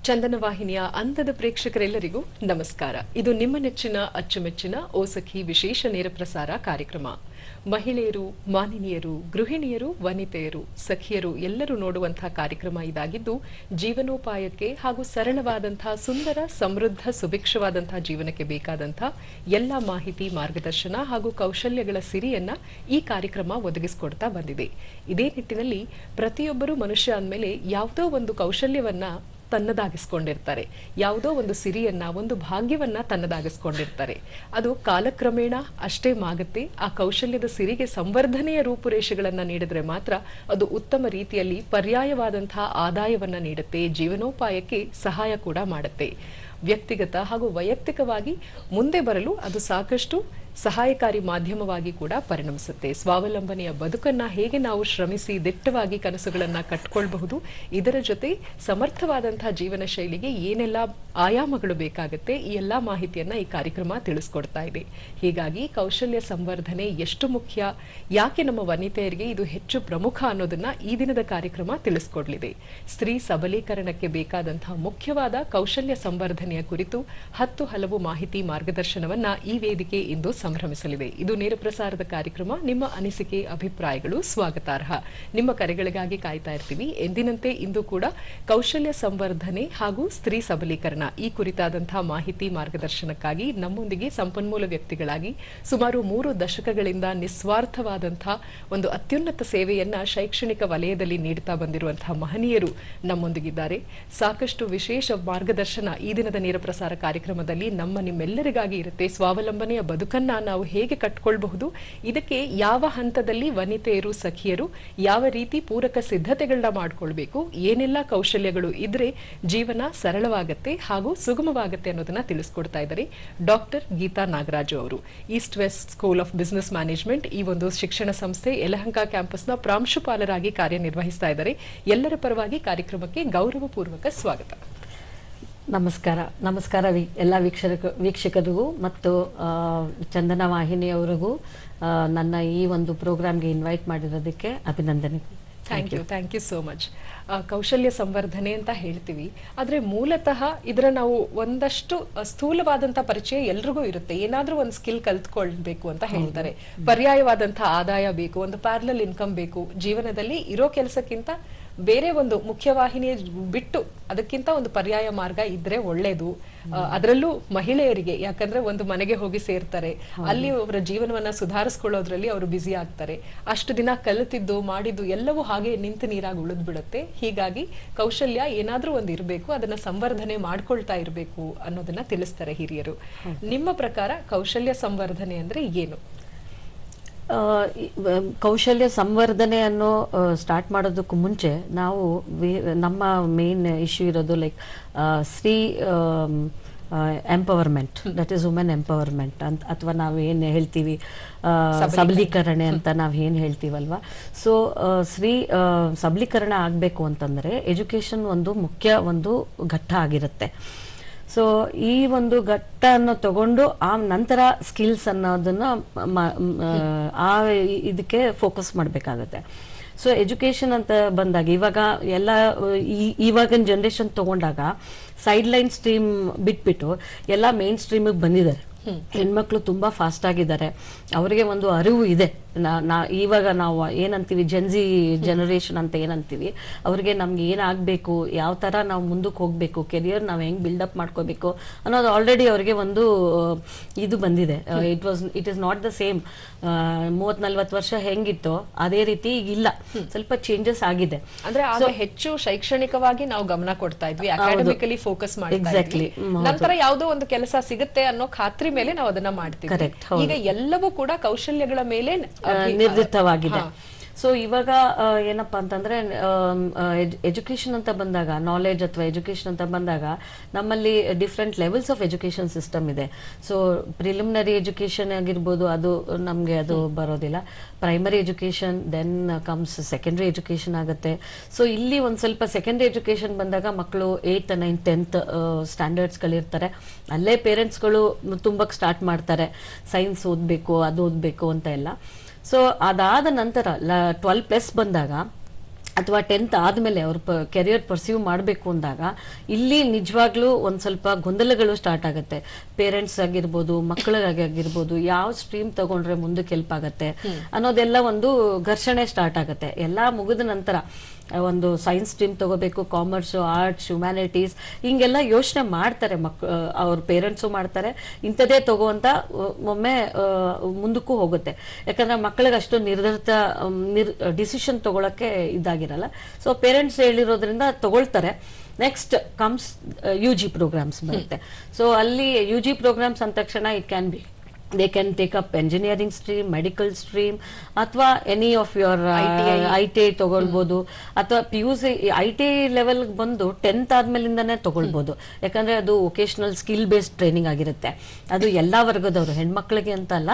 ಚಂದನ ವಾಹಿನಿಯ ಅಂದದ ಪ್ರೇಕ್ಷಕರೆಲ್ಲರಿಗೂ ನಮಸ್ಕಾರ. ಇದು ನಿಮ್ಮ ನೆಚ್ಚಿನ ಅಚ್ಚುಮೆಚ್ಚಿನ ಓಸಖಿ ವಿಶೇಷ ನೇರ ಪ್ರಸಾರ ಕಾರ್ಯಕ್ರಮ. ಮಹಿಳೆಯರು, ಮಾನಿನಿಯರು, ಗೃಹಿಣಿಯರು, ವನಿತೆಯರು, ಸಖಿಯರು ಎಲ್ಲರೂ ನೋಡುವಂತಹ ಕಾರ್ಯಕ್ರಮ ಇದಾಗಿದ್ದು, ಜೀವನೋಪಾಯಕ್ಕೆ ಹಾಗೂ ಸರಳವಾದಂತಹ ಸುಂದರ, ಸಮೃದ್ಧ, ಸುಭಿಕ್ಷವಾದಂತಹ ಜೀವನಕ್ಕೆ ಬೇಕಾದಂತಹ ಎಲ್ಲ ಮಾಹಿತಿ, ಮಾರ್ಗದರ್ಶನ ಹಾಗೂ ಕೌಶಲ್ಯಗಳ ಸಿರಿಯನ್ನ ಈ ಕಾರ್ಯಕ್ರಮ ಒದಗಿಸಿಕೊಡ್ತಾ ಬಂದಿದೆ. ಇದೇ ನಿಟ್ಟಿನಲ್ಲಿ ಪ್ರತಿಯೊಬ್ಬರು ಮನುಷ್ಯ ಅಂದಮೇಲೆ ಯಾವುದೋ ಒಂದು ಕೌಶಲ್ಯವನ್ನ ತನ್ನದಾಗಿಸ್ಕೊಂಡಿರ್ತಾರೆ, ಯಾವುದೋ ಒಂದು ಸಿರಿಯನ್ನ, ಒಂದು ಭಾಗ್ಯವನ್ನ ತನ್ನದಾಗಿಸ್ಕೊಂಡಿರ್ತಾರೆ. ಅದು ಕಾಲಕ್ರಮೇಣ ಅಷ್ಟೇ ಮಾಗುತ್ತೆ. ಆ ಕೌಶಲ್ಯದ ಸಿರಿಗೆ ಸಂವರ್ಧನೆಯ ರೂಪುರೇಷೆಗಳನ್ನ ನೀಡಿದ್ರೆ ಮಾತ್ರ ಅದು ಉತ್ತಮ ರೀತಿಯಲ್ಲಿ ಪರ್ಯಾಯವಾದಂತಹ ಆದಾಯವನ್ನ ನೀಡುತ್ತೆ, ಜೀವನೋಪಾಯಕ್ಕೆ ಸಹಾಯ ಕೂಡ ಮಾಡುತ್ತೆ. ವ್ಯಕ್ತಿಗತ ಹಾಗೂ ವೈಯಕ್ತಿಕವಾಗಿ ಮುಂದೆ ಬರಲು ಅದು ಸಾಕಷ್ಟು ಸಹಾಯಕಾರಿ ಮಾಧ್ಯಮವಾಗಿ ಕೂಡ ಪರಿಣಮಿಸುತ್ತೆ. ಸ್ವಾವಲಂಬನೆಯ ಬದುಕನ್ನ ಹೇಗೆ ನಾವು ಶ್ರಮಿಸಿ ದಿಟ್ಟವಾಗಿ ಕನಸುಗಳನ್ನ ಕಟ್ಕೊಳ್ಬಹುದು, ಇದರ ಜೊತೆ ಸಮರ್ಥವಾದಂತಹ ಜೀವನ ಶೈಲಿಗೆ ಏನೆಲ್ಲ ಆಯಾಮಗಳು ಬೇಕಾಗುತ್ತೆ, ಈ ಎಲ್ಲಾ ಮಾಹಿತಿಯನ್ನ ಈ ಕಾರ್ಯಕ್ರಮ ತಿಳಿಸ್ಕೊಡ್ತಾ ಇದೆ. ಹೀಗಾಗಿ ಕೌಶಲ್ಯ ಸಂವರ್ಧನೆ ಎಷ್ಟು ಮುಖ್ಯ, ಯಾಕೆ ನಮ್ಮ ವನಿತೆಯರಿಗೆ ಇದು ಹೆಚ್ಚು ಪ್ರಮುಖ ಅನ್ನೋದನ್ನ ಈ ದಿನದ ಕಾರ್ಯಕ್ರಮ ತಿಳಿಸ್ಕೊಡ್ಲಿದೆ. ಸ್ತ್ರೀ ಸಬಲೀಕರಣಕ್ಕೆ ಬೇಕಾದಂತಹ ಮುಖ್ಯವಾದ ಕೌಶಲ್ಯ ಸಂವರ್ಧನೆಯ ಕುರಿತು 10 ಹಲವು ಮಾಹಿತಿ ಮಾರ್ಗದರ್ಶನವನ್ನ ಈ ವೇದಿಕೆ ಇಂದು ಸಂಭ್ರಮಿಸಲಿದೆ. ಇದು ನೇರ ಪ್ರಸಾರದ ಕಾರ್ಯಕ್ರಮ. ನಿಮ್ಮ ಅನಿಸಿಕೆ, ಅಭಿಪ್ರಾಯಗಳು ಸ್ವಾಗತಾರ್ಹ. ನಿಮ್ಮ ಕರೆಗಳಿಗಾಗಿ ಕಾಯ್ತಾ ಇರ್ತೀವಿ. ಎಂದಿನಂತೆ ಇಂದು ಕೂಡ ಕೌಶಲ್ಯ ಸಂವರ್ಧನೆ ಹಾಗೂ ಸ್ತ್ರೀ ಸಬಲೀಕರಣ ಈ ಕುರಿತಾದಂತಹ ಮಾಹಿತಿ ಮಾರ್ಗದರ್ಶನಕ್ಕಾಗಿ ನಮ್ಮೊಂದಿಗೆ ಸಂಪನ್ಮೂಲ ವ್ಯಕ್ತಿಗಳಾಗಿ ಸುಮಾರು 3 ದಶಕಗಳಿಂದ ನಿಸ್ವಾರ್ಥವಾದಂತಹ ಒಂದು ಅತ್ಯುನ್ನತ ಸೇವೆಯನ್ನ ಶೈಕ್ಷಣಿಕ ವಲಯದಲ್ಲಿ ನೀಡುತ್ತಾ ಬಂದಿರುವಂತಹ ಮಹನೀಯರು ನಮ್ಮೊಂದಿಗಿದ್ದಾರೆ. ಸಾಕಷ್ಟು ವಿಶೇಷ ಮಾರ್ಗದರ್ಶನ ಈ ದಿನದ ನೇರ ಪ್ರಸಾರ ಕಾರ್ಯಕ್ರಮದಲ್ಲಿ ನಿಮ್ಮೆಲ್ಲರಿಗಾಗಿ ಇರುತ್ತೆ. ಸ್ವಾವಲಂಬನೆಯ ಬದುಕನ್ನ ನಾವು ಹೇಗೆ ಕಟ್ಕೊಳ್ಬಹುದು, ಇದಕ್ಕೆ ಯಾವ ಹಂತದಲ್ಲಿ ವನಿತೆಯರು, ಸಖಿಯರು ಯಾವ ರೀತಿ ಪೂರಕ ಸಿದ್ಧತೆಗಳನ್ನ ಮಾಡ್ಕೊಳ್ಬೇಕು, ಏನೆಲ್ಲ ಕೌಶಲ್ಯಗಳು ಇದ್ರೆ ಜೀವನ ಸರಳವಾಗತ್ತೆ ಹಾಗೂ ಸುಗಮವಾಗತ್ತೆ ಅನ್ನೋದನ್ನ ತಿಳಿಸ್ಕೊಡ್ತಾ ಇದ್ದಾರೆ ಡಾಕ್ಟರ್ ಗೀತಾ ನಾಗರಾಜು ಅವರು. East west school of business management ಈ ಒಂದು ಶಿಕ್ಷಣ ಸಂಸ್ಥೆ ಯಲಹಂಕ ಕ್ಯಾಂಪಸ್ನ ಪ್ರಾಂಶುಪಾಲರಾಗಿ ಕಾರ್ಯನಿರ್ವಹಿಸ್ತಾ ಇದ್ದಾರೆ. ಎಲ್ಲರ ಪರವಾಗಿ ಕಾರ್ಯಕ್ರಮಕ್ಕೆ ಗೌರವಪೂರ್ವಕ ಸ್ವಾಗತ. ನಮಸ್ಕಾರ ಎಲ್ಲ ವೀಕ್ಷಕರಿಗೂ ಮತ್ತು ಚಂದನ ವಾಹಿನಿಯವರಿಗೂ ನನ್ನ ಈ ಒಂದು ಪ್ರೋಗ್ರಾಮ್ಗೆ ಇನ್ವೈಟ್ ಮಾಡಿರೋದಕ್ಕೆ ಅಭಿನಂದನೆ. Thank you so much. ಕೌಶಲ್ಯ ಸಂವರ್ಧನೆ ಅಂತ ಹೇಳ್ತೀವಿ, ಆದ್ರೆ ಮೂಲತಃ ಇದರ ನಾವು ಒಂದಷ್ಟು ಸ್ಥೂಲವಾದಂತ ಪರಿಚಯ ಎಲ್ರಿಗೂ ಇರುತ್ತೆ. ಏನಾದ್ರೂ ಒಂದು ಸ್ಕಿಲ್ ಕಲ್ತ್ಕೊಳ್ಬೇಕು ಅಂತ ಹೇಳ್ತಾರೆ, ಪರ್ಯಾಯವಾದಂತಹ ಆದಾಯ ಬೇಕು, ಒಂದು ಪ್ಯಾರಲಲ್ ಇನ್ಕಮ್ ಬೇಕು, ಜೀವನದಲ್ಲಿ ಇರೋ ಕೆಲಸಕ್ಕಿಂತ ಬೇರೆ ಒಂದು ಮುಖ್ಯವಾಹಿನಿಯ ಬಿಟ್ಟು ಅದಕ್ಕಿಂತ ಒಂದು ಪರ್ಯಾಯ ಮಾರ್ಗ ಇದ್ರೆ ಒಳ್ಳೇದು. ಅದರಲ್ಲೂ ಮಹಿಳೆಯರಿಗೆ, ಯಾಕಂದ್ರೆ ಒಂದು ಮನೆಗೆ ಹೋಗಿ ಸೇರ್ತಾರೆ, ಅಲ್ಲಿ ಅವರ ಜೀವನವನ್ನ ಸುಧಾರಿಸ್ಕೊಳ್ಳೋದ್ರಲ್ಲಿ ಅವರು ಬ್ಯುಸಿ ಆಗ್ತಾರೆ. ಅಷ್ಟು ದಿನ ಕಲಿತಿದ್ದು ಮಾಡಿದ್ದು ಎಲ್ಲವೂ ಹಾಗೆ ನಿಂತು ನೀರಾಗಿ ಉಳಿದ್ ಬಿಡುತ್ತೆ. ಹೀಗಾಗಿ ಕೌಶಲ್ಯ ಏನಾದ್ರೂ ಒಂದು ಇರಬೇಕು, ಅದನ್ನ ಸಂವರ್ಧನೆ ಮಾಡ್ಕೊಳ್ತಾ ಇರಬೇಕು ಅನ್ನೋದನ್ನ ತಿಳಿಸ್ತಾರೆ ಹಿರಿಯರು. ನಿಮ್ಮ ಪ್ರಕಾರ ಕೌಶಲ್ಯ ಸಂವರ್ಧನೆ ಅಂದ್ರೆ ಏನು? ಕೌಶಲ್ಯ ಸಂವರ್ಧನೆ ಅನ್ನೋ ಸ್ಟಾರ್ಟ್ ಮಾಡೋದಕ್ಕೂ ಮುಂಚೆ ನಾವು ನಮ್ಮ ಮೇನ್ ಇಶ್ಯೂ ಇರೋದು ಲೈಕ್ ಸ್ತ್ರೀ empowerment, that is women empowerment ಅಂತ, ಅಥವಾ ನಾವು ಏನು ಹೇಳ್ತೀವಿ ಸಬಲೀಕರಣ ಅಂತ ನಾವು ಏನು ಹೇಳ್ತೀವಲ್ವಾ. ಸೊ ಸ್ತ್ರೀ ಸಬಲೀಕರಣ ಆಗಬೇಕು ಅಂತಂದರೆ ಎಜುಕೇಶನ್ ಒಂದು ಮುಖ್ಯ ಒಂದು ಘಟ್ಟ ಆಗಿರುತ್ತೆ. ಸೊ ಈ ಒಂದು ಘಟ್ಟವನ್ನು ತಗೊಂಡು ಆ ನಂತರ ಸ್ಕಿಲ್ಸ್ ಅನ್ನೋದನ್ನ ಇದಕ್ಕೆ ಫೋಕಸ್ ಮಾಡಬೇಕಾಗುತ್ತೆ. ಸೊ ಎಜುಕೇಶನ್ ಅಂತ ಬಂದಾಗ ಇವಾಗಿನ ಜನರೇಷನ್ ತಗೊಂಡಾಗ ಸೈಡ್ ಲೈನ್ ಸ್ಟ್ರೀಮ್ ಬಿಟ್ಬಿಟ್ಟು ಎಲ್ಲ ಮೇನ್ ಸ್ಟ್ರೀಮಿಗೆ ಬಂದಿದ್ದಾರೆ. ಹೆಣ್ಮಕ್ಳು ತುಂಬಾ ಫಾಸ್ಟ್ ಆಗಿದ್ದಾರೆ, ಅವರಿಗೆ ಒಂದು ಅರಿವು ಇದೆ. ಇವಾಗ ನಾವು ಏನಂತೀವಿ ಜೆನ್ಜಿ ಜನರೇಷನ್ ಅಂತ ಏನಂತೀವಿ, ಅವ್ರಿಗೆ ನಮ್ಗೆ ಏನಾಗಬೇಕು, ಯಾವ ತರ ನಾವು ಮುಂದಕ್ಕೆ ಹೋಗ್ಬೇಕು, ಕೆರಿಯರ್ ನಾವು ಹೆಂಗ್ ಬಿಲ್ಡಪ್ ಮಾಡ್ಕೋಬೇಕು ಅನ್ನೋದು ಆಲ್ರೆಡಿ ಅವ್ರಿಗೆ ಒಂದು ಇದು ಬಂದಿದೆ. It is not the same 30-40 ವರ್ಷ ಹೆಂಗಿತ್ತೋ ಅದೇ ರೀತಿ ಈಗ ಇಲ್ಲ, ಸ್ವಲ್ಪ ಚೇಂಜಸ್ ಆಗಿದೆ. ಅಂದ್ರೆ ಹೆಚ್ಚು ಶೈಕ್ಷಣಿಕವಾಗಿ ನಾವು ಗಮನ ಕೊಡ್ತಾ ಇದ್ವಿ, ಅಕಾಡೆಮಿಕಲಿ ಫೋಕಸ್ ಮಾಡ್ತಾ ಇದ್ವಿ. ನಂತರ ಯಾವುದೋ ಒಂದು ಕೆಲಸ ಸಿಗುತ್ತೆ ಅನ್ನೋ ಖಾತ್ರಿ ಮೇಲೆ ನಾವು ಅದನ್ನ ಮಾಡ್ತೀವಿ. ಈಗ ಎಲ್ಲವೂ ಕೂಡ ಕೌಶಲ್ಯಗಳ ಮೇಲೆ ನಿರ್ದಿಷ್ಟವಾಗಿದೆ. ಸೊ ಇವಾಗ ಏನಪ್ಪಾ ಅಂತಂದ್ರೆ ಎಜುಕೇಶನ್ ಅಂತ ಬಂದಾಗ, ನಾಲೆಜ್ ಅಥವಾ ಎಜುಕೇಶನ್ ಅಂತ ಬಂದಾಗ ನಮ್ಮಲ್ಲಿ different levels of education system ಇದೆ. ಸೊ ಪ್ರಿಲಿಮಿನರಿ ಎಜುಕೇಶನ್ ಆಗಿರ್ಬೋದು, ಅದು ನಮ್ಗೆ ಅದು ಬರೋದಿಲ್ಲ. Primary education, then comes secondary education ಆಗುತ್ತೆ. ಸೊ ಇಲ್ಲಿ ಒಂದ್ ಸ್ವಲ್ಪ ಸೆಕೆಂಡರಿ ಎಜುಕೇಶನ್ ಬಂದಾಗ ಮಕ್ಕಳು 8th, 9th, 10th ಸ್ಟ್ಯಾಂಡರ್ಡ್ಸ್ಗಳಿರ್ತಾರೆ. ಅಲ್ಲೇ ಪೇರೆಂಟ್ಸ್ಗಳು ತುಂಬಕ್ಕೆ ಸ್ಟಾರ್ಟ್ ಮಾಡ್ತಾರೆ, ಸೈನ್ಸ್ ಓದಬೇಕು, ಅದು ಓದಬೇಕು ಅಂತ ಎಲ್ಲ. ಸೊ ಅದಾದ ನಂತರ 12+ ಬಂದಾಗ ಅಥವಾ 10th ಆದ್ಮೇಲೆ ಅವ್ರ ಕೆರಿಯರ್ ಪರ್ಸ್ಯೂ ಮಾಡಬೇಕು ಅಂದಾಗ ಇಲ್ಲಿ ನಿಜವಾಗ್ಲೂ ಒಂದ್ ಸ್ವಲ್ಪ ಗೊಂದಲಗಳು ಸ್ಟಾರ್ಟ್ ಆಗುತ್ತೆ. ಪೇರೆಂಟ್ಸ್ ಆಗಿರ್ಬೋದು, ಮಕ್ಕಳಿಗಾಗಿರ್ಬೋದು, ಯಾವ ಸ್ಟ್ರೀಮ್ ತಗೊಂಡ್ರೆ ಮುಂದಕ್ಕೆ ಹೆಲ್ಪ್ ಆಗತ್ತೆ ಅನ್ನೋದೆಲ್ಲ ಒಂದು ಘರ್ಷಣೆ ಸ್ಟಾರ್ಟ್ ಆಗುತ್ತೆ. ಎಲ್ಲಾ ಮುಗಿದ ನಂತರ ಒಂದು ಸೈನ್ಸ್ ಸ್ಟ್ರೀಮ್ ತಗೋಬೇಕು, ಕಾಮರ್ಸ್, ಆರ್ಟ್ಸ್, ಹ್ಯುಮ್ಯಾನಿಟೀಸ್ ಹಿಂಗೆಲ್ಲ ಯೋಚನೆ ಮಾಡ್ತಾರೆ ಅವ್ರ ಪೇರೆಂಟ್ಸು ಮಾಡ್ತಾರೆ. ಇಂಥದೇ ತಗೋಂತ ಒಮ್ಮೆ ಮುಂದಕ್ಕೂ ಹೋಗುತ್ತೆ. ಯಾಕಂದ್ರೆ ಮಕ್ಕಳಿಗೆ ಅಷ್ಟು ಡಿಸಿಷನ್ ತಗೊಳಕ್ಕೆ ಇದಾಗಿರಲ್ಲ. ಸೊ ಪೇರೆಂಟ್ಸ್ ಹೇಳಿರೋದ್ರಿಂದ ತಗೊಳ್ತಾರೆ. ನೆಕ್ಸ್ಟ್ ಕಮ್ಸ್ UG ಪ್ರೋಗ್ರಾಮ್ಸ್ ಬರುತ್ತೆ. ಸೊ ಅಲ್ಲಿ UG ಪ್ರೋಗ್ರಾಮ್ಸ್ ಅಂದ ತಕ್ಷಣ it can be they can take up engineering stream, medical stream, ಅಥವಾ ಎನಿ ಆಫ್ ಯುವರ್ ITI ತಗೊಳ್ಬಹುದು. ಅಥವಾ PUC ITI ಲೆವೆಲ್ ಬಂದು 10th ಆದ್ಮೇಲಿಂದಾನೇ ತಗೊಳ್ಬಹುದು. ಯಾಕಂದ್ರೆ ಅದು ವೊಕೇಶನಲ್ ಸ್ಕಿಲ್ ಬೇಸ್ಡ್ ಟ್ರೈನಿಂಗ್ ಆಗಿರುತ್ತೆ. ಅದು ಎಲ್ಲಾ ವರ್ಗದವರು, ಹೆಣ್ಮಕ್ಳಿಗೆ ಅಂತ ಅಲ್ಲ,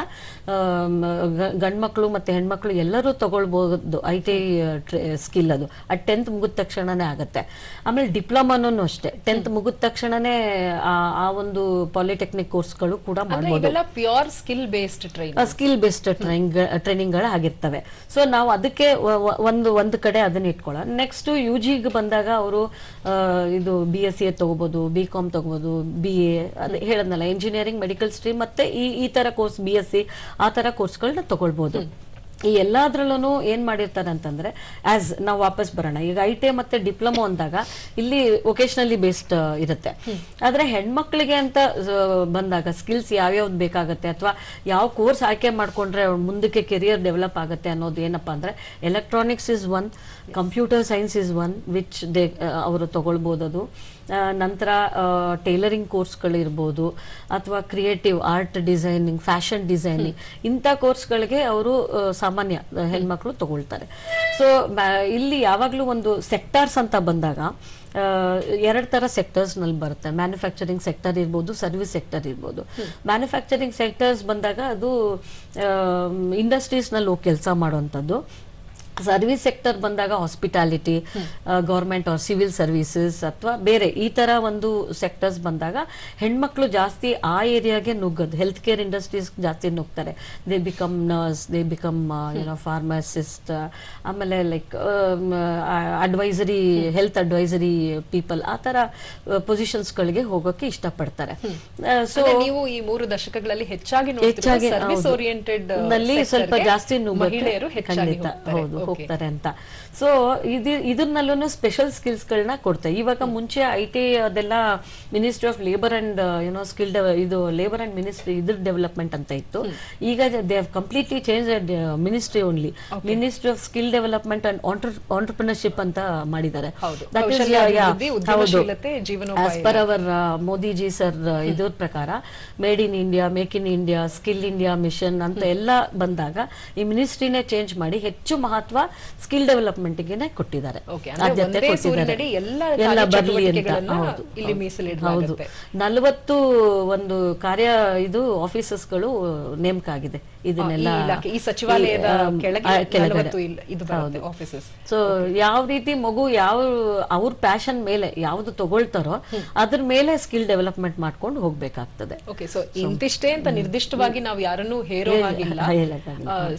ಗಂಡ್ಮಕ್ಳು ಮತ್ತೆ ಹೆಣ್ಮಕ್ಳು ಎಲ್ಲರೂ ತಗೊಳ್ಬಹುದು ITI ಸ್ಕಿಲ್. ಅದು 10th ಮುಗಿದ ತಕ್ಷಣನೇ ಆಗುತ್ತೆ. ಆಮೇಲೆ ಡಿಪ್ಲೊಮಾನೂ ಅಷ್ಟೇ 10th ಮುಗಿದ ತಕ್ಷಣನೇ ಆ ಒಂದು ಪಾಲಿಟೆಕ್ನಿಕ್ ಕೋರ್ಸ್ಗಳು ಕೂಡ ಮಾಡಬಹುದು. ಸ್ಕಿಲ್ ಬೇಸ್ಡ್ ಟ್ರೈನಿಂಗ್ ಆಗಿರ್ತವೆ. ಸೊ ನಾವು ಅದಕ್ಕೆ ಒಂದು ಕಡೆ ಅದನ್ನ ಇಟ್ಕೊಳ್ಳೋ. ನೆಕ್ಸ್ಟ್ UGಗೆ ಬಂದಾಗ ಅವರು ಇದು BSc ತಗೋಬಹುದು, BCom ತಗೋಬಹುದು, BA ಅದೇ ಹೇಳದ್ನಲ್ಲ, ಇಂಜಿನಿಯರಿಂಗ್, ಮೆಡಿಕಲ್ ಸ್ಟ್ರೀಮ್ ಮತ್ತೆ ಈ ತರ ಕೋರ್ಸ್ BSc ಆ ತರ ಕೋರ್ಸ್ಗಳನ್ನ ತಗೊಳ್ಬಹುದು. ಈ ಎಲ್ಲಾದ್ರಲ್ಲೂ ಏನ್ ಮಾಡಿರ್ತಾರೆ ಅಂತಂದ್ರೆ, ಆಸ್ ನಾವು ವಾಪಸ್ ಬರೋಣ, ಈಗ ITI ಮತ್ತೆ ಡಿಪ್ಲೊಮಾ ಅಂದಾಗ ಇಲ್ಲಿ ವೊಕೇಶನಲಿ ಬೇಸ್ಡ್ ಇರುತ್ತೆ. ಆದ್ರೆ ಹೆಣ್ಮಕ್ಳಿಗೆ ಅಂತ ಬಂದಾಗ ಸ್ಕಿಲ್ಸ್ ಯಾವ್ಯಾವ್ದು ಬೇಕಾಗತ್ತೆ ಅಥವಾ ಯಾವ ಕೋರ್ಸ್ ಆಯ್ಕೆ ಮಾಡ್ಕೊಂಡ್ರೆ ಮುಂದಕ್ಕೆ ಕೆರಿಯರ್ ಡೆವಲಪ್ ಆಗುತ್ತೆ ಅನ್ನೋದು ಏನಪ್ಪಾ ಅಂದ್ರೆ, electronics is one, computer science is one which ಅವರು ತಗೊಳ್ಬಹುದು. ಅದು ನಂತರ ಟೈಲರಿಂಗ್ ಕೋರ್ಸ್ಗಳಿರ್ಬೋದು, ಅಥವಾ creative art designing, fashion designing ಇಂಥ ಕೋರ್ಸ್ಗಳಿಗೆ ಅವರು ಸಾಮಾನ್ಯ ಹೆಣ್ಮಕ್ಳು ತಗೊಳ್ತಾರೆ. ಸೊ ಇಲ್ಲಿ ಯಾವಾಗ್ಲೂ ಒಂದು ಸೆಕ್ಟಾರ್ಸ್ ಅಂತ ಬಂದಾಗ ಎರಡು ತರ ಸೆಕ್ಟರ್ಸ್ ನಲ್ಲಿ ಬರುತ್ತೆ. ಮ್ಯಾನುಫ್ಯಾಕ್ಚರಿಂಗ್ ಸೆಕ್ಟರ್ ಇರ್ಬೋದು, ಸರ್ವಿಸ್ ಸೆಕ್ಟರ್ ಇರ್ಬೋದು. ಮ್ಯಾನುಫ್ಯಾಕ್ಚರಿಂಗ್ ಸೆಕ್ಟರ್ಸ್ ಬಂದಾಗ ಅದು ಇಂಡಸ್ಟ್ರೀಸ್ ನಲ್ಲಿ ಹೋಗಿ ಕೆಲಸ ಮಾಡುವಂಥದ್ದು. ಸರ್ವಿಸ್ ಸೆಕ್ಟರ್ ಬಂದಾಗ hospitality, government or civil services ಅಥವಾ ಬೇರೆ ಈ ತರ ಒಂದು ಸೆಕ್ಟರ್ಸ್ ಬಂದಾಗ ಹೆಣ್ಮಕ್ಳು ಜಾಸ್ತಿ ಆ ಏರಿಯಾಗೆ ನುಗ್ಗೋದು. ಹೆಲ್ತ್ ಕೇರ್ ಇಂಡಸ್ಟ್ರೀಸ್ ಜಾಸ್ತಿ ನುಗ್ತಾರೆ. They become nurse, they become pharmacist, ಆಮೇಲೆ like advisory, health advisory people, ಆ ತರ ಪೊಸಿಷನ್ಸ್ ಗಳಿಗೆ ಹೋಗೋಕೆ ಇಷ್ಟಪಡ್ತಾರೆ. ಸೊ ನೀವು ಈ 3 ದಶಕಗಳಲ್ಲಿ ಹೆಚ್ಚಾಗಿ ಸರ್ವಿಸ್ ಓರಿಯೆಂಟೆಡ್ ನಲ್ಲಿ ಸ್ವಲ್ಪ ಜಾಸ್ತಿ ಮಹಿಳೆಯರು ಹೆಚ್ಚಾಗಿ ಹೋಗ್ತಾರೆ ಅಂತ. ಸೊ ಇದನ್ನಲ್ಲೂ ಸ್ಪೆಷಲ್ ಸ್ಕಿಲ್ಸ್ ಗಳನ್ನ ಕೊಡ್ತಾರೆ. ಇವಾಗ ಮುಂಚೆ ITI ಅದೆಲ್ಲ ministry of labour and skill, ಇದು ಲೇಬರ್ ಅಂಡ್ ಮಿನಿಸ್ಟ್ರಿ ಇದ್ರ ಡೆವಲಪ್ಮೆಂಟ್ ಅಂತ ಇತ್ತು. ಈಗ they have completely change ministry only, ministry of skill development and entrepreneurship ಅಂತ ಮಾಡಿದ್ದಾರೆ. As per our Modiji sir ಇದ್ರ ಪ್ರಕಾರ made in India, make in India, skill India mission ಅಂತ ಎಲ್ಲ ಬಂದಾಗ ಈ ಮಿನಿಸ್ಟ್ರಿನೇ ಚೇಂಜ್ ಮಾಡಿ ಹೆಚ್ಚು ಮಹತ್ವ ಸ್ಕಿಲ್ ಡೆವಲಪ್ಮೆಂಟ್ ಗೆ ಕೊಟ್ಟಿದ್ದಾರೆ, ಆದ್ಯತೆ ಕೊಟ್ಟಿದ್ದಾರೆ. ಎಲ್ಲ ಬರ್ಲಿ ಅಂತ. ಹೌದು, 40 ಒಂದು ಕಾರ್ಯ ಇದು ಆಫೀಸಸ್ ಗಳು ನೇಮಕ ಆಗಿದೆ ಇದನ್ನೆಲ್ಲ ಈ ಸಚಿವಾಲಯದ ಕೆಳಗಡೆ. ಸೊ ಯಾವ ರೀತಿ ಮಗು ಯಾವ ಅವ್ರ ಪ್ಯಾಷನ್ ಮೇಲೆ ಯಾವ್ದು ತಗೊಳ್ತಾರೋ ಅದ್ರ ಮೇಲೆ ಸ್ಕಿಲ್ ಡೆವಲಪ್ಮೆಂಟ್ ಮಾಡ್ಕೊಂಡು ಹೋಗ್ಬೇಕಾಗ್ತದೆ. ಸೊ ಇಂತಿಷ್ಟೇ ಅಂತ ನಿರ್ದಿಷ್ಟವಾಗಿ ನಾವು ಯಾರನ್ನು ಹೇರೋ ಹಾಗಿಲ್ಲ.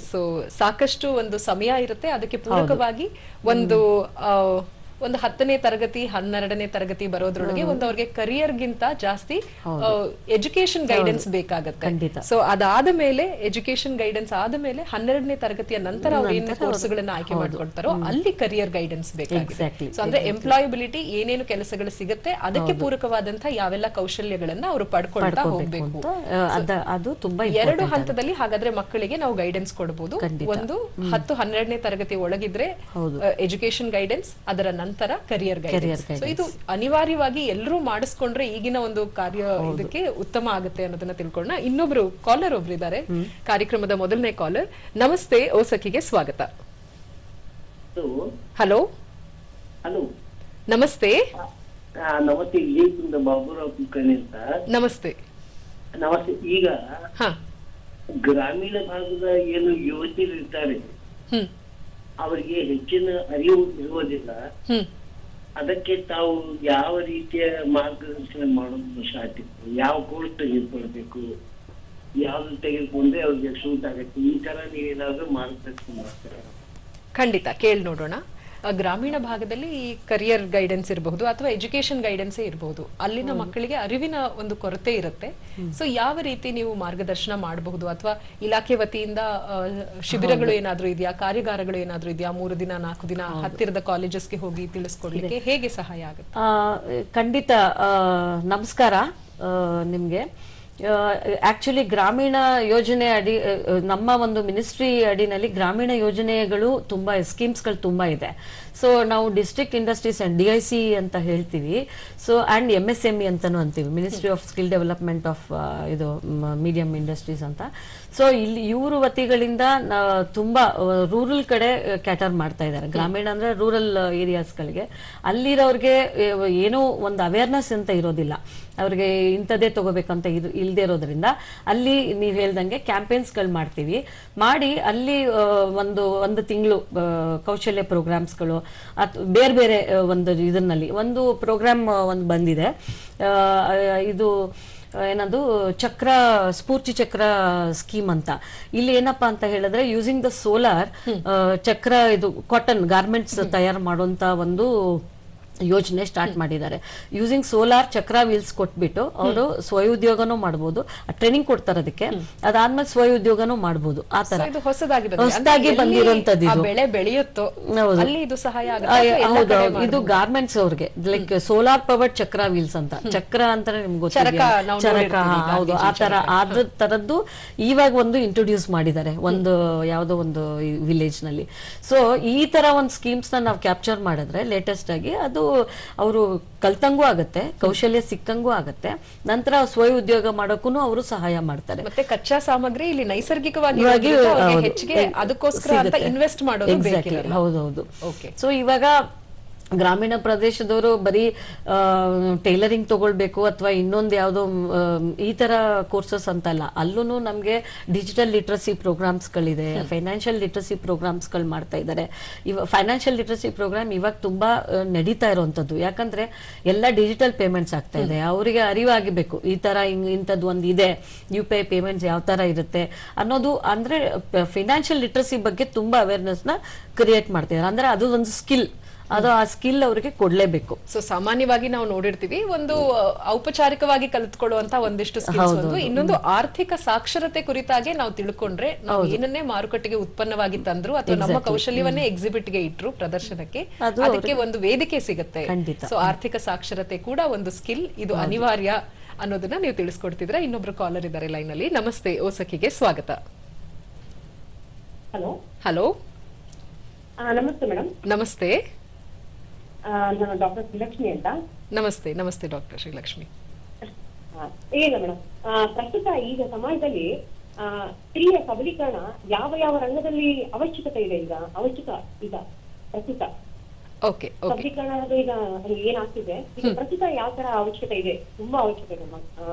ಸೊ ಸಾಕಷ್ಟು ಒಂದು ಸಮಯ ಇರುತ್ತೆ. ಅದಕ್ಕೆ ಪೂರಕವಾಗಿ ಒಂದು 10ನೇ ತರಗತಿ 12ನೇ ತರಗತಿ ಬರೋದ್ರೊಳಗೆ ಒಂದು ಅವ್ರಿಗೆ ಕರಿಯರ್ ಗಿಂತ ಜಾಸ್ತಿ ಎಜುಕೇಶನ್ ಗೈಡೆನ್ಸ್ ಬೇಕಾಗತ್ತೆ. ಸೊ ಅದಾದ ಮೇಲೆ ಎಜುಕೇಶನ್ ಗೈಡೆನ್ಸ್ ಆದ ಮೇಲೆ 12ನೇ ತರಗತಿಯ ನಂತರ ಅವ್ರು ಏನೇನು ಕೋರ್ಸ್ಗಳನ್ನ ಆಯ್ಕೆ ಮಾಡ್ಕೊಳ್ತಾರೋ ಅಲ್ಲಿ ಕರಿಯರ್ ಗೈಡೆನ್ಸ್ ಬೇಕಾಗುತ್ತೆ. ಸೊ ಅಂದ್ರೆ ಎಂಪ್ಲಾಯಬಿಲಿಟಿ ಏನೇನು ಕೆಲಸಗಳು ಸಿಗುತ್ತೆ ಅದಕ್ಕೆ ಪೂರಕವಾದಂತಹ ಯಾವೆಲ್ಲ ಕೌಶಲ್ಯಗಳನ್ನ ಅವರು ಪಡ್ಕೊಳ್ತಾ ಹೋಗ್ಬೇಕು. ಅದು ತುಂಬಾ 2 ಹಂತದಲ್ಲಿ ಹಾಗಾದ್ರೆ ಮಕ್ಕಳಿಗೆ ನಾವು ಗೈಡೆನ್ಸ್ ಕೊಡಬಹುದು. ಒಂದು 10-12ನೇ ತರಗತಿ ಒಳಗಿದ್ರೆ ಎಜುಕೇಶನ್ ಗೈಡೆನ್ಸ್, ಅದರ ನಂತರ ಕರಿಯರ್ ಗೈಡೆನ್ಸ್. ಸೊ ಇದು ಅನಿವಾರ್ಯವಾಗಿ ಎಲ್ಲರೂ ಮಾಡಿಸ್ಕೊಂಡ್ರೆ ಈಗಿನ ಒಂದು ಕಾರ್ಯ ಇದಕ್ಕೆ ಉತ್ತಮ ಆಗುತ್ತೆ ಅನ್ನೋದನ್ನ ತಿಳ್ಕೊಳ್ಳೋಣ. ಇನ್ನೊಬ್ರು ಕಾಲರ್ ಒಬ್ರು ಇದ್ದಾರೆ, ಕಾರ್ಯಕ್ರಮದ ಮೊದಲನೇ ಕಾಲರ್. ನಮಸ್ತೆ, ಓಸಕಿಗೆ ಸ್ವಾಗತ. ಹಲೋ ನಮಸ್ತೆ. ನಮಸ್ತೆ, ಬಾಬುರಾವ್ ಕುಲಕರ್ಣಿ ಅಂತ. ನಮಸ್ತೆ. ನಮಸ್ತೆ. ಈಗ ಗ್ರಾಮೀಣ ಭಾಗದ ಏನು ಯುವತಿಯರು ಇರ್ತಾರೆ ಅವರಿಗೆ ಹೆಚ್ಚಿನ ಅರಿವು ಇರುವುದಿಲ್ಲ. ಅದಕ್ಕೆ ತಾವು ಯಾವ ರೀತಿಯ ಮಾರ್ಗದರ್ಶನ ಮಾಡೋದು ಸಾಧ್ಯ? ಯಾವ ಕೋರ್ಸ್ ತೆಗೆದುಕೊಳ್ಬೇಕು, ಯಾವ್ದು ತೆಗೆದುಕೊಂಡ್ರೆ ಅವ್ರಿಗೆ ಸೂಟ್ ಆಗತ್ತೆ, ಈ ತರ ನೀವೇನಾದ್ರೂ ಮಾರ್ಗದರ್ಶನ ಮಾಡ್ತಾರೆ? ಖಂಡಿತ ಕೇಳಿ ನೋಡೋಣ. ಗ್ರಾಮೀಣ ಭಾಗದಲ್ಲಿ ಈ ಕರಿಯರ್ ಗೈಡೆನ್ಸ್ ಇರಬಹುದು ಅಥವಾ ಎಜುಕೇಶನ್ ಗೈಡೆನ್ಸೇ ಇರಬಹುದು, ಅಲ್ಲಿನ ಮಕ್ಕಳಿಗೆ ಅರಿವಿನ ಒಂದು ಕೊರತೆ ಇರುತ್ತೆ. ಸೊ ಯಾವ ರೀತಿ ನೀವು ಮಾರ್ಗದರ್ಶನ ಮಾಡಬಹುದು, ಅಥವಾ ಇಲಾಖೆ ವತಿಯಿಂದ ಶಿಬಿರಗಳು ಏನಾದ್ರೂ ಇದೆಯಾ, ಕಾರ್ಯಾಗಾರಗಳು ಏನಾದ್ರೂ ಇದೆಯಾ, 3 ದಿನ 4 ದಿನ ಹತ್ತಿರದ ಕಾಲೇಜಸ್ಗೆ ಹೋಗಿ ತಿಳಿಸ್ಕೊಡ್ಲಿಕ್ಕೆ ಹೇಗೆ ಸಹಾಯ ಆಗುತ್ತೆ? ಖಂಡಿತ. ನಮಸ್ಕಾರ ನಿಮ್ಗೆ. ಆಕ್ಚುಲಿ ಗ್ರಾಮೀಣ ಯೋಜನೆ ಅಡಿ, ನಮ್ಮ ಒಂದು ಮಿನಿಸ್ಟ್ರಿ ಅಡಿನಲ್ಲಿ ಗ್ರಾಮೀಣ ಯೋಜನೆಗಳು ತುಂಬಾ ಸ್ಕೀಮ್ಸ್ಗಳು ತುಂಬಾ ಇದೆ. ಸೊ ನಾವು ಡಿಸ್ಟ್ರಿಕ್ಟ್ ಇಂಡಸ್ಟ್ರೀಸ್ ಅಂಡ್ DIC ಅಂತ ಹೇಳ್ತೀವಿ. ಸೊ ಅಂಡ್ MSME ಅಂತಾನು ಅಂತೀವಿ, ministry of skill development of ಇದು ಮೀಡಿಯಂ ಇಂಡಸ್ಟ್ರೀಸ್ ಅಂತ. ಸೊ ಇಲ್ಲಿ ಇವರು ವತಿಗಳಿಂದ ತುಂಬಾ ರೂರಲ್ ಕಡೆ ಕ್ಯಾಟರ್ ಮಾಡ್ತಾ ಇದ್ದಾರೆ. ಗ್ರಾಮೀಣ ಅಂದ್ರೆ ರೂರಲ್ ಏರಿಯಾಸ್ಗಳಿಗೆ, ಅಲ್ಲಿರೋರ್ಗೆ ಏನೋ ಒಂದು ಅವೇರ್ನೆಸ್ ಅಂತ ಇರೋದಿಲ್ಲ, ಅವ್ರಿಗೆ ಇಂಥದ್ದೇ ತಗೋಬೇಕಂತ ಇಲ್ದೇ ಇರೋದ್ರಿಂದ ಅಲ್ಲಿ ನೀವು ಹೇಳ್ದಂಗೆ ಕ್ಯಾಂಪೇನ್ಸ್ಗಳು ಮಾಡ್ತೀವಿ. ಮಾಡಿ ಅಲ್ಲಿ ಒಂದು ತಿಂಗಳು ಕೌಶಲ್ಯ ಪ್ರೋಗ್ರಾಮ್ಸ್ಗಳು ಬೇರೆ ಬೇರೆ ಒಂದು ಇದನ್ನಲ್ಲಿ ಒಂದು ಪ್ರೋಗ್ರಾಮ್ ಒಂದು ಬಂದಿದೆ. ಇದು ಏನದು ಸ್ಫೂರ್ತಿ ಚಕ್ರ ಸ್ಕೀಮ್ ಅಂತ. ಇಲ್ಲಿ ಏನಪ್ಪಾ ಅಂತ ಹೇಳಿದ್ರೆ, ಯೂಸಿಂಗ್ ದ ಸೋಲಾರ್ ಚಕ್ರ, ಇದು ಕಾಟನ್ ಗಾರ್ಮೆಂಟ್ಸ್ ತಯಾರು ಮಾಡುವಂತ ಒಂದು ಯೋಜನೆ ಸ್ಟಾರ್ಟ್ ಮಾಡಿದ್ದಾರೆ. ಯೂಸಿಂಗ್ ಸೋಲಾರ್ ಚಕ್ರ ವೀಲ್ಸ್ ಕೊಟ್ಬಿಟ್ಟು ಅವರು ಸ್ವಉದ್ಯೋಗನೂ ಮಾಡಬಹುದು, ಟ್ರೈನಿಂಗ್ ಕೊಡ್ತಾರೆ ಅದಕ್ಕೆ, ಅದಾದ್ಮೇಲೆ ಸ್ವಉದ್ಯೋಗನೂ ಮಾಡಬಹುದು. ಆ ತರ ಹೊಸದಾಗಿ ಬಂದಿರುವಂತದ್ದು ಇದು. ಬೆಳೆ ಬೆಳೆಯುತ್ತೋ ಅಲ್ಲಿ ಇದು ಸಹಾಯ ಹೌದು, ಇದು ಗಾರ್ಮೆಂಟ್ಸ್ ಅವ್ರಿಗೆ ಲೈಕ್ ಸೋಲಾರ್ ಪವರ್ಡ್ ಚಕ್ರ ವೀಲ್ಸ್ ಅಂತ. ಚಕ್ರ ಅಂತಾನೆ ನಿಮ್ಗೆ ಗೊತ್ತಿದೆ, ಚರಕ. ಹೌದು, ಆ ತರ ಅದ್ರ ತರದ್ದು ಇವಾಗ ಒಂದು ಇಂಟ್ರೊಡ್ಯೂಸ್ ಮಾಡಿದ್ದಾರೆ ಒಂದು ಯಾವ್ದೋ ಒಂದು ವಿಲೇಜ್ ನಲ್ಲಿ. ಸೊ ಈ ತರ ಒಂದು ಸ್ಕೀಮ್ಸ್ ನ ನಾವು ಕ್ಯಾಪ್ಚರ್ ಮಾಡಿದ್ರೆ ಲೇಟೆಸ್ಟ್ ಆಗಿ ಅದು ಅವರು ಕಲ್ತಂಗೂ ಆಗತ್ತೆ, ಕೌಶಲ್ಯ ಸಿಕ್ಕಂಗೂ ಆಗತ್ತೆ, ನಂತರ ಸ್ವಯಂ ಉದ್ಯೋಗ ಮಾಡೋಕ್ಕೂ ಅವರು ಸಹಾಯ ಮಾಡ್ತಾರೆ. ಮತ್ತೆ ಕಚ್ಚಾ ಸಾಮಗ್ರಿ ಇಲ್ಲಿ ನೈಸರ್ಗಿಕವಾಗಿ ಹೆಚ್ಚಿಗೆ ಅದಕ್ಕೋಸ್ಕರ ಅಂತ ಇನ್ವೆಸ್ಟ್ ಮಾಡೋದು ಬೇಕಿಲ್ಲ. ಹೌದೌದು. ಸೊ ಇವಾಗ ಗ್ರಾಮೀಣ ಪ್ರದೇಶದವರು ಬರೀ ಟೈಲರಿಂಗ್ ತಗೊಳ್ಬೇಕು ಅಥವಾ ಇನ್ನೊಂದು ಯಾವುದೋ ಈ ತರ ಕೋರ್ಸಸ್ ಅಂತಲ್ಲ, ಅಲ್ಲೂ ನಮ್ಗೆ ಡಿಜಿಟಲ್ ಲಿಟ್ರಸಿ ಪ್ರೋಗ್ರಾಮ್ಸ್ಗಳಿದೆ, ಫೈನಾನ್ಷಿಯಲ್ ಲಿಟ್ರಸಿ ಪ್ರೋಗ್ರಾಮ್ಸ್ಗಳು ಮಾಡ್ತಾ ಇದ್ದಾರೆ. ಫೈನಾನ್ಷಿಯಲ್ ಲಿಟ್ರಸಿ ಪ್ರೋಗ್ರಾಮ್ ಇವಾಗ ತುಂಬಾ ನಡೀತಾ ಇರುವಂತದ್ದು, ಯಾಕಂದ್ರೆ ಎಲ್ಲ ಡಿಜಿಟಲ್ ಪೇಮೆಂಟ್ಸ್ ಆಗ್ತಾ ಇದೆ. ಅವರಿಗೆ ಅರಿವಾಗಿಬೇಕು ಈ ತರ ಇಂಥದ್ದು ಒಂದು ಇದೆ, UPI ಪೇಮೆಂಟ್ಸ್ ಯಾವ ತರ ಇರುತ್ತೆ ಅನ್ನೋದು. ಅಂದ್ರೆ ಫೈನಾನ್ಷಿಯಲ್ ಲಿಟ್ರಸಿ ಬಗ್ಗೆ ತುಂಬಾ ಅವೇರ್ನೆಸ್ ನ ಕ್ರಿಯೇಟ್ ಮಾಡ್ತಿದ್ದಾರೆ. ಅಂದ್ರೆ ಅದು ಒಂದು ಸ್ಕಿಲ್, ಅದು ಆ ಸ್ಕಿಲ್ ಅವರಿಗೆ ಕೊಡ್ಲೇಬೇಕು. ಸೊ ಸಾಮಾನ್ಯವಾಗಿ ನಾವು ನೋಡಿರ್ತೀವಿ, ಒಂದು ಔಪಚಾರಿಕವಾಗಿ ಕಲಿತ್ಕೊಳ್ಳುವಂತ ಒಂದಿಷ್ಟು ಸ್ಕಿಲ್ಸ್, ಇನ್ನೊಂದು ಆರ್ಥಿಕ ಸಾಕ್ಷರತೆ ಕುರಿತಾಗಿ ನಾವು ತಿಳ್ಕೊಂಡ್ರೆ ನಾವು ಏನನ್ನೇ ಮಾರುಕಟ್ಟೆಗೆ ಉತ್ಪನ್ನವಾಗಿ ತಂದ್ರು ಅಥವಾ ನಮ್ಮ ಕೌಶಲ್ಯವನ್ನೇ ಎಕ್ಸಿಬಿಟ್ ಗೆ ಇಟ್ರು ಪ್ರದರ್ಶನಕ್ಕೆ, ಅದಕ್ಕೆ ಒಂದು ವೇದಿಕೆ ಸಿಗುತ್ತೆ. ಸೊ ಆರ್ಥಿಕ ಸಾಕ್ಷರತೆ ಕೂಡ ಒಂದು ಸ್ಕಿಲ್, ಇದು ಅನಿವಾರ್ಯ ಅನ್ನೋದನ್ನ ನೀವು ತಿಳಿಸ್ಕೊಡ್ತಿದ್ರ. ಇನ್ನೊಬ್ರು ಕಾಲರ್ ಇದ್ದಾರೆ ಲೈನ್ ಅಲ್ಲಿ. ನಮಸ್ತೆ, ಓಸಖಿಗೆ ಸ್ವಾಗತ. ಹಲೋ. ಹಲೋ, ನಮಸ್ತೆ ಮೇಡಮ್. ನಮಸ್ತೆ. ನಾನು ಡಾಕ್ಟರ್ ಶ್ರೀಲಕ್ಷ್ಮಿ ಅಂತ. ನಮಸ್ತೆ. ನಮಸ್ತೆ ಡಾಕ್ಟರ್ ಶ್ರೀಲಕ್ಷ್ಮಿ. ಈಗ ಮೇಡಮ್, ಪ್ರಸ್ತುತ ಈಗ ಸಮಾಜದಲ್ಲಿ ಸ್ತ್ರೀಯ ಸಬಲೀಕರಣ ಯಾವ ಯಾವ ರಂಗದಲ್ಲಿ ಅವಶ್ಯಕತೆ ಇದೆ? ಈಗ ಪ್ರಸ್ತುತ ಸಬಲೀಕರಣ ಈಗ ಏನಾಗ್ತಿದೆ ಈಗ ಪ್ರಸ್ತುತ ಯಾವ ತರ ಅವಶ್ಯಕತೆ ಇದೆ? ತುಂಬಾ ಅವಶ್ಯಕತೆ ನಮ್ಮ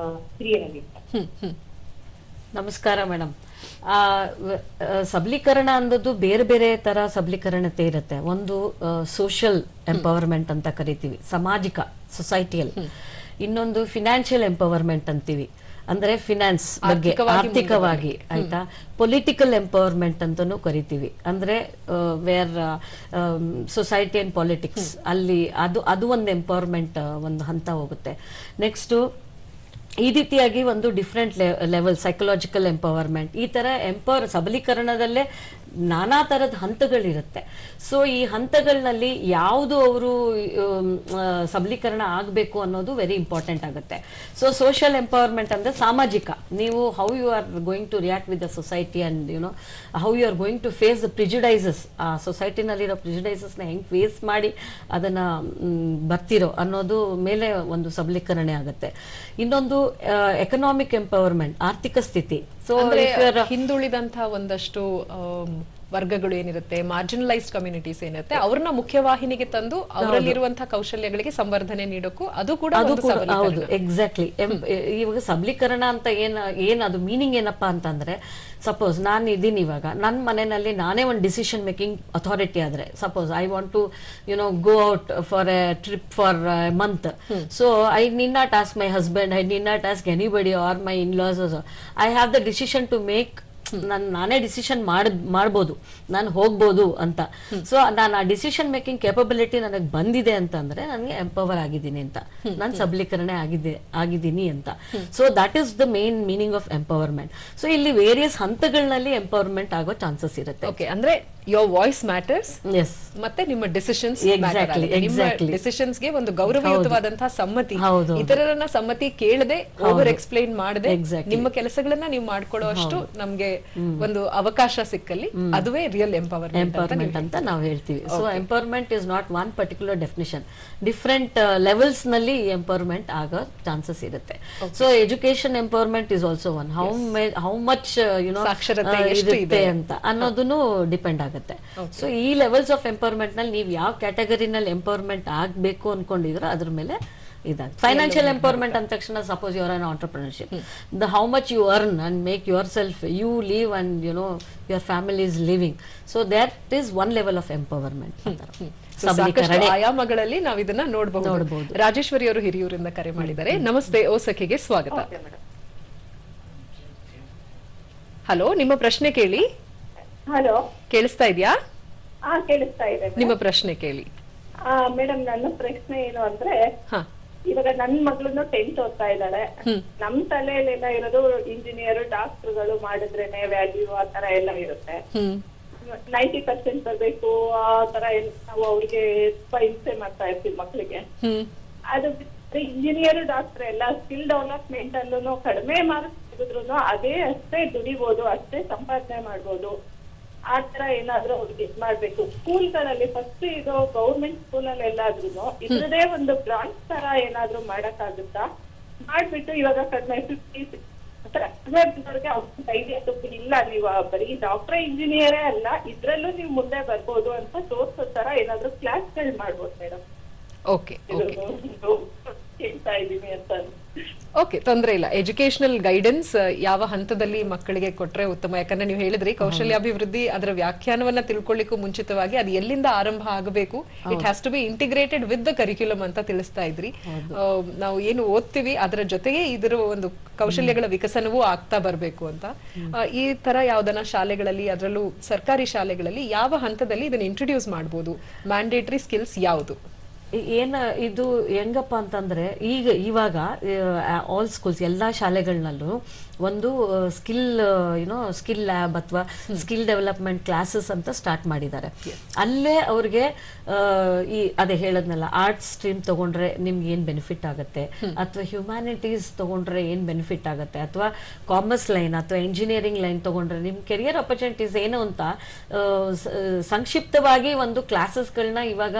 ಸ್ತ್ರೀಯರಲ್ಲಿ. ನಮಸ್ಕಾರ ಮೇಡಮ್. ಸಬಲೀಕರಣ ಅನ್ನೋದು ಬೇರೆ ಬೇರೆ ತರ ಸಬಲೀಕರಣತೆ ಇರುತ್ತೆ. ಒಂದು ಸೋಷಿಯಲ್ ಎಂಪವರ್ಮೆಂಟ್ ಅಂತ ಕರಿತೀವಿ, ಸಾಮಾಜಿಕ ಸೊಸೈಟಿಯಲ್. ಇನ್ನೊಂದು ಫಿನಾನ್ಷಿಯಲ್ ಎಂಪವರ್ಮೆಂಟ್ ಅಂತೀವಿ, ಅಂದ್ರೆ ಫಿನಾನ್ಸ್ ಬಗ್ಗೆ ಆರ್ಥಿಕವಾಗಿ, ಆಯ್ತಾ. ಪೊಲಿಟಿಕಲ್ ಎಂಪವರ್ಮೆಂಟ್ ಅಂತಾನು ಕರಿತೀವಿ, ಅಂದ್ರೆ ವೇರ್ ಸೊಸೈಟಿ ಅಂಡ್ ಪಾಲಿಟಿಕ್ಸ್, ಅಲ್ಲಿ ಅದು ಒಂದು ಎಂಪವರ್ಮೆಂಟ್ ಒಂದು ಹಂತ ಹೋಗುತ್ತೆ. ನೆಕ್ಸ್ಟ್ ಈ ರೀತಿಯಾಗಿ ಒಂದು ಡಿಫ್ರೆಂಟ್ ಲೆವೆಲ್ ಸೈಕಲಾಜಿಕಲ್ ಎಂಪವರ್ಮೆಂಟ್, ಈ ತರ ಸಬಲೀಕರಣದಲ್ಲೇ ನಾನಾ ತರದ ಹಂತಗಳಿರುತ್ತೆ. ಸೊ ಈ ಹಂತಗಳಲ್ಲಿ ಯಾವುದು ಅವರು ಸಬಲೀಕರಣ ಆಗಬೇಕು ಅನ್ನೋದು ವೆರಿ ಇಂಪಾರ್ಟೆಂಟ್ ಆಗುತ್ತೆ. ಸೊ ಸೋಷಿಯಲ್ ಎಂಪವರ್ಮೆಂಟ್ ಅಂದ್ರೆ ಸಾಮಾಜಿಕ, ನೀವು how you are going to react with the society and how you are going to face the prejudices, ಆ ಸೊಸೈಟಿನಲ್ಲಿರೋ ಪ್ರಿಜುಡೈಸಸ್ನ ಹೆಂಗ್ ಫೇಸ್ ಮಾಡಿ ಅದನ್ನ ಬರ್ತಿರೋ ಅನ್ನೋದು ಮೇಲೆ ಒಂದು ಸಬಲೀಕರಣೆ ಆಗುತ್ತೆ. ಇನ್ನೊಂದು ಎಕನಾಮಿಕ್ ಎಂಪವರ್ಮೆಂಟ್, ಆರ್ಥಿಕ ಸ್ಥಿತಿ. ಸೊ ಹಿಂದುಳಿದಂತಹ ಒಂದಷ್ಟು ವರ್ಗಗಳು ಏನಿರುತ್ತೆ, ಮಾರ್ಜಿನಲೈಸ್ಡ್ ಕಮ್ಯುನಿಟೀಸ್ ಏನಿರುತ್ತೆ, ಅವ್ರನ್ನ ಮುಖ್ಯವಾಹಿನಿಗೆ ತಂದು ಅವರಲ್ಲಿರುವಂತಹ ಕೌಶಲ್ಯಗಳಿಗೆ ಸಂವರ್ಧನೆ ನೀಡೋಕು ಅದು ಕೂಡ ಹೌದು. ಎಕ್ಸಾಕ್ಟ್ಲಿ. ಇವಾಗ ಸಬಲೀಕರಣ ಅಂತ ಏನ್ ಅದು ಮೀನಿಂಗ್ ಏನಪ್ಪಾ ಅಂತಂದ್ರೆ, ಸಪೋಸ್ ನಾನು ಇದೀನಿ ಇವಾಗ ನನ್ನ ಮನೆಯಲ್ಲಿ ನಾನೇ ಒಂದು ಡಿಸಿಷನ್ ಮೇಕಿಂಗ್ ಅಥಾರಿಟಿ ಆದ್ರೆ, suppose I want to go out for a trip for a month. So I need not ask my husband, I need not ask anybody or my in laws. I have the decision to make ನಾನೇ decision ಮಾಡ್ಬೋದು, ನಾನು ಹೋಗ್ಬೋದು ಅಂತ. So ನಾನು ಆ decision making capability ನನಗೆ ಬಂದಿದೆ ಅಂತಂದ್ರೆ ನನಗೆ ಎಂಪವರ್ ಆಗಿದ್ದೀನಿ ಅಂತ, ನಾನು ಸಬಲೀಕರಣ ಆಗಿದ್ದೀನಿ ಅಂತ. So that is the main meaning of empowerment. So ಇಲ್ಲಿ ವೇರಿಯಸ್ ಹಂತಗಳಲ್ಲಿ ಎಂಪವರ್ಮೆಂಟ್ ಆಗೋ ಚಾನ್ಸಸ್ ಇರುತ್ತೆ. ಓಕೆ, ಅಂದ್ರೆ ಯೋರ್ ವಾಯ್ಸ್ ಮ್ಯಾಟರ್ಸ್, ಎಸ್, ಮತ್ತೆ ನಿಮ್ಮ ಡಿಸಿಷನ್ಸ್, ಎಕ್ಸಾಕ್ಟ್ಲಿ ಡಿಸಿಷನ್ಸ್ ಗೆ ಒಂದು ಗೌರವಯುತವಾದಂತಹ ಸಮ್ಮತಿ, ಹೌದು. ಇತರರನ್ನ ಸಮ್ಮತಿ ಕೇಳದೆ, ಓವರ್ ಎಕ್ಸ್ಪ್ಲೈನ್ ಮಾಡದೆ, Exactly. ನಿಮ್ಮ ಕೆಲಸಗಳನ್ನ ನೀವು ಮಾಡ್ಕೊಳ್ಳೋ ಅಷ್ಟು ನಮ್ಗೆ ಒಂದು ಅವಕಾಶ ಸಿಕ್ಕಲ್ಲಿ ಅದುವೇ ರಿಯಲ್ ಎಂಪವರ್ಮೆಂಟ್ ಅಂತ ನಾವು ಹೇಳ್ತೀವಿ. So empowerment is not one particular definition, different levels ನಲ್ಲಿ ಎಂಪವರ್ಮೆಂಟ್ ಆಗೋ ಚಾನ್ಸಸ್ ಇರುತ್ತೆ. So education empowerment is also one, how much ಸಾಕ್ಷರತೆ ಎಷ್ಟು ಇರುತ್ತೆ ಅಂತ ಅನ್ನೋದನ್ನು ಡಿಪೆಂಡ್ ಆಗುತ್ತೆ. ಸೊ ಈ ಲೆವೆಲ್ಸ್ ಆಫ್ ಎಂಪವರ್ಮೆಂಟ್ ನಲ್ಲಿ ನೀವು ಯಾವ ಕ್ಯಾಟಗರಿನಲ್ಲಿ ಎಂಪವರ್ಮೆಂಟ್ ಆಗ್ಬೇಕು ಅನ್ಕೊಂಡಿದ್ರೆ ಅದ್ರ ಮೇಲೆ ಇದಾಗ. ಫೈನಾನ್ಷಿಯಲ್ ಎಂಪವರ್ಮೆಂಟ್ ಅಂದ ತಕ್ಷಣ suppose you are an entrepreneurship, the how much you earn and make yourself you live and your family is living. So that is one level of empowerment. ಸಾಕಷ್ಟು ಆಯಾಮಗಳಲ್ಲಿ ನಾವು ಇದನ್ನ ನೋಡಬಹುದು. ರಾಜೇಶ್ವರಿ ಅವರು ಹಿರಿಯೂರಿಂದ ಕರೆ ಮಾಡಿದ್ದಾರೆ. ನಮಸ್ತೆ, ಓ ಸಖಿಗೆ ಸ್ವಾಗತ. ಹಲೋ, ನಿಮ್ಮ ಪ್ರಶ್ನೆ ಕೇಳಿ. ಹಲೋ, ಕೇಳಿಸ್ತಾ ಇದೆಯಾ? ಕೇಳಿಸ್ತಾ ಇದೆ. ನಿಮ್ಮ ಪ್ರಶ್ನೆ ಕೇಳಿ. ಮೇಡಮ್, ನನ್ನ ಪ್ರಶ್ನೆ ಏನು ಅಂದ್ರೆ, ಇವಾಗ ನನ್ ಮಗಳನ್ನು 10th ಓದ್ತಾ ಇದ್ದಾಳೆ. ನಮ್ ತಲೆಯಲ್ಲೆಲ್ಲ ಇರೋದು ಇಂಜಿನಿಯರ್, ಡಾಕ್ಟರ್ಗಳು ಮಾಡಿದ್ರೇನೆ ವ್ಯಾಲ್ಯೂ ಆ ತರ ಎಲ್ಲ ಇರುತ್ತೆ. 90% ಬರ್ಬೇಕು ಆ ತರ ನಾವು ಅವ್ರಿಗೆ ತುಂಬಾ ಹಿಂಸೆ ಮಾಡ್ತಾ ಇರ್ತೀವಿ ಮಕ್ಳಿಗೆ. ಅದು ಇಂಜಿನಿಯರ್, ಡಾಕ್ಟರ್ ಎಲ್ಲ ಸ್ಕಿಲ್ ಡೆವಲಪ್ಮೆಂಟ್ ಅಲ್ಲೂ ಕಡಿಮೆ ಮಾರ್ಕ್ಸ್ ತೆಗೆದ್ರು ಅದೇ ಅಷ್ಟೇ ದುಡಿಬಹುದು, ಅಷ್ಟೇ ಸಂಪಾದನೆ ಮಾಡ್ಬೋದು. ಆ ತರ ಏನಾದ್ರೂ ಅವ್ರಿಗೆ ಇದ್ ಮಾಡ್ಬೇಕು. ಸ್ಕೂಲ್ಗಳಲ್ಲಿ ಫಸ್ಟ್ ಇದು ಗೌರ್ಮೆಂಟ್ ಸ್ಕೂಲ್ ಅಲ್ಲಿ ಎಲ್ಲಾದ್ರೂ ಇದ್ರದೇ ಒಂದು ಬ್ರಾಂಚ್ ತರ ಏನಾದ್ರೂ ಮಾಡಕ್ಕಾಗುತ್ತಾ? ಮಾಡ್ಬಿಟ್ಟು ಇವಾಗ ಕಡಿಮೆ 50 ಇಲ್ಲ, ನೀವು ಬರೀ ಡಾಕ್ಟರ್ ಇಂಜಿನಿಯರೇ ಅಲ್ಲ, ಇದ್ರಲ್ಲೂ ನೀವು ಮುಂದೆ ಬರ್ಬೋದು ಅಂತ ತೋರ್ಸೋ ತರ ಏನಾದ್ರೂ ಕ್ಲಾಸ್ಗಳು ಮಾಡ್ಬೋದು ಮೇಡಮ್. ಓಕೆ, ಹೇಳ್ತಾ ಇದೀನಿ ಅಂತ. ಓಕೆ, ತೊಂದರೆ ಇಲ್ಲ. ಎಜುಕೇಶನಲ್ ಗೈಡೆನ್ಸ್ ಯಾವ ಹಂತದಲ್ಲಿ ಮಕ್ಕಳಿಗೆ ಕೊಟ್ರೆ ಉತ್ತಮ? ಯಾಕಂದ್ರೆ ನೀವು ಹೇಳಿದ್ರಿ ಕೌಶಲ್ಯಾಭಿವೃದ್ಧಿ, ಅದರ ವ್ಯಾಖ್ಯಾನವನ್ನ ತಿಳ್ಕೊಳ್ಳಿಕ್ಕೂ ಮುಂಚಿತವಾಗಿ ಅದು ಎಲ್ಲಿಂದ ಆರಂಭ ಆಗಬೇಕು, it has to be integrated with the curriculum ಅಂತ ತಿಳಿಸ್ತಾ ಇದ್ರಿ. ನಾವು ಏನು ಓದ್ತೀವಿ ಅದರ ಜೊತೆಗೆ ಇದರ ಒಂದು ಕೌಶಲ್ಯಗಳ ವಿಕಸನವೂ ಆಗ್ತಾ ಬರಬೇಕು ಅಂತ. ಈ ತರ ಯಾವ್ದನ್ನ ಶಾಲೆಗಳಲ್ಲಿ, ಅದರಲ್ಲೂ ಸರ್ಕಾರಿ ಶಾಲೆಗಳಲ್ಲಿ ಯಾವ ಹಂತದಲ್ಲಿ ಇದನ್ನ ಇಂಟ್ರೊಡ್ಯೂಸ್ ಮಾಡಬಹುದು? ಮ್ಯಾಂಡೇಟರಿ ಸ್ಕಿಲ್ಸ್ ಯಾವುದು? ಇದು ಹೆಂಗಪ್ಪ ಅಂತಂದ್ರೆ, ಇವಾಗ ಆಲ್ ಸ್ಕೂಲ್ಸ್ ಎಲ್ಲಾ ಶಾಲೆಗಳಲ್ಲೂ ಒಂದು ಸ್ಕಿಲ್ ಲ್ಯಾಬ್ ಅಥವಾ ಸ್ಕಿಲ್ ಡೆವಲಪ್ಮೆಂಟ್ ಕ್ಲಾಸಸ್ ಅಂತ ಸ್ಟಾರ್ಟ್ ಮಾಡಿದ್ದಾರೆ. ಅಲ್ಲೇ ಅವ್ರಿಗೆ ಅದೇ ಹೇಳದ್ನಲ್ಲ, ಆರ್ಟ್ಸ್ ಸ್ಟ್ರೀಮ್ ತಗೊಂಡ್ರೆ ನಿಮ್ಗೆ ಏನ್ ಬೆನಿಫಿಟ್ ಆಗುತ್ತೆ, ಅಥವಾ ಹ್ಯುಮ್ಯಾನಿಟೀಸ್ ತಗೊಂಡ್ರೆ ಏನ್ ಬೆನಿಫಿಟ್ ಆಗುತ್ತೆ, ಅಥವಾ ಕಾಮರ್ಸ್ ಲೈನ್ ಅಥವಾ ಇಂಜಿನಿಯರಿಂಗ್ ಲೈನ್ ತಗೊಂಡ್ರೆ ನಿಮ್ ಕೆರಿಯರ್ ಆಪರ್ಚುನಿಟೀಸ್ ಏನು ಅಂತ ಸಂಕ್ಷಿಪ್ತವಾಗಿ ಒಂದು ಕ್ಲಾಸಸ್ಗಳನ್ನ ಇವಾಗ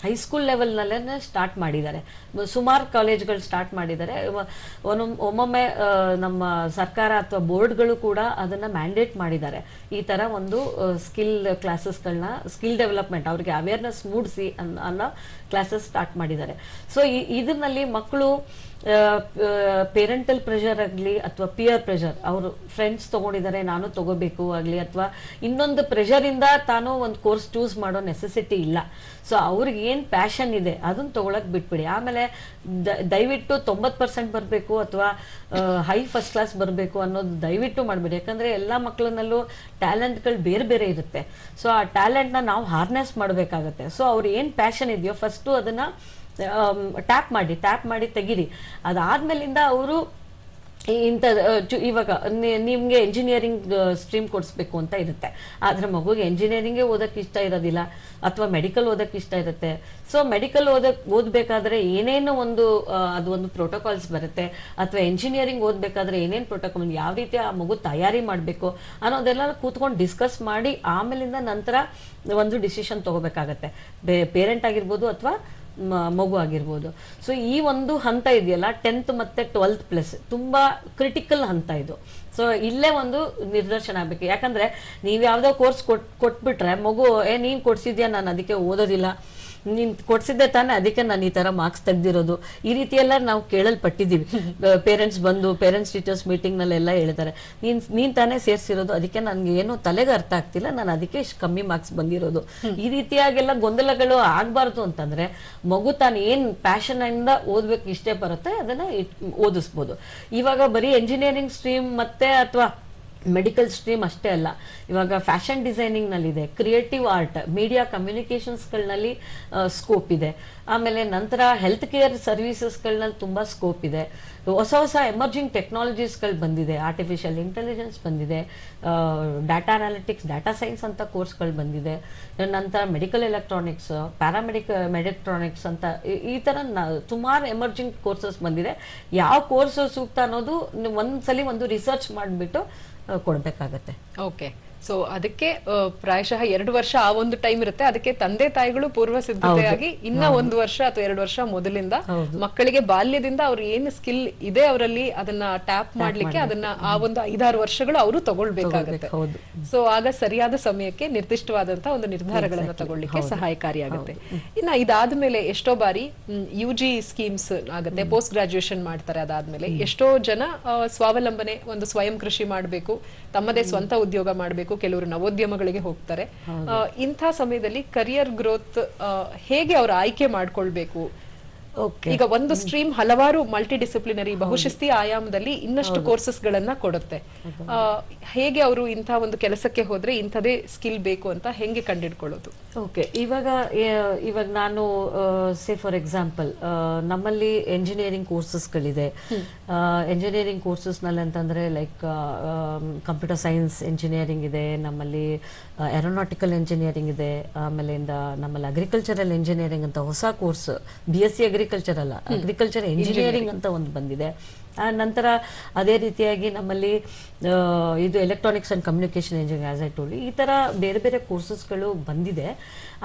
ಹೈಸ್ಕೂಲ್ ಲೆವೆಲ್ ನಲ್ಲೇ ಸ್ಟಾರ್ಟ್ ಮಾಡಿದ್ದಾರೆ. ಸುಮಾರು ಕಾಲೇಜ್ಗಳು ಸ್ಟಾರ್ಟ್ ಮಾಡಿದ್ದಾರೆ. ಒಮ್ಮೊಮ್ಮೆ ನಮ್ಮ ಸರ್ಕಾರ ಅಥವಾ ಬೋರ್ಡ್ಗಳು ಕೂಡ ಅದನ್ನ ಮ್ಯಾಂಡೇಟ್ ಮಾಡಿದ್ದಾರೆ. ಈ ತರ ಒಂದು ಸ್ಕಿಲ್ ಕ್ಲಾಸಸ್ಗಳನ್ನ, ಸ್ಕಿಲ್ ಡೆವಲಪ್ಮೆಂಟ್ ಅವ್ರಿಗೆ ಅವೇರ್ನೆಸ್ ಮೂಡಿಸಿ ಅನ್ನೋ ಕ್ಲಾಸಸ್ ಸ್ಟಾರ್ಟ್ ಮಾಡಿದ್ದಾರೆ. ಸೊ ಇದರಲ್ಲಿ ಮಕ್ಕಳು ಪೇರೆಂಟಲ್ ಪ್ರೆಷರ್ ಆಗಲಿ ಅಥವಾ ಪಿಯರ್ ಪ್ರೆಷರ್, ಅವರು ಫ್ರೆಂಡ್ಸ್ ತಗೊಂಡಿದ್ದಾರೆ ನಾನು ತಗೋಬೇಕು ಆಗಲಿ, ಅಥವಾ ಇನ್ನೊಂದು ಪ್ರೆಷರ್ ಇಂದ ತಾನು ಒಂದು ಕೋರ್ಸ್ ಚೂಸ್ ಮಾಡೋ ನೆಸೆಸಿಟಿ ಇಲ್ಲ. ಸೊ ಅವ್ರಿಗೆ ಏನ್ ಪ್ಯಾಷನ್ ಇದೆ ಅದನ್ನ ತಗೊಳಕ್ ಬಿಟ್ಬಿಡಿ. ಆಮೇಲೆ ದಯವಿಟ್ಟು 90% ಬರಬೇಕು ಅಥವಾ ಹೈ ಫಸ್ಟ್ ಕ್ಲಾಸ್ ಬರಬೇಕು ಅನ್ನೋದು ದಯವಿಟ್ಟು ಮಾಡ್ಬೇಡಿ. ಯಾಕಂದ್ರೆ ಎಲ್ಲಾ ಮಕ್ಕಳನ್ನಲ್ಲೂ ಟ್ಯಾಲೆಂಟ್ಗಳು ಬೇರೆ ಬೇರೆ ಇರುತ್ತೆ. ಸೊ ಆ ಟ್ಯಾಲೆಂಟ್ನ ನಾವು ಹಾರ್ನೆಸ್ ಮಾಡಬೇಕಾಗತ್ತೆ. ಸೊ ಅವ್ರು ಏನ್ ಪ್ಯಾಷನ್ ಇದೆಯೋ ಫಸ್ಟು ಅದನ್ನ ಟ್ಯಾಪ್ ಮಾಡಿ ತೆಗೀರಿ. ಅದಾದ್ಮೇಲಿಂದ ಅವರು ಇವಾಗ ನಿಮ್ಗೆ ಇಂಜಿನಿಯರಿಂಗ್ ಸ್ಟ್ರೀಮ್ ಕೊಡಿಸ್ಬೇಕು ಅಂತ ಇರುತ್ತೆ, ಆದ್ರೆ ಮಗುಗೆ ಇಂಜಿನಿಯರಿಂಗೇ ಓದಕ್ ಇಷ್ಟ ಇರೋದಿಲ್ಲ, ಅಥವಾ ಮೆಡಿಕಲ್ ಓದಕ್ ಇಷ್ಟ ಇರುತ್ತೆ. ಸೊ ಮೆಡಿಕಲ್ ಓದ್ಬೇಕಾದ್ರೆ ಏನೇನೋ ಅದು ಒಂದು ಪ್ರೋಟೋಕಾಲ್ಸ್ ಬರುತ್ತೆ, ಅಥವಾ ಇಂಜಿನಿಯರಿಂಗ್ ಓದ್ಬೇಕಾದ್ರೆ ಏನೇನು ಪ್ರೋಟೋಕಾಲ್, ಯಾವ ರೀತಿ ಆ ಮಗು ತಯಾರಿ ಮಾಡಬೇಕು ಅನ್ನೋದೆಲ್ಲ ಕೂತ್ಕೊಂಡು ಡಿಸ್ಕಸ್ ಮಾಡಿ ಆಮೇಲಿಂದ ನಂತರ ಒಂದು ಡಿಸಿಷನ್ ತಗೋಬೇಕಾಗತ್ತೆ. ಪೇರೆಂಟ್ ಆಗಿರ್ಬೋದು ಅಥವಾ ಮಗು ಆಗಿರ್ಬೋದು. ಸೊ ಈ ಒಂದು ಹಂತ ಇದೆಯಲ್ಲ, 10th ಮತ್ತೆ 12th ಪ್ಲಸ್ ತುಂಬಾ ಕ್ರಿಟಿಕಲ್ ಹಂತ ಇದು. ಸೊ ಇಲ್ಲೇ ಒಂದು ನಿರ್ದೇಶನ ಆಗ್ಬೇಕು. ಯಾಕಂದ್ರೆ ನೀವ್ ಯಾವ್ದೋ ಕೋರ್ಸ್ ಕೊಟ್ಬಿಟ್ರೆ ಮಗು ನೀನ್ ಕೊಡ್ಸಿದ್ಯಾ, ನಾನು ಅದಕ್ಕೆ ಓದೋದಿಲ್ಲ, ನೀನ್ ಕೊಡ್ಸಿದ್ದೆ ತಾನೆ ಅದಕ್ಕೆ ನಾನು ಈ ತರ ಮಾರ್ಕ್ಸ್ ತೆಗ್ದಿರೋದು, ಈ ರೀತಿ ಎಲ್ಲ ನಾವು ಕೇಳಲ್ಪಟ್ಟಿದ್ದೀವಿ. ಪೇರೆಂಟ್ಸ್ ಟೀಚರ್ಸ್ ಮೀಟಿಂಗ್ ನಲ್ಲೆಲ್ಲ ಹೇಳ್ತಾರೆ, ನೀನ್ ತಾನೇ ಸೇರ್ಸಿರೋದು, ಅದಕ್ಕೆ ನನ್ಗೆ ಏನು ತಲೆಗೆ ಅರ್ಥ ಆಗ್ತಿಲ್ಲ, ನಾನು ಅದಕ್ಕೆ ಇಷ್ಟು ಕಮ್ಮಿ ಮಾರ್ಕ್ಸ್ ಬಂದಿರೋದು. ಈ ರೀತಿಯಾಗೆಲ್ಲ ಗೊಂದಲಗಳು ಆಗ್ಬಾರ್ದು ಅಂತಂದ್ರೆ ಮಗು ತಾನು ಏನ್ ಪ್ಯಾಷನ್ ಇಂದ ಓದ್ಬೇಕು ಇಷ್ಟೇ ಬರುತ್ತೆ ಅದನ್ನ ಓದಿಸ್ಬೋದು. ಇವಾಗ ಬರೀ ಎಂಜಿನಿಯರಿಂಗ್ ಸ್ಟ್ರೀಮ್ ಮತ್ತೆ ಅಥವಾ ಮೆಡಿಕಲ್ ಸ್ಟ್ರೀಮ್ ಅಷ್ಟೇ ಅಲ್ಲ, ಇವಾಗ ಫ್ಯಾಷನ್ ಡಿಸೈನಿಂಗ್ ನಲ್ಲಿದೆ, ಕ್ರಿಯೇಟಿವ್ ಆರ್ಟ್, ಮೀಡಿಯಾ ಕಮ್ಯುನಿಕೇಶನ್ಸ್ಗಳಲ್ಲಿ ಸ್ಕೋಪ್ ಇದೆ. ಆಮೇಲೆ ನಂತರ ಹೆಲ್ತ್ ಕೇರ್ ಸರ್ವಿಸಸ್ಗಳಲ್ಲಿ ತುಂಬಾ ಸ್ಕೋಪ್ ಇದೆ. ಹೊಸ ಹೊಸ ಎಮರ್ಜಿಂಗ್ ಟೆಕ್ನಾಲಜೀಸ್ಗಳು ಬಂದಿದೆ, ಆರ್ಟಿಫಿಷಿಯಲ್ ಇಂಟೆಲಿಜೆನ್ಸ್ ಬಂದಿದೆ, ಡಾಟಾ ಅನಾಲಿಟಿಕ್ಸ್, ಡಾಟಾ ಸೈನ್ಸ್ ಅಂತ ಕೋರ್ಸ್ಗಳು ಬಂದಿದೆ. ನಂತರ ಮೆಡಿಕಲ್ ಎಲೆಕ್ಟ್ರಾನಿಕ್ಸ್, ಮೆಡಿಕ್ಟ್ರಾನಿಕ್ಸ್ ಅಂತ ಈ ಥರ ಸುಮಾರು ಎಮರ್ಜಿಂಗ್ ಕೋರ್ಸಸ್ ಬಂದಿದೆ. ಯಾವ ಕೋರ್ಸ್ ಸೂಕ್ತ ಅನ್ನೋದು ಒಂದ್ಸಲಿ ಒಂದು ರಿಸರ್ಚ್ ಮಾಡಿಬಿಟ್ಟು ಕೊಡ್ಬೇಕಾಗತ್ತೆ. ಓಕೆ, ಸೊ ಅದಕ್ಕೆ ಪ್ರಾಯಶಃ 2 ವರ್ಷ ಆ ಒಂದು ಟೈಮ್ ಇರುತ್ತೆ. ಅದಕ್ಕೆ ತಂದೆ ತಾಯಿಗಳು ಪೂರ್ವ ಸಿದ್ಧತೆಯಾಗಿ ಇನ್ನ 1 ವರ್ಷ ಅಥವಾ 2 ವರ್ಷ ಮೊದಲಿಂದ ಮಕ್ಕಳಿಗೆ ಬಾಲ್ಯದಿಂದ ಅವ್ರು ಏನು ಸ್ಕಿಲ್ ಇದೆ ಅವರಲ್ಲಿ ಅದನ್ನ ಟ್ಯಾಪ್ ಮಾಡ್ಲಿಕ್ಕೆ ಅದನ್ನ ಆ ಒಂದು 5-6 ವರ್ಷಗಳು ಅವರು ತಗೊಳ್ಬೇಕಾಗುತ್ತೆ. ಸೊ ಆಗ ಸರಿಯಾದ ಸಮಯಕ್ಕೆ ನಿರ್ದಿಷ್ಟವಾದಂತಹ ಒಂದು ನಿರ್ಧಾರಗಳನ್ನ ತಗೊಳ್ಳಿಕ್ಕೆ ಸಹಾಯಕಾರಿಯಾಗುತ್ತೆ. ಇನ್ನ ಇದಾದ್ಮೇಲೆ ಎಷ್ಟೋ ಬಾರಿ UG ಸ್ಕೀಮ್ಸ್ ಆಗುತ್ತೆ, ಪೋಸ್ಟ್ ಗ್ರಾಜುಯೇಷನ್ ಮಾಡ್ತಾರೆ. ಅದಾದ್ಮೇಲೆ ಎಷ್ಟೋ ಜನ ಸ್ವಾವಲಂಬನೆ, ಒಂದು ಸ್ವಯಂ ಕೃಷಿ ಮಾಡಬೇಕು, ತಮ್ಮದೇ ಸ್ವಂತ ಉದ್ಯೋಗ ಮಾಡಬೇಕು, ಕೆಲವರು ನವೋದ್ಯಮಗಳಿಗೆ ಹೋಗ್ತಾರೆ. ಇಂಥ ಸಮಯದಲ್ಲಿ ಕರಿಯರ್ ಗ್ರೋತ್ ಹೇಗೆ ಅವರು ಆಯ್ಕೆ ಮಾಡ್ಕೊಳ್ಬೇಕು? ಈಗ ಒಂದು ಸ್ಟ್ರೀಮ್ ಹಲವಾರು ಮಲ್ಟಿ ಡಿಸಿಪ್ಲಿನರಿ ಬಹುಶಿಸ್ತಿ ಆಯಾಮದಲ್ಲಿ ಇನ್ನಷ್ಟು ಕೋರ್ಸಸ್ ಗಳನ್ನ ಕೊಡುತ್ತೆ. ಹೇಗೆ ಅವರು ಇಂಥ ಒಂದು ಕೆಲಸಕ್ಕೆ ಹೋದ್ರೆ ಇಂಥದೇ ಸ್ಕಿಲ್ ಬೇಕು ಅಂತ ಹೆಂಗೆ ಕಂಡಿಡ್ಕೊಳ್ಳೋದು? ಓಕೆ, ಇವಾಗ ನಾನು ಸೇ ಫಾರ್ ಎಕ್ಸಾಂಪಲ್ ನಮ್ಮಲ್ಲಿ ಎಂಜಿನಿಯರಿಂಗ್ ಕೋರ್ಸಸ್ಗಳಿದೆ. ಎಂಜಿನಿಯರಿಂಗ್ ಕೋರ್ಸಸ್ನಲ್ಲಿ ಅಂತಂದ್ರೆ ಲೈಕ್ ಕಂಪ್ಯೂಟರ್ ಸೈನ್ಸ್ ಎಂಜಿನಿಯರಿಂಗ್ ಇದೆ, ನಮ್ಮಲ್ಲಿ ಏರೋನಾಟಿಕಲ್ ಎಂಜಿನಿಯರಿಂಗ್ ಇದೆ, ಆಮೇಲೆ ನಮ್ಮಲ್ಲಿ ಅಗ್ರಿಕಲ್ಚರಲ್ ಎಂಜಿನಿಯರಿಂಗ್ ಅಂತ ಹೊಸ ಕೋರ್ಸ್, BSc ಅಗ್ರಿಕಲ್ಚರ್ ಅಲ್ಲ, ಅಗ್ರಿಕಲ್ಚರ್ ಎಂಜಿನಿಯರಿಂಗ್ ಅಂತ ಒಂದು ಬಂದಿದೆ. ನಂತರ ಅದೇ ರೀತಿಯಾಗಿ ನಮ್ಮಲ್ಲಿ ಇದು electronics and communication engineering, as I told, ಈ ತರ ಬೇರೆ ಬೇರೆ ಕೋರ್ಸಸ್ಗಳು ಬಂದಿದೆ.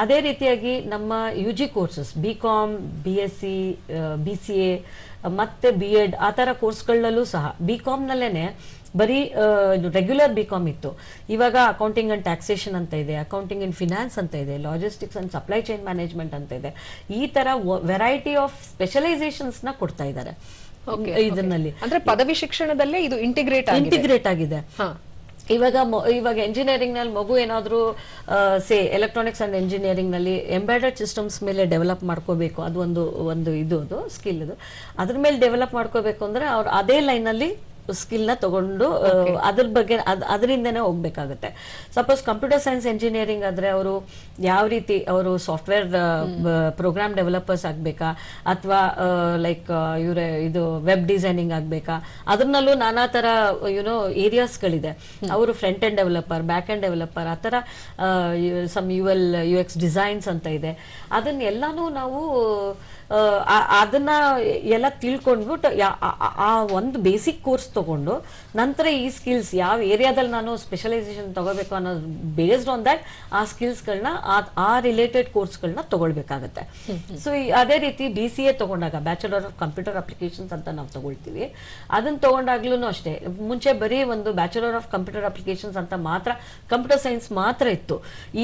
ಅದೇ ರೀತಿಯಾಗಿ ನಮ್ಮ UG courses BCom, BSc, BCA ಮತ್ತೆ B.Ed ಆ ತರ ಕೋರ್ಸ್ಗಳಲ್ಲೂ ಸಹ BCom ನಲ್ಲೇನೆ ಬರೀ ರೆಗ್ಯುಲರ್ BCom ಇತ್ತು. ಇವಾಗ ಅಕೌಂಟಿಂಗ್ ಅಂಡ್ ಟ್ಯಾಕ್ಸೇಷನ್ ಅಂತ ಇದೆ, ಅಕೌಂಟಿಂಗ್ ಅಂಡ್ ಫಿನಾನ್ಸ್ ಅಂತ ಇದೆ, logistics and supply chain management ಅಂತ ಇದೆ. ಈ ತರ ವೆರೈಟಿ ಆಫ್ ಸ್ಪೆಷಲೈಸೇಷನ್ಸ್ ನ ಕೊಡ್ತಾ ಇದ್ದಾರೆ ಇದರಲ್ಲಿ. ಅಂದ್ರೆ ಪದವಿ ಶಿಕ್ಷಣದಲ್ಲೇ ಇದು ಇಂಟಿಗ್ರೇಟ್ ಆಗಿದೆ. ಇವಾಗ ಎಂಜಿನಿಯರಿಂಗ್ ನಲ್ಲಿ ಮಗು ಏನಾದ್ರೂ ಸೇ ಎಲೆಕ್ಟ್ರಾನಿಕ್ಸ್ ಅಂಡ್ ಎಂಜಿನಿಯರಿಂಗ್ ನಲ್ಲಿ ಎಂಬೆಡೆಡ್ ಸಿಸ್ಟಮ್ಸ್ ಮೇಲೆ ಡೆವಲಪ್ ಮಾಡ್ಕೋಬೇಕು, ಅದು ಒಂದು ಇದು ಸ್ಕಿಲ್, ಅದ್ರ ಮೇಲೆ ಡೆವಲಪ್ ಮಾಡ್ಕೋಬೇಕು ಅಂದ್ರೆ ಅವ್ರು ಅದೇ ಲೈನ್ ಅಲ್ಲಿ ಸ್ಕಿಲ್ ನ ತಗೊಂಡು ಅದ್ರ ಬಗ್ಗೆ ಅದರಿಂದನೇ ಹೋಗ್ಬೇಕಾಗುತ್ತೆ. ಸಪೋಸ್ ಕಂಪ್ಯೂಟರ್ ಸೈನ್ಸ್ ಎಂಜಿನಿಯರಿಂಗ್ ಆದ್ರೆ ಅವರು ಯಾವ ರೀತಿ ಅವರು ಸಾಫ್ಟ್ವೇರ್ ಪ್ರೋಗ್ರಾಮ್ ಡೆವಲಪರ್ಸ್ ಆಗ್ಬೇಕಾ, ಅಥವಾ ಲೈಕ್ ಇದು ವೆಬ್ ಡಿಸೈನಿಂಗ್ ಆಗ್ಬೇಕಾ, ಅದ್ರಲ್ಲೂ ನಾನಾ ತರ ಏರಿಯಾಸ್ಗಳಿದೆ. ಅವರು front end developer, back end developer, ಆ ತರ ಸಮ್ UX ಡಿಸೈನ್ಸ್ ಅಂತ ಇದೆ. ಅದನ್ನೆಲ್ಲಾನು ನಾವು ಅದನ್ನ ಎಲ್ಲ ತಿಳ್ಕೊಂಡ್ಬಿಟ್ಟು ಆ ಒಂದು ಬೇಸಿಕ್ ಕೋರ್ಸ್ ತಗೊಂಡು ನಂತರ ಈ ಸ್ಕಿಲ್ಸ್ ಯಾವ ಏರಿಯಾದಲ್ಲಿ ನಾನು ಸ್ಪೆಷಲೈಸೇಷನ್ ತಗೋಬೇಕು ಅನ್ನೋದು ಬೇಸ್ಡ್ ಆನ್ ದಟ್ ಆ ಸ್ಕಿಲ್ಸ್ಗಳನ್ನ ಆ ರಿಲೇಟೆಡ್ ಕೋರ್ಸ್ಗಳನ್ನ ತಗೊಳ್ಬೇಕಾಗತ್ತೆ. ಸೊ ಅದೇ ರೀತಿ BCA ತಗೊಂಡಾಗ ಬ್ಯಾಚುಲರ್ ಆಫ್ ಕಂಪ್ಯೂಟರ್ ಅಪ್ಲಿಕೇಶನ್ಸ್ ಅಂತ ನಾವು ತಗೊಳ್ತೀವಿ. ಅದನ್ನ ತಗೊಂಡಾಗ್ಲೂ ಅಷ್ಟೇ, ಮುಂಚೆ ಬರೀ ಒಂದು ಬ್ಯಾಚುಲರ್ ಆಫ್ ಕಂಪ್ಯೂಟರ್ ಅಪ್ಲಿಕೇಶನ್ಸ್ ಅಂತ ಮಾತ್ರ ಕಂಪ್ಯೂಟರ್ ಸೈನ್ಸ್ ಮಾತ್ರ ಇತ್ತು.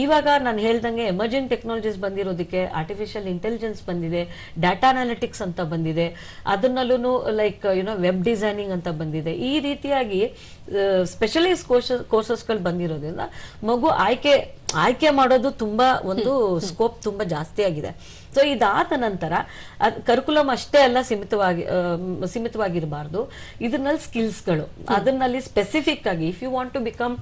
ಇವಾಗ ನಾನು ಹೇಳ್ದಂಗೆ ಎಮರ್ಜಿಂಗ್ ಟೆಕ್ನಾಲಜೀಸ್ ಬಂದಿರೋದಕ್ಕೆ ಆರ್ಟಿಫಿಷಿಯಲ್ ಇಂಟೆಲಿಜೆನ್ಸ್ ಬಂದಿದೆ, ಡಾಟಾ ಅನಾಲಿಟಿಕ್ಸ್ ಅಂತ ಬಂದಿದೆ, ಅದನ್ನಲ್ಲೂ ಲೈಕ್ ವೆಬ್ ಡಿಸೈನಿಂಗ್ ಅಂತ ಬಂದಿದೆ. ಈ ರೀತಿಯಾಗಿ ಸ್ಪೆಷಲೈಸ್ ಕೋರ್ಸಸ್ಗಳು ಬಂದಿರೋದ್ರಿಂದ ಮಗು ಆಯ್ಕೆ ಮಾಡೋದು ತುಂಬಾ ಒಂದು ಸ್ಕೋಪ್ ತುಂಬಾ ಜಾಸ್ತಿ ಆಗಿದೆ. ಸೊ ಇದಾದ ನಂತರ ಕರಿಕುಲಮ್ ಅಷ್ಟೇ ಅಲ್ಲ ಸೀಮಿತವಾಗಿರಬಾರ್ದು, ಇದರಲ್ಲಿ ಸ್ಕಿಲ್ಸ್ಗಳು, ಅದನ್ನಲ್ಲಿ ಸ್ಪೆಸಿಫಿಕ್ ಆಗಿ if you want to become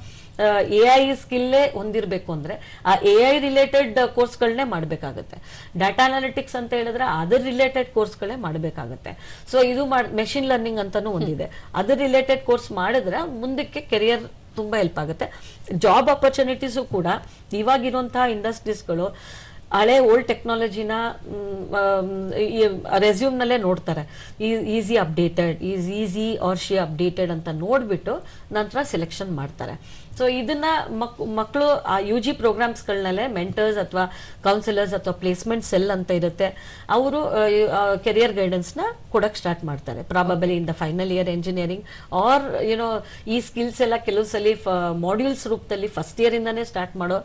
AI ಸ್ಕಿಲ್ಲೇ ಹೊಂದಿರಬೇಕು ಅಂದ್ರೆ ಆ AI ರಿಲೇಟೆಡ್ ಕೋರ್ಸ್ಗಳನ್ನೇ ಮಾಡಬೇಕಾಗುತ್ತೆ. ಡಾಟಾ ಅನಾಲಿಟಿಕ್ಸ್ ಅಂತ ಹೇಳಿದ್ರೆ ಅದರ್ ರಿಲೇಟೆಡ್ ಕೋರ್ಸ್ಗಳೇ ಮಾಡಬೇಕಾಗುತ್ತೆ. ಸೊ ಇದು ಮೆಷಿನ್ ಲರ್ನಿಂಗ್ ಅಂತಾನು ಒಂದಿದೆ, ಅದರ್ ರಿಲೇಟೆಡ್ ಕೋರ್ಸ್ ಮಾಡಿದ್ರೆ ಮುಂದಕ್ಕೆ ಕೆರಿಯರ್ ತುಂಬಾ ಹೆಲ್ಪ್ ಆಗುತ್ತೆ. ಜಾಬ್ ಆಪರ್ಚುನಿಟೀಸು ಕೂಡ ಇವಾಗಿರುವಂತಹ ಇಂಡಸ್ಟ್ರೀಸ್ಗಳು ಹಳೆ ಓಲ್ಡ್ ಟೆಕ್ನಾಲಜಿನ ರೆಸ್ಯೂಮ್ ನಲ್ಲೇ ನೋಡ್ತಾರೆ. ಈಸಿ ಆರ್ ಶಿ ಅಪ್ಡೇಟೆಡ್ ಅಂತ ನೋಡ್ಬಿಟ್ಟು ನಂತರ ಸೆಲೆಕ್ಷನ್ ಮಾಡ್ತಾರೆ. ಸೊ ಇದನ್ನ ಮಕ್ಕಳು ಆ UG ಪ್ರೋಗ್ರಾಮ್ಸ್ಗಳನ್ನಲ್ಲೇ ಮೆಂಟರ್ಸ್ ಅಥವಾ ಕೌನ್ಸಿಲರ್ಸ್ ಅಥವಾ ಪ್ಲೇಸ್ಮೆಂಟ್ ಸೆಲ್ ಅಂತ ಇರುತ್ತೆ, ಅವರು ಕೆರಿಯರ್ ಗೈಡೆನ್ಸ್ ನ ಕೊಡಕ್ ಸ್ಟಾರ್ಟ್ ಮಾಡ್ತಾರೆ. Probably in the final year engineering or ಈ ಸ್ಕಿಲ್ಸ್ ಎಲ್ಲ ಕೆಲವು ಸಲ ಮಾಡ್ಯೂಲ್ಸ್ ರೂಪದಲ್ಲಿ ಫಸ್ಟ್ ಇಯರ್ ಇಂದಾನೇ ಸ್ಟಾರ್ಟ್ ಮಾಡೋ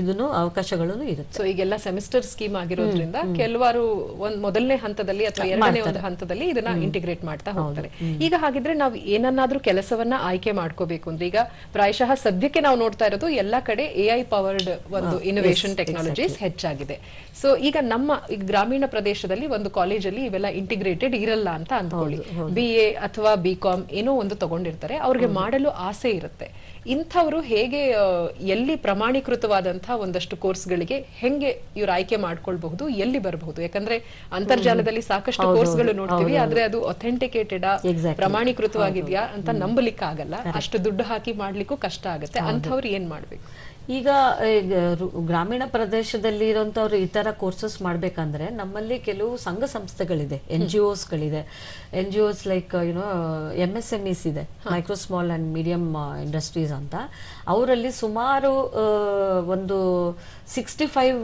ಇದನ್ನು ಅವಕಾಶಗಳು ಇರುತ್ತೆ. ಸೊ ಈಗೆಲ್ಲ ಸೆಮಿಸ್ಟರ್ ಸ್ಕೀಮ್ ಆಗಿರೋದ್ರಿಂದ ಕೆಲವರು ಒಂದ್ ಮೊದಲನೇ ಹಂತದಲ್ಲಿ ಅಥವಾ ಎರಡನೇ ಒಂದು ಹಂತದಲ್ಲಿ ಇದನ್ನ ಇಂಟಿಗ್ರೇಟ್ ಮಾಡ್ತಾ ಹೋಗ್ತಾರೆ. ಈಗ ಹಾಗಿದ್ರೆ ನಾವು ಏನನ್ನಾದ್ರೂ ಕೆಲಸವನ್ನ ಆಯ್ಕೆ ಮಾಡ್ಕೋಬೇಕು ಅಂದ್ರೆ ಈಗ ಪ್ರಾಯಶಃ ಸದ್ಯಕ್ಕೆ ನಾವು ನೋಡ್ತಾ ಇರೋದು ಎಲ್ಲಾ ಕಡೆ AI ಪವರ್ಡ್ ಒಂದು ಇನೋವೇಷನ್ ಟೆಕ್ನಾಲಜೀಸ್ ಹೆಚ್ಚಾಗಿದೆ. ಸೊ ಈಗ ನಮ್ಮ ಗ್ರಾಮೀಣ ಪ್ರದೇಶದಲ್ಲಿ ಒಂದು ಕಾಲೇಜಲ್ಲಿ ಇವೆಲ್ಲ ಇಂಟಿಗ್ರೇಟೆಡ್ ಇರಲ್ಲ ಅಂತ ಅಂದ್ಕೊಳ್ಳಿ. BA ಅಥವಾ BCom ಏನೋ ಒಂದು ತಗೊಂಡಿರ್ತಾರೆ, ಅವ್ರಿಗೆ ಮಾಡಲು ಆಸೆ ಇರುತ್ತೆ. ಇಂಥವ್ರು ಹೇಗೆ ಎಲ್ಲಿ ಪ್ರಮಾಣೀಕೃತವಾದಂತಹ ಒಂದಷ್ಟು ಕೋರ್ಸ್ಗಳಿಗೆ ಹೆಂಗೆ ಇವ್ರು ಆಯ್ಕೆ ಮಾಡ್ಕೊಳ್ಬಹುದು, ಎಲ್ಲಿ ಬರಬಹುದು? ಯಾಕಂದ್ರೆ ಅಂತರ್ಜಾಲದಲ್ಲಿ ಸಾಕಷ್ಟು ಕೋರ್ಸ್ಗಳು ನೋಡ್ತೀವಿ, ಆದ್ರೆ ಅದು ಅಥೆಂಟಿಕೇಟೆಡ್ ಪ್ರಮಾಣೀಕೃತವಾಗಿದ್ಯಾ ಅಂತ ನಂಬಲಿಕ್ಕೆ ಆಗಲ್ಲ. ಅಷ್ಟು ದುಡ್ಡು ಹಾಕಿ ಮಾಡ್ಲಿಕ್ಕೂ ಕಷ್ಟ ಆಗುತ್ತೆ. ಅಂಥವ್ರು ಏನ್ ಮಾಡ್ಬೇಕು? ಈಗ ಗ್ರಾಮೀಣ ಪ್ರದೇಶದಲ್ಲಿ ಇರುವಂತವ್ರು ಈ ತರ ಕೋರ್ಸಸ್ ಮಾಡ್ಬೇಕಂದ್ರೆ ನಮ್ಮಲ್ಲಿ ಕೆಲವು ಸಂಘ ಸಂಸ್ಥೆಗಳಿದೆ, NGOs ಗಳಿದೆ. NGOs ಲೈಕ್ MSMEs ಇದೆ, micro small and medium industries ಅಂತ. ಅವರಲ್ಲಿ ಸುಮಾರು ಒಂದು 65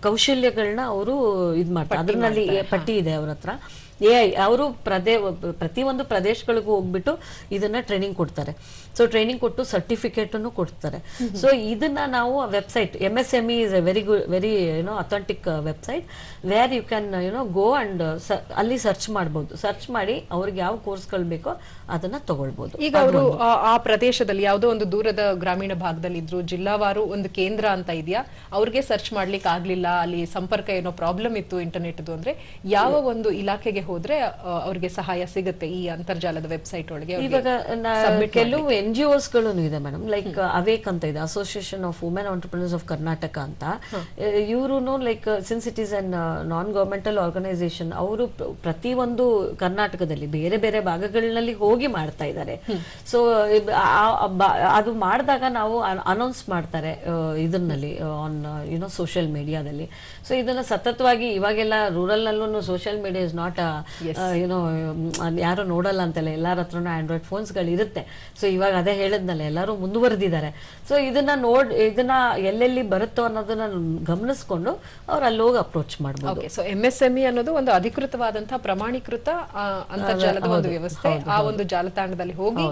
ಕೌಶಲ್ಯಗಳನ್ನ ಅವರು ಇದ್ ಮಾಡ್ತಾರೆ. ಅದರಲ್ಲಿ ಪಟ್ಟಿ ಇದೆ ಅವ್ರ ಹತ್ರ. AI ಅವರು ಪ್ರತಿಯೊಂದು ಪ್ರದೇಶಗಳಿಗೂ ಹೋಗ್ಬಿಟ್ಟು ಇದನ್ನ ಟ್ರೈನಿಂಗ್ ಕೊಡ್ತಾರೆ. ಸೊ ಟ್ರೈನಿಂಗ್ ಕೊಟ್ಟು ಸರ್ಟಿಫಿಕೇಟ್ ಅನ್ನು ಕೊಡ್ತಾರೆ. ಸೊ ಇದನ್ನ ನಾವು website MSME is a very authentic website where you can go and ಅಲ್ಲಿ ಸರ್ಚ್ ಮಾಡಬಹುದು. ಸರ್ಚ್ ಮಾಡಿ ಅವ್ರಿಗೆ ಯಾವ ಕೋರ್ಸ್ಗಳು ಬೇಕೋ ಅದನ್ನ ತಗೊಳ್ಬಹುದು. ಈಗ ಅವರು ಆ ಪ್ರದೇಶದಲ್ಲಿ ಯಾವುದೋ ಒಂದು ದೂರದ ಗ್ರಾಮೀಣ ಭಾಗದಲ್ಲಿ ಇದ್ರು, ಜಿಲ್ಲಾವಾರು ಒಂದು ಕೇಂದ್ರ ಅಂತ ಇದೆಯಾ, ಅವ್ರಿಗೆ ಸರ್ಚ್ ಮಾಡ್ಲಿಕ್ಕೆ ಆಗ್ಲಿಲ್ಲ, ಅಲ್ಲಿ ಸಂಪರ್ಕ ಏನೋ ಪ್ರಾಬ್ಲಮ್ ಇತ್ತು ಇಂಟರ್ನೆಟ್ ಅಂದ್ರೆ ಯಾವ ಒಂದು ಇಲಾಖೆಗೆ ಹೋದ್ರೆ ಅವ್ರಿಗೆ ಸಹಾಯ ಸಿಗುತ್ತೆ ಈ ಅಂತರ್ಜಾಲದ ವೆಬ್ಸೈಟ್ ಒಳಗೆ? ಇವಾಗ ಕೆಲವು NGOs ಗಳು ಇದೆ ಮೇಡಮ್, ಲೈಕ್ ಅವೇಕ್ ಅಂತ ಇದೆ, association of women entrepreneurs of Karnataka ಅಂತ. ಇವರು like since it is an non governmental organisation, ಅವರು ಪ್ರತಿಯೊಂದು ಕರ್ನಾಟಕದಲ್ಲಿ ಬೇರೆ ಬೇರೆ ಭಾಗಗಳಲ್ಲಿ ಹೋಗಿ ಮಾಡ್ತಾ ಇದ್ದಾರೆ. ಸೊ ಅದು ಮಾಡಿದಾಗ ನಾವು ಅನೌನ್ಸ್ ಮಾಡ್ತಾರೆ ಇದನ್ನಲ್ಲಿ ಆನ್ ಸೋಷಿಯಲ್ ಮೀಡಿಯಾದಲ್ಲಿ. ಸೊ ಇದನ್ನ ಸತತವಾಗಿ ಇವಾಗೆಲ್ಲ ರೂರಲ್ ನಲ್ಲೂ ಸೋಷಿಯಲ್ ಮೀಡಿಯಾ ಇಸ್ ನಾಟ್ ಯಾರು ನೋಡಲ್ಲ ಅಂತಲ್ಲ, ಎಲ್ಲಾರ ಹತ್ರನೂ ಆಂಡ್ರಾಯ್ಡ್ ಫೋನ್ಸ್ ಗಳು ಇರುತ್ತೆ. ಸೊ ಇವಾಗ ಅದೇ ಹೇಳಿದ್ನಲ್ಲ, ಎಲ್ಲರೂ ಮುಂದುವರೆದಿದ್ದಾರೆ. ಸೊ ಇದನ್ನ ಎಲ್ಲೆಲ್ಲಿ ಬರುತ್ತೋ ಅನ್ನೋದನ್ನ ಗಮನಿಸ್ಕೊಂಡು ಅವ್ರು ಅಲ್ಲಿ ಹೋಗಿ ಅಪ್ರೋಚ್ ಮಾಡಬಹುದು. ಸೊ MSME ಅನ್ನೋದು ಒಂದು ಅಧಿಕೃತವಾದಂತಹ ಪ್ರಮಾಣೀಕೃತ ಅಂತರ್ಜಾಲದ ಒಂದು ವ್ಯವಸ್ಥೆ. ಆ ಒಂದು ಜಾಲತಾಣದಲ್ಲಿ ಹೋಗಿ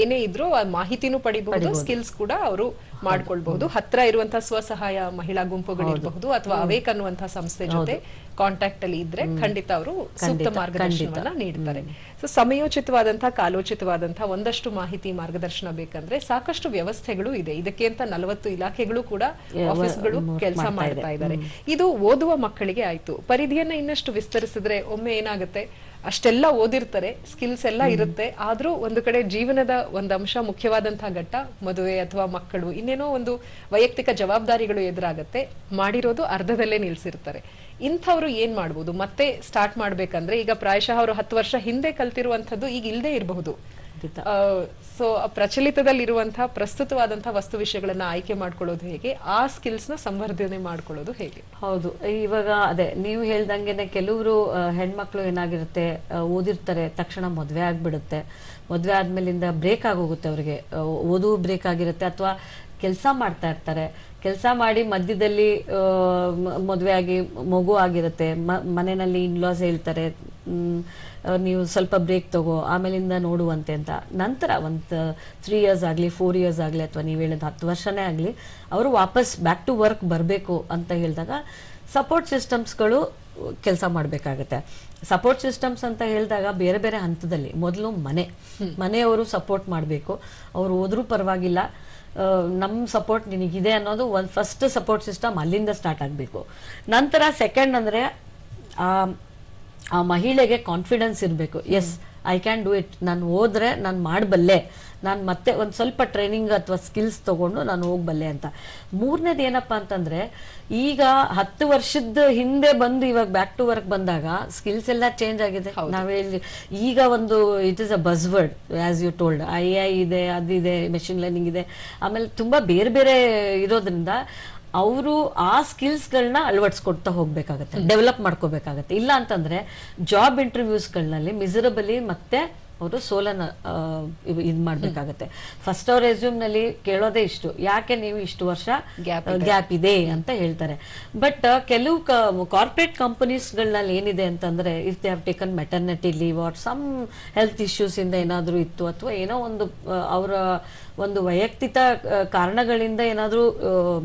ಏನೇ ಇದ್ರೂ ಆ ಮಾಹಿತಿನೂ ಪಡಿಬಹುದು, ಸ್ಕಿಲ್ಸ್ ಕೂಡ ಅವರು ಮಾಡ್ಕೊಳ್ಬಹುದು. ಹತ್ರ ಇರುವಂತಹ ಸ್ವಸಹಾಯ ಮಹಿಳಾ ಗುಂಪುಗಳಿರಬಹುದು ಅಥವಾ ಅವೇಕ್ ಅನ್ನುವಂತಹ ಸಂಸ್ಥೆ ಜೊತೆ ಕಾಂಟ್ಯಾಕ್ಟ್ ಅಲ್ಲಿ ಇದ್ರೆ ಖಂಡಿತ ಅವರು ಸೂಕ್ತ ಮಾರ್ಗದರ್ಶನವನ್ನ ನೀಡ್ತಾರೆ. ಸೊ ಸಮಯೋಚಿತವಾದಂತಹ ಕಾಲೋಚಿತವಾದಂತಹ ಒಂದಷ್ಟು ಮಾಹಿತಿ ಮಾರ್ಗದರ್ಶನ ಬೇಕಂದ್ರೆ ಸಾಕಷ್ಟು ವ್ಯವಸ್ಥೆಗಳು ಇದೆ. ಇದಕ್ಕೆ ಅಂತ 40 ಇಲಾಖೆಗಳು ಕೂಡ ಆಫೀಸ್ಗಳು ಕೆಲಸ ಮಾಡ್ತಾ ಇದ್ದಾರೆ. ಇದು ಓದುವ ಮಕ್ಕಳಿಗೆ ಆಯ್ತು. ಪರಿಧಿಯನ್ನ ಇನ್ನಷ್ಟು ವಿಸ್ತರಿಸಿದ್ರೆ ಒಮ್ಮೆ ಏನಾಗುತ್ತೆ, ಅಷ್ಟೆಲ್ಲ ಓದಿರ್ತಾರೆ, ಸ್ಕಿಲ್ಸ್ ಎಲ್ಲ ಇರುತ್ತೆ, ಆದ್ರೂ ಒಂದು ಕಡೆ ಜೀವನದ ಒಂದು ಅಂಶ ಮುಖ್ಯವಾದಂತಹ ಘಟ್ಟ ಮದುವೆ ಅಥವಾ ಮಕ್ಕಳು, ಇನ್ನೇನೋ ಒಂದು ವೈಯಕ್ತಿಕ ಜವಾಬ್ದಾರಿಗಳು ಎದುರಾಗತ್ತೆ, ಮಾಡಿರೋದು ಅರ್ಧದಲ್ಲೇ ನಿಲ್ಸಿರ್ತಾರೆ. ಇಂಥವ್ರು ಏನ್ ಮಾಡ್ಬೋದು? ಮತ್ತೆ ಸ್ಟಾರ್ಟ್ ಮಾಡ್ಬೇಕಂದ್ರೆ ಈಗ ಪ್ರಾಯಶಃ ಅವರು 10 ವರ್ಷ ಹಿಂದೆ ಕಲ್ತಿರುವಂತದ್ದು ಈಗ ಇಲ್ಲದೆ ಇರಬಹುದು. ಸೊ ಪ್ರಚಲಿತದಲ್ಲಿರುವಂತಹ ಪ್ರಸ್ತುತವಾದಂತಹ ವಸ್ತು ವಿಷಯಗಳನ್ನ ಆಯ್ಕೆ ಮಾಡ್ಕೊಳ್ಳೋದು ಹೇಗೆ, ಆ ಸ್ಕಿಲ್ಸ್ ನ ಸಂವರ್ಧನೆ ಮಾಡ್ಕೊಳ್ಳೋದು ಹೇಗೆ? ಹೌದು, ಇವಾಗ ಅದೇ ನೀವು ಹೇಳ್ದಂಗೆನೆ ಕೆಲವರು ಹೆಣ್ಮಕ್ಳು ಏನಾಗಿರುತ್ತೆ, ಓದಿರ್ತಾರೆ, ತಕ್ಷಣ ಮದ್ವೆ ಆಗ್ಬಿಡುತ್ತೆ. ಮದ್ವೆ ಆದ್ಮೇಲಿಂದ ಬ್ರೇಕ್ ಆಗೋಗುತ್ತೆ ಅವ್ರಿಗೆ, ಓದು ಬ್ರೇಕ್ ಆಗಿರುತ್ತೆ, ಅಥವಾ ಕೆಲಸ ಮಾಡ್ತಾ ಇರ್ತಾರೆ. ಕೆಲಸ ಮಾಡಿ ಮಧ್ಯದಲ್ಲಿ ಮದುವೆ ಆಗಿ ಮಗು ಆಗಿರುತ್ತೆ, ಮನೆಯಲ್ಲಿ ಇನ್ಲಾಸ್ ಹೇಳ್ತಾರೆ ನೀವು ಸ್ವಲ್ಪ ಬ್ರೇಕ್ ತಗೋ ಆಮೇಲಿಂದ ನೋಡುವಂತೆ ಅಂತ. ನಂತರ ಒಂದು 3 years ಆಗಲಿ 4 years ಆಗಲಿ ಅಥವಾ ನೀವು ಹೇಳಿದ 10 ವರ್ಷನೇ ಆಗಲಿ ಅವರು ವಾಪಸ್ ಬ್ಯಾಕ್ ಟು ವರ್ಕ್ ಬರಬೇಕು ಅಂತ ಹೇಳಿದಾಗ ಸಪೋರ್ಟ್ ಸಿಸ್ಟಮ್ಸ್ಗಳು ಕೆಲಸ ಮಾಡಬೇಕಾಗತ್ತೆ. ಸಪೋರ್ಟ್ ಸಿಸ್ಟಮ್ಸ್ ಅಂತ ಹೇಳಿದಾಗ ಬೇರೆ ಬೇರೆ ಹಂತದಲ್ಲಿ ಮೊದಲು ಮನೆಯವರು ಸಪೋರ್ಟ್ ಮಾಡಬೇಕು. ಅವ್ರು ಹೋದ್ರೂ ಪರವಾಗಿಲ್ಲ, ನಮ್ಮ ಸಪೋರ್ಟ್ ನಿನಗಿದೆ ಅನ್ನೋದು ಒಂದು ಫಸ್ಟ್ ಸಪೋರ್ಟ್ ಸಿಸ್ಟಮ್ ಅಲ್ಲಿಂದ ಸ್ಟಾರ್ಟ್ ಆಗಬೇಕು. ನಂತರ ಸೆಕೆಂಡ್ ಅಂದರೆ ಆ ಮಹಿಳೆಗೆ ಕಾನ್ಫಿಡೆನ್ಸ್ ಇರಬೇಕು. Yes I can do it, ನಾನು ಹೋದ್ರೆ ನಾನು ಮಾಡಬಲ್ಲೆ, ನಾನು ಮತ್ತೆ ಒಂದು ಸ್ವಲ್ಪ ಟ್ರೈನಿಂಗ್ ಅಥವಾ ಸ್ಕಿಲ್ಸ್ ತಗೊಂಡು ನಾನು ಹೋಗ್ಬಲ್ಲೆ ಅಂತ. ಮೂರನೇದು ಏನಪ್ಪಾ ಅಂತಂದ್ರೆ, ಈಗ 10 ವರ್ಷದ ಹಿಂದೆ ಬಂದು ಇವಾಗ ಬ್ಯಾಕ್ ಟು ವರ್ಕ್ ಬಂದಾಗ ಸ್ಕಿಲ್ಸ್ ಎಲ್ಲ ಚೇಂಜ್ ಆಗಿದೆ. ನಾವ್ ಹೇಳಿ ಈಗ ಒಂದು it is a buzzword as you told, AI ಇದೆ, ಅದಿದೆ, ಮೆಷಿನ್ ಲರ್ನಿಂಗ್ ಇದೆ, ಆಮೇಲೆ ತುಂಬಾ ಬೇರೆ ಬೇರೆ ಇರೋದ್ರಿಂದ ಅವರು ಆ ಸ್ಕಿಲ್ಸ್ಗಳನ್ನ ಅಳವಡಿಸ್ಕೊಡ್ತಾ ಹೋಗ್ಬೇಕಾಗತ್ತೆ, ಡೆವಲಪ್ ಮಾಡ್ಕೋಬೇಕಾಗತ್ತೆ. ಇಲ್ಲ ಅಂತಂದ್ರೆ ಜಾಬ್ ಇಂಟರ್ವ್ಯೂಸ್ಗಳಲ್ಲಿ ಮಿಸರಬಲಿ ಮತ್ತೆ ಅವರು ಸೋಲನ್ನ ಇದು ಮಾಡ್ಬೇಕಾಗತ್ತೆ. ಫಸ್ಟ್ ಅವ್ರ ರೆಸ್ಯೂಮ್ ನಲ್ಲಿ ಕೇಳೋದೇ ಇಷ್ಟು, ಯಾಕೆ ನೀವು ಇಷ್ಟು ವರ್ಷ ಗ್ಯಾಪ್ ಇದೆ ಅಂತ ಹೇಳ್ತಾರೆ. ಬಟ್ ಕೆಲವು ಕಾರ್ಪೊರೇಟ್ ಕಂಪನೀಸ್ಗಳಲ್ಲಿ ಏನಿದೆ ಅಂತಂದ್ರೆ, if they have taken maternity leave or some health issues ಇಂದ ಏನಾದ್ರೂ ಇತ್ತು, ಅಥವಾ ಏನೋ ಒಂದು ಅವರ ಒಂದು ವೈಯಕ್ತಿಕ ಕಾರಣಗಳಿಂದ ಏನಾದ್ರೂ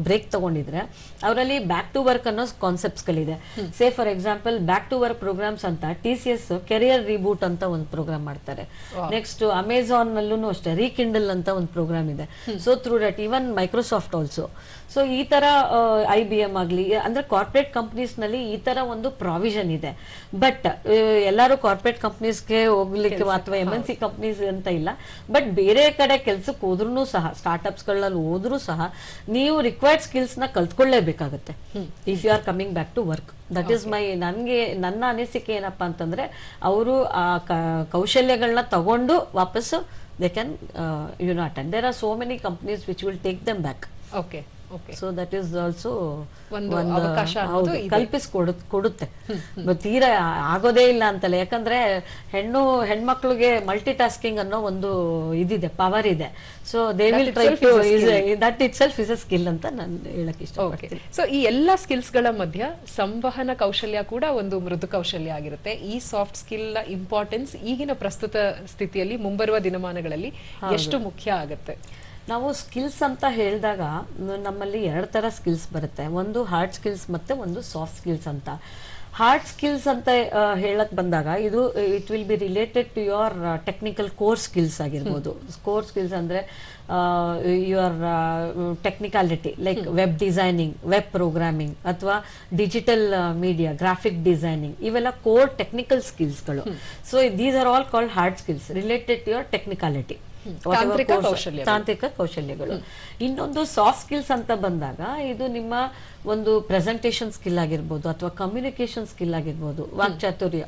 ಬ್ರೇಕ್ ತಗೊಂಡಿದ್ರೆ ಅವರಲ್ಲಿ ಬ್ಯಾಕ್ ಟು ವರ್ಕ್ ಅನ್ನೋ ಕಾನ್ಸೆಪ್ಟ್ಸ್ಗಳಿದೆ. Say for example back to work programmes ಅಂತ TCS ಕೆರಿಯರ್ ರಿಬೂಟ್ ಅಂತ ಒಂದು ಪ್ರೋಗ್ರಾಮ್ ಮಾಡ್ತಾರೆ. ನೆಕ್ಸ್ಟ್ ಅಮೆಝಾನ್ ನಲ್ಲೂ ಅಷ್ಟೇ ರೀಕಿಂಡಲ್ ಅಂತ ಒಂದು ಪ್ರೋಗ್ರಾಮ್ ಇದೆ. So through that even Microsoft also. So ಈ ತರ IBM ಆಗ್ಲಿ, ಅಂದ್ರೆ ಕಾರ್ಪೊರೇಟ್ ಕಂಪನೀಸ್ ನಲ್ಲಿ ಈ ತರ ಒಂದು ಪ್ರಾವಿಷನ್ ಇದೆ. ಬಟ್ ಎಲ್ಲರೂ ಕಾರ್ಪೊರೇಟ್ ಕಂಪನೀಸ್ಗೆ ಹೋಗ್ಲಿಕ್ಕೆ ಅಥವಾ MNC ಕಂಪನೀಸ್ ಅಂತ ಇಲ್ಲ. ಬಟ್ ಬೇರೆ ಕಡೆ ಕೆಲ್ಸಕ್ಕೆ ಹೋದ್ರೂ ಸಹ, ಸ್ಟಾರ್ಟ್ಅಪ್ಸ್ ಗಳಲ್ಲಿ ಹೋದ್ರೂ ಸಹ ನೀವು ರಿಕ್ವೈರ್ಡ್ ಸ್ಕಿಲ್ಸ್ ನ ಕಲ್ತ್ಕೊಳ್ಳೇಬೇಕಾಗುತ್ತೆ if you are coming back to work. That is my, ನನ್ನ ಅನಿಸಿಕೆ ಏನಪ್ಪಾ ಅಂತಂದ್ರೆ, ಅವರು ಆ ಕೌಶಲ್ಯಗಳನ್ನ ತಗೊಂಡು ವಾಪಸ್ಸು they can attend. There are so many companies which will take them back. Okay okay. So that is also ಒಂದು ಅವಕಾಶ ಕೊಡುತ್ತೆ. ತೀರಾ ಆಗೋದೇ ಇಲ್ಲ ಅಂತಲ್ಲ, ಯಾಕಂದ್ರೆ ಹೆಣ್ಮಕ್ಳಿಗೆ ಮಲ್ಟಿ ಟಾಸ್ಕಿಂಗ್ ಅನ್ನೋ ಒಂದು ಇದಿದೆ, ಪವರ್ ಇದೆ. So they will try to, that itself is a skill ಅಂತ ನಾನು ಹೇಳಕ್ ಇಷ್ಟಪಡ್ತೀನಿ. ಸೊ ಈ ಎಲ್ಲಾ ಸ್ಕಿಲ್ಸ್ ಗಳ ಮಧ್ಯ ಸಂವಹನ ಕೌಶಲ್ಯ ಕೂಡ ಒಂದು ಮೃದು ಕೌಶಲ್ಯ ಆಗಿರುತ್ತೆ. ಈ ಸಾಫ್ಟ್ ಸ್ಕಿಲ್ ನ ಇಂಪಾರ್ಟೆನ್ಸ್ ಈಗಿನ ಪ್ರಸ್ತುತ ಸ್ಥಿತಿಯಲ್ಲಿ ಮುಂಬರುವ ದಿನಮಾನಗಳಲ್ಲಿ ಎಷ್ಟು ಮುಖ್ಯ ಆಗುತ್ತೆ? ನಾವು ಸ್ಕಿಲ್ಸ್ ಅಂತ ಹೇಳಿದಾಗ ನಮ್ಮಲ್ಲಿ 2 ತರ ಸ್ಕಿಲ್ಸ್ ಬರುತ್ತೆ. ಒಂದು ಹಾರ್ಡ್ ಸ್ಕಿಲ್ಸ್ ಮತ್ತೆ ಒಂದು ಸಾಫ್ಟ್ ಸ್ಕಿಲ್ಸ್ ಅಂತ. ಹಾರ್ಡ್ ಸ್ಕಿಲ್ಸ್ ಅಂತ ಹೇಳಕ್ ಬಂದಾಗ ಇದು it will be related to your technical core skills ಆಗಿರ್ಬೋದು. ಕೋರ್ ಸ್ಕಿಲ್ಸ್ ಅಂದ್ರೆ your technicality, like web designing, web programming, ಅಥವಾ ಡಿಜಿಟಲ್ ಮೀಡಿಯಾ, ಗ್ರಾಫಿಕ್ ಡಿಸೈನಿಂಗ್, ಇವೆಲ್ಲ ಕೋರ್ ಟೆಕ್ನಿಕಲ್ ಸ್ಕಿಲ್ಸ್ಗಳು. So these are all called hard skills related to your technicality, ತಾಂತ್ರಿಕ ಕೌಶಲ್ಯಗಳು. ಇನ್ನೊಂದು soft skills ಅಂತ ಬಂದಾಗ ಇದು ನಿಮ್ಮ ಒಂದು ಪ್ರೆಸೆಂಟೇಷನ್ ಸ್ಕಿಲ್ ಆಗಿರ್ಬೋದು, ಅಥವಾ ಕಮ್ಯುನಿಕೇಶನ್ ಸ್ಕಿಲ್ ಆಗಿರ್ಬೋದು, ವಾಕ್ಚಾತುರ್ಯ,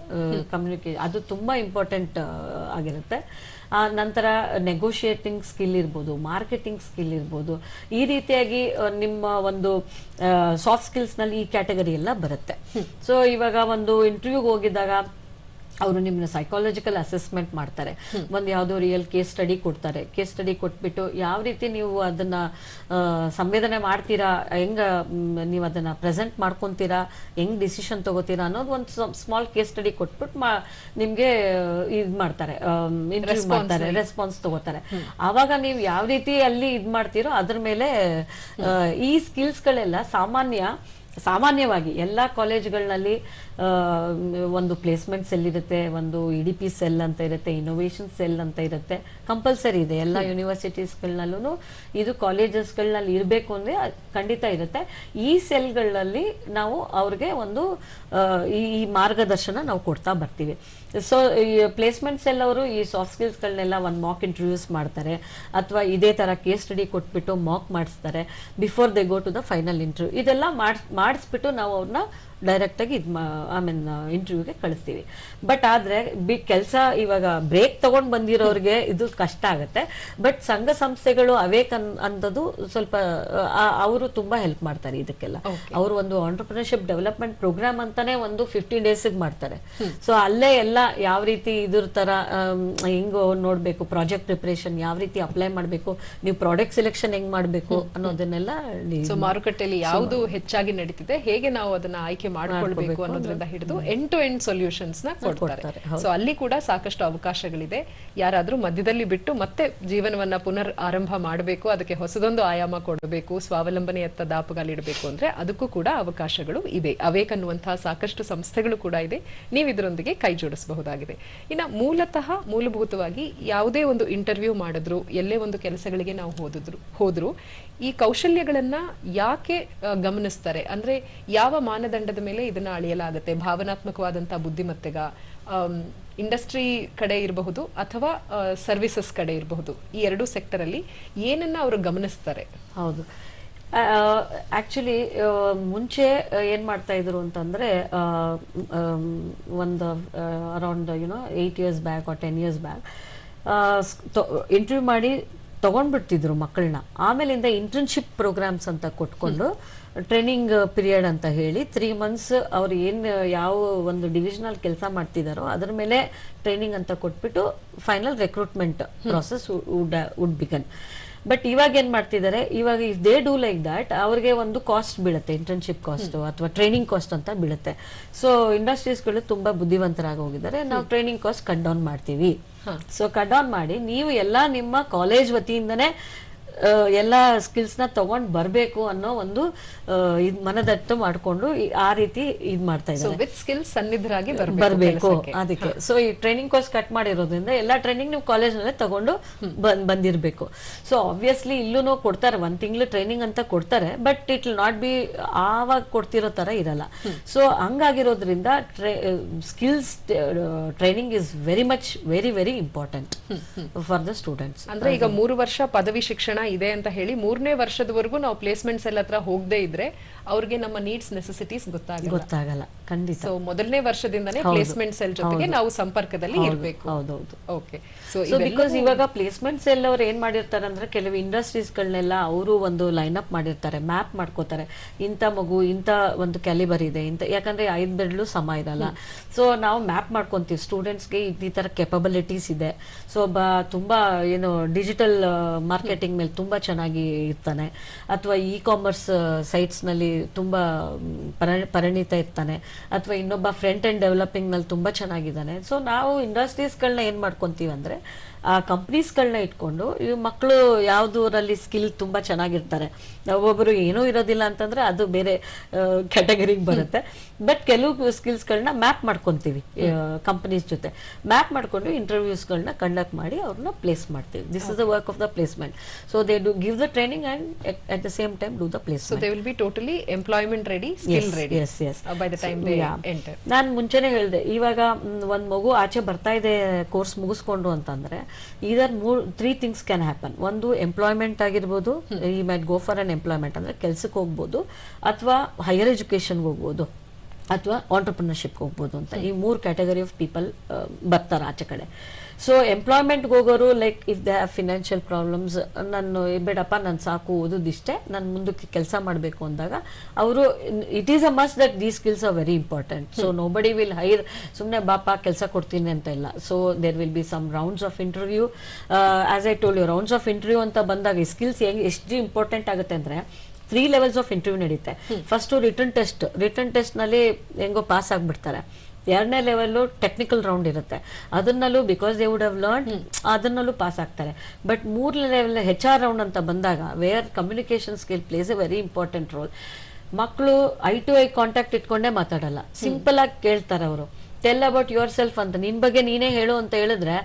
ಕಮ್ಯುನಿಕೇಶನ್, ಅದು ತುಂಬಾ ಇಂಪಾರ್ಟೆಂಟ್ ಆಗಿರುತ್ತೆ. ನಂತರ ನೆಗೋಷಿಯೇಟಿಂಗ್ ಸ್ಕಿಲ್ ಇರ್ಬೋದು, ಮಾರ್ಕೆಟಿಂಗ್ ಸ್ಕಿಲ್ ಇರ್ಬೋದು. ಈ ರೀತಿಯಾಗಿ ನಿಮ್ಮ ಒಂದು ಸಾಫ್ಟ್ ಸ್ಕಿಲ್ಸ್ ನಲ್ಲಿ ಈ ಕ್ಯಾಟಗರಿ ಎಲ್ಲ ಬರುತ್ತೆ. ಸೊ ಇವಾಗ ಒಂದು ಇಂಟರ್ವ್ಯೂಗೆ ಹೋಗಿದ್ದಾಗ ಅವರು ನಿಮ್ಮನ್ನ ಸೈಕಾಲಜಿಕಲ್ ಅಸೆಸ್ಮೆಂಟ್ ಮಾಡ್ತಾರೆ. ಒಂದು ಯಾವುದೋ ರಿಯಲ್ ಕೇಸ್ ಸ್ಟಡಿ ಕೊಡ್ತಾರೆ. ಕೇಸ್ ಸ್ಟಡಿ ಕೊಟ್ಬಿಟ್ಟು ಯಾವ ರೀತಿ ನೀವು ಅದನ್ನ ಸಂವೇದನೆ ಮಾಡ್ತೀರಾ, ಹೆಂಗ ನೀವು ಅದನ್ನ ಪ್ರೆಸೆಂಟ್ ಮಾಡ್ಕೊಂತೀರಾ, ಹೆಂಗ್ ಡಿಸಿಷನ್ ತಗೋತೀರಾ ಅನ್ನೋದು ಒಂದು ಸ್ಮಾಲ್ ಕೇಸ್ ಸ್ಟಡಿ ಕೊಟ್ಬಿಟ್ಟು ನಿಮ್ಗೆ ಇದ್ ಮಾಡ್ತಾರೆ, ಇಂಟರ್ವ್ಯೂ ಮಾಡ್ತಾರೆ, ರೆಸ್ಪಾನ್ಸ್ ತಗೋತಾರೆ. ಆವಾಗ ನೀವು ಯಾವ ರೀತಿ ಅಲ್ಲಿ ಇದ್ ಮಾಡ್ತೀರೋ ಅದ್ರ ಮೇಲೆ ಈ ಸ್ಕಿಲ್ಸ್ ಗಳೆಲ್ಲ ಸಾಮಾನ್ಯವಾಗಿ ಎಲ್ಲಾ ಕಾಲೇಜ್ಗಳಲ್ಲಿ ಒಂದು ಪ್ಲೇಸ್ಮೆಂಟ್ ಸೆಲ್ ಇರುತ್ತೆ, ಒಂದು EDP ಸೆಲ್ ಅಂತ ಇರುತ್ತೆ, ಇನ್ನೋವೇಷನ್ ಸೆಲ್ ಅಂತ ಇರುತ್ತೆ, ಕಂಪಲ್ಸರಿ ಇದೆ ಎಲ್ಲ ಯೂನಿವರ್ಸಿಟೀಸ್ಗಳಲ್ಲೂ. ಇದು ಕಾಲೇಜಸ್ಗಳಲ್ಲಿ ಇರಬೇಕು ಅಂದ್ರೆ ಖಂಡಿತ ಇರುತ್ತೆ. ಈ ಸೆಲ್ಗಳಲ್ಲಿ ನಾವು ಅವ್ರಿಗೆ ಒಂದು ಈ ಮಾರ್ಗದರ್ಶನ ನಾವು ಕೊಡ್ತಾ ಬರ್ತೀವಿ. ಸೊ ಈ ಪ್ಲೇಸ್ಮೆಂಟ್ ಸೆಲ್ ಅವರು ಈ ಸಾಫ್ಟ್ ಸ್ಕಿಲ್ಸ್ಗಳನ್ನೆಲ್ಲ ಒಂದು ಮಾಕ್ ಇಂಟರ್ವ್ಯೂಸ್ ಮಾಡ್ತಾರೆ, ಅಥವಾ ಇದೇ ತರ ಕೇಸ್ ಸ್ಟಡಿ ಕೊಟ್ಬಿಟ್ಟು ಮಾಕ್ ಮಾಡಿಸ್ತಾರೆ before they go to the final interview. ಇದೆಲ್ಲ ಮಾಡಿಸ್ಬಿಟ್ಟು ನಾವು ಅವ್ರನ್ನ ಡೈರೆಕ್ಟ್ ಆಗಿ ಇಂಟರ್ವ್ಯೂಗೆ ಕಳಿಸ್ತೀವಿ. ಬಟ್ ಆದ್ರೆ ಕೆಲಸ ಇವಾಗ ಬ್ರೇಕ್ ತಗೊಂಡ್ ಬಂದಿರೋರಿಗೆ ಇದು ಕಷ್ಟ ಆಗುತ್ತೆ. ಬಟ್ ಸಂಘ ಸಂಸ್ಥೆಗಳು ಅವೇಕ್ ಅನ್ನೋದು ಸ್ವಲ್ಪ ಅವರು ತುಂಬಾ ಹೆಲ್ಪ್ ಮಾಡ್ತಾರೆ ಇದಕ್ಕೆಲ್ಲ. ಅವರು ಒಂದು ಆಂಟರ್ಪ್ರಿನರ್ಶಿಪ್ ಡೆವಲಪ್ಮೆಂಟ್ ಪ್ರೋಗ್ರಾಮ್ ಅಂತಾನೆ ಒಂದು 15 days ಮಾಡ್ತಾರೆ. ಸೊ ಅಲ್ಲೇ ಎಲ್ಲ ಯಾವ ರೀತಿ ಇದ್ರ ತರ ಹೆಂಗ್ ನೋಡ್ಬೇಕು, ಪ್ರಾಜೆಕ್ಟ್ ಪ್ರಿಪರೇಷನ್ ಯಾವ ರೀತಿ ಅಪ್ಲೈ ಮಾಡ್ಬೇಕು, ನೀವು ಪ್ರಾಡಕ್ಟ್ ಸೆಲೆಕ್ಷನ್ ಹೆಂಗ್ ಮಾಡ್ಬೇಕು ಅನ್ನೋದನ್ನೆಲ್ಲ, ಮಾರುಕಟ್ಟೆಯಲ್ಲಿ ಯಾವುದು ಹೆಚ್ಚಾಗಿ ನಡೀತಿದೆ, ಹೇಗೆ ನಾವು ಅದನ್ನ ಆಯ್ಕೆ ಮಾಡ್ಕೊಳ್ಬೇಕು ಅನ್ನೋದ್ರಿಂದ ಹಿಡಿದು ಎಂಡ್ ಟು ಎಂಡ್ ಸೊಲ್ಯೂಷನ್ಸ್ ನ ಕೊಡ್ತಾರೆ. ಸೊ ಅಲ್ಲಿ ಕೂಡ ಸಾಕಷ್ಟು ಅವಕಾಶಗಳಿದೆ. ಯಾರಾದ್ರೂ ಮಧ್ಯದಲ್ಲಿ ಬಿಟ್ಟು ಮತ್ತೆ ಜೀವನವನ್ನ ಪುನರ್ ಆರಂಭ ಮಾಡಬೇಕು, ಅದಕ್ಕೆ ಹೊಸದೊಂದು ಆಯಾಮ ಕೊಡಬೇಕು, ಸ್ವಾವಲಂಬನೆಯತ್ತ ದಾಪುಗಾಲಿಡಬೇಕು ಅಂದ್ರೆ ಅದಕ್ಕೂ ಕೂಡ ಅವಕಾಶಗಳು ಇದೆ. ಅವೇಕ್ ಅನ್ನುವಂತಹ ಸಾಕಷ್ಟು ಸಂಸ್ಥೆಗಳು ಕೂಡ ಇದೆ. ನೀವು ಇದರೊಂದಿಗೆ ಕೈ ಜೋಡಿಸಬಹುದಾಗಿದೆ. ಇನ್ನ ಮೂಲಭೂತವಾಗಿ ಯಾವುದೇ ಒಂದು ಇಂಟರ್ವ್ಯೂ ಮಾಡಿದ್ರು, ಎಲ್ಲೇ ಒಂದು ಕೆಲಸಗಳಿಗೆ ನಾವು ಹೋದ್ರು ಈ ಕೌಶಲ್ಯಗಳನ್ನ ಯಾಕೆ ಗಮನಿಸ್ತಾರೆ ಅಂದ್ರೆ ಯಾವ ಮಾನದಂಡದ ಮೇಲೆ ಇದನ್ನ ಅಳೆಯಲಾಗುತ್ತೆ? ಭಾವನಾತ್ಮಕವಾದಂತಹ ಬುದ್ಧಿಮತ್ತೆಗ, ಇಂಡಸ್ಟ್ರಿ ಕಡೆ ಇರಬಹುದು ಅಥವಾ ಸರ್ವಿಸಸ್ ಕಡೆ ಇರಬಹುದು, ಈ 2 ಸೆಕ್ಟರ್ ಅಲ್ಲಿ ಏನನ್ನ ಅವರು ಗಮನಿಸ್ತಾರೆ? ಹೌದು, ಆಕ್ಚುಲಿ ಮುಂಚೆ ಏನ್ ಮಾಡ್ತಾ ಇದ್ರು ಅಂತಂದ್ರೆ, ಒಂದು around 8 years back or 10 years back interview ಮಾಡಿ ತಗೊಂಡ್ಬಿಡ್ತಿದ್ರು ಮಕ್ಕಳನ್ನ. ಆಮೇಲಿಂದ ಇಂಟರ್ನ್ಶಿಪ್ ಪ್ರೋಗ್ರಾಮ್ಸ್ ಅಂತ ಕೊಟ್ಕೊಂಡು ಟ್ರೈನಿಂಗ್ ಪೀರಿಯಡ್ ಅಂತ ಹೇಳಿ 3 ಮಂತ್ಸ್ ಅವ್ರು ಏನು ಯಾವ ಒಂದು ಡಿವಿಷನಲ್ ಕೆಲಸ ಮಾಡ್ತಿದಾರೋ ಅದ್ರ ಮೇಲೆ ಟ್ರೈನಿಂಗ್ ಅಂತ ಕೊಟ್ಬಿಟ್ಟು final recruitment process would begin. But ಇವಾಗ ಏನ್ ಮಾಡ್ತಿದ್ದಾರೆ, ಇವಾಗ if they do like that ಅವ್ರಿಗೆ ಒಂದು ಕಾಸ್ಟ್ ಬೀಳುತ್ತೆ, ಇಂಟರ್ನ್ಶಿಪ್ ಕಾಸ್ಟ್ ಅಥವಾ ಟ್ರೈನಿಂಗ್ ಕಾಸ್ಟ್ ಅಂತ ಬೀಳುತ್ತೆ. ಸೊ ಇಂಡಸ್ಟ್ರೀಸ್ಗಳು ತುಂಬಾ ಬುದ್ಧಿವಂತರಾಗಿ ಹೋಗಿದ್ದಾರೆ, ನಾವು ಟ್ರೈನಿಂಗ್ ಕಾಸ್ಟ್ ಕಟ್ ಡೌನ್ ಮಾಡ್ತೀವಿ. ಸೊ ಕಟ್ ಡೌನ್ ಮಾಡಿ ನೀವು ಎಲ್ಲಾ ನಿಮ್ಮ ಕಾಲೇಜ್ ವತಿಯಿಂದನೇ ಎಲ್ಲಾ ಸ್ಕಿಲ್ಸ್ ನ ತಗೊಂಡ್ ಬರ್ಬೇಕು ಅನ್ನೋ ಒಂದು ಮನದಟ್ಟು ಮಾಡ್ಕೊಂಡು ಆ ರೀತಿ ಇದ್ ಮಾಡ್ತಾ ಇದ್ದಾರೆ. ಸ್ಕಿಲ್ಸ್ ಸನ್ನಿಧರಾಗಿ ಬರ್ಬೇಕು ಅದಕ್ಕೆ. ಸೊ ಈ ಟ್ರೈನಿಂಗ್ ಕೋರ್ಸ್ ಕಟ್ ಮಾಡಿರೋದ್ರಿಂದ ಎಲ್ಲಾ ಟ್ರೈನಿಂಗ್ ನೀವು ಕಾಲೇಜ್ ನಲ್ಲೇ ತಗೊಂಡು ಬಂದಿರ್ಬೇಕು. ಸೊ ಆಬ್ವಿಯಸ್ಲಿ ಇಲ್ಲೂ ಕೊಡ್ತಾರೆ, 1 ತಿಂಗಳು ಟ್ರೈನಿಂಗ್ ಅಂತ ಕೊಡ್ತಾರೆ, but it will not be ಆವಾಗ ಕೊಡ್ತಿರೋ ತರ ಇರಲ್ಲ. ಸೊ ಹಂಗಾಗಿರೋದ್ರಿಂದ skills training is very much very important for the students. ಅಂದ್ರೆ ಈಗ 3 ವರ್ಷ ಪದವಿ ಶಿಕ್ಷಣ ಇದೆ ಅಂತ ಹೇಳಿ 3ನೇ ವರ್ಷದವರೆಗೂ ನಾವು ಪ್ಲೇಸ್ಮೆಂಟ್ಸ್ ಎಲ್ಲ ಹತ್ರ ಹೋಗದೆ ಇದ್ರೆ ಅವ್ರಿಗೆ ನಮ್ಮ ನೀಡ್ಸ್ ನೆಸೆಸಿಟೀಸ್ ಗೊತ್ತಾಗಲ್ಲ ಖಂಡಿತ. ಸೊ ಮೊದಲನೇ ವರ್ಷದಿಂದನೇ ಪ್ಲೇಸ್ಮೆಂಟ್ ಸೆಲ್ ಜೊತೆಗೆ ನಾವು ಸಂಪರ್ಕದಲ್ಲಿ ಇರಬೇಕು. ಹೌದೌದು. ಓಕೆ. ಸೊ ಬಿಕಾಸ್ ಇವಾಗ ಪ್ಲೇಸ್ಮೆಂಟ್ ಸೆಲ್ ಅವ್ರು ಏನ್ ಮಾಡಿರ್ತಾರೆ ಅಂದ್ರೆ ಕೆಲವು ಇಂಡಸ್ಟ್ರೀಸ್ ಗಳನ್ನೆಲ್ಲ ಅವರು ಒಂದು ಲೈನ್ ಅಪ್ ಮಾಡಿರ್ತಾರೆ, ಮ್ಯಾಪ್ ಮಾಡ್ಕೋತಾರೆ, ಇಂಥ ಮಗು ಇಂಥ ಒಂದು ಕ್ಯಾಲಿಬರ್ ಇದೆ ಇಂತ, ಯಾಕಂದ್ರೆ 5 ಬೆರಳು ಸಮ ಇರಲ್ಲ. ಸೊ ನಾವು ಮ್ಯಾಪ್ ಮಾಡ್ಕೊಂತೀವಿ ಸ್ಟೂಡೆಂಟ್ಸ್ಗೆ ಈ ತರ ಕೆಪಬಿಲಿಟೀಸ್ ಇದೆ. ಸೊ ತುಂಬಾ ಏನು ಡಿಜಿಟಲ್ ಮಾರ್ಕೆಟಿಂಗ್ ಮೇಲೆ ತುಂಬಾ ಚೆನ್ನಾಗಿ ಇರ್ತಾನೆ, ಅಥವಾ ಇ ಕಾಮರ್ಸ್ ಸೈಟ್ಸ್ ನಲ್ಲಿ ತುಂಬಾ ಪರಿಣಿತ ಇರ್ತಾನೆ, ಅಥವಾ ಇನ್ನೊಬ್ಬ ಫ್ರಂಟ್ ಅಂಡ್ ಡೆವಲಪಿಂಗ್ ನಲ್ಲಿ ತುಂಬಾ ಚೆನ್ನಾಗಿದ್ದಾನೆ. ಸೊ ನಾವು ಇಂಡಸ್ಟ್ರೀಸ್ಗಳನ್ನ ಏನ್ ಮಾಡ್ಕೊಂತೀವಿ ಅಂದ್ರೆ ಆ ಕಂಪ್ನೀಸ್ಗಳನ್ನ ಇಟ್ಕೊಂಡು ಇವ್ ಮಕ್ಕಳು ಯಾವ್ದೂರಲ್ಲಿ ಸ್ಕಿಲ್ ತುಂಬಾ ಚೆನ್ನಾಗಿರ್ತಾರೆ, ಒಬ್ಬೊಬ್ರು ಏನೂ ಇರೋದಿಲ್ಲ ಅಂತಂದ್ರೆ ಅದು ಬೇರೆ ಕ್ಯಾಟಗರಿಗೆ ಬರುತ್ತೆ. ಬಟ್ ಕೆಲವು ಸ್ಕಿಲ್ಸ್ಗಳನ್ನ ಮ್ಯಾಪ್ ಮಾಡ್ಕೊಂತೀವಿ ಕಂಪನೀಸ್ ಜೊತೆ, ಮ್ಯಾಪ್ ಮಾಡ್ಕೊಂಡು ಇಂಟರ್ವ್ಯೂಸ್ಗಳನ್ನ ಕಂಡಕ್ಟ್ ಮಾಡಿ ಅವ್ರನ್ನ ಪ್ಲೇಸ್ ಮಾಡ್ತೀವಿ. This is the work of the placement. So they do give the training and at the same time do the placement. So they will be totally employment ready, skill ready by the time they enter. ನಾನು ಮುಂಚೆನೆ ಹೇಳಿದೆ, ಇವಾಗ ಒಂದ್ ಮಗು ಆಚೆ ಬರ್ತಾ ಇದೆ course ಮುಗಿಸ್ಕೊಂಡು ಅಂತಂದ್ರೆ ಇದರ್ 3 ಥಿಂಗ್ಸ್ ಕ್ಯಾನ್ ಹ್ಯಾಪನ್. ಒಂದು ಎಂಪ್ಲಾಯ್ಮೆಂಟ್ ಆಗಿರ್ಬೋದು, ಈ might go for an employment ಅಂದ್ರೆ ಕೆಲ್ಸಕ್ಕೆ ಹೋಗ್ಬೋದು, ಅಥವಾ ಹೈಯರ್ ಎಜುಕೇಶನ್ಗೆ ಹೋಗ್ಬೋದು, ಅಥವಾ ಆಂಟರ್ಪ್ರಿನರ್ಶಿಪ್ಗೆ ಹೋಗ್ಬೋದು ಅಂತ. ಈ 3 ಕ್ಯಾಟಗರಿ ಆಫ್ ಪೀಪಲ್ ಬರ್ತಾರೆ ಆಚೆ ಕಡೆ. ಸೊ ಎಂಪ್ಲಾಯ್ಮೆಂಟ್ಗೆ ಹೋಗೋರು like if they have financial problems, ನಾನು ಬೇಡಪ್ಪ ನಾನು ಸಾಕು ಓದೋದಿಷ್ಟೇ, ನಾನು ಮುಂದಕ್ಕೆ ಕೆಲಸ ಮಾಡಬೇಕು ಅಂದಾಗ ಅವರು it is a must that these skills are very important. So nobody will hire ಸುಮ್ಮನೆ ಬಾಪ ಕೆಲಸ ಕೊಡ್ತೀನಿ ಅಂತ ಇಲ್ಲ. So there will be some rounds of interview. As I told you, rounds of interview ಅಂತ ಬಂದಾಗ ಈ ಸ್ಕಿಲ್ಸ್ ಎಷ್ಟು ಇಂಪಾರ್ಟೆಂಟ್ ಆಗುತ್ತೆ ಅಂದ್ರೆ 3 ಲೆವೆಲ್ಸ್ ಆಫ್ ಇಂಟರ್ವ್ಯೂ ನಡೀತೆ. ಫಸ್ಟ್ ರಿಟರ್ನ್ ಟೆಸ್ಟ್ ನಲ್ಲಿ ಹೆಂಗೋ ಪಾಸ್ ಆಗ್ಬಿಡ್ತಾರೆ. 2ನೇ ಲೆವೆಲ್ ಟೆಕ್ನಿಕಲ್ ರೌಂಡ್ ಇರುತ್ತೆ, ಅದನ್ನಲ್ಲೂ because they would have learn ಅದನ್ನಲ್ಲೂ ಪಾಸ್ ಆಗ್ತಾರೆ. ಬಟ್ 3ನೇ ಲೆವೆಲ್ HR ರೌಂಡ್ ಅಂತ ಬಂದಾಗ where communication skill plays a very important role. ಮಕ್ಕಳು ಐ ಟು ಐ ಕಾಂಟ್ಯಾಕ್ಟ್ ಇಟ್ಕೊಂಡೇ ಮಾತಾಡಲ್ಲ, ಸಿಂಪಲ್ ಆಗಿ ಕೇಳ್ತಾರೆ ಅವರು. ಟೆಲ್ ಅಬೌಟ್ ಯುವರ್ ಸೆಲ್ಫ್ ಅಂತ, ನಿನ್ ಬಗ್ಗೆ ನೀನೇ ಹೇಳು ಅಂತ ಹೇಳಿದ್ರೆ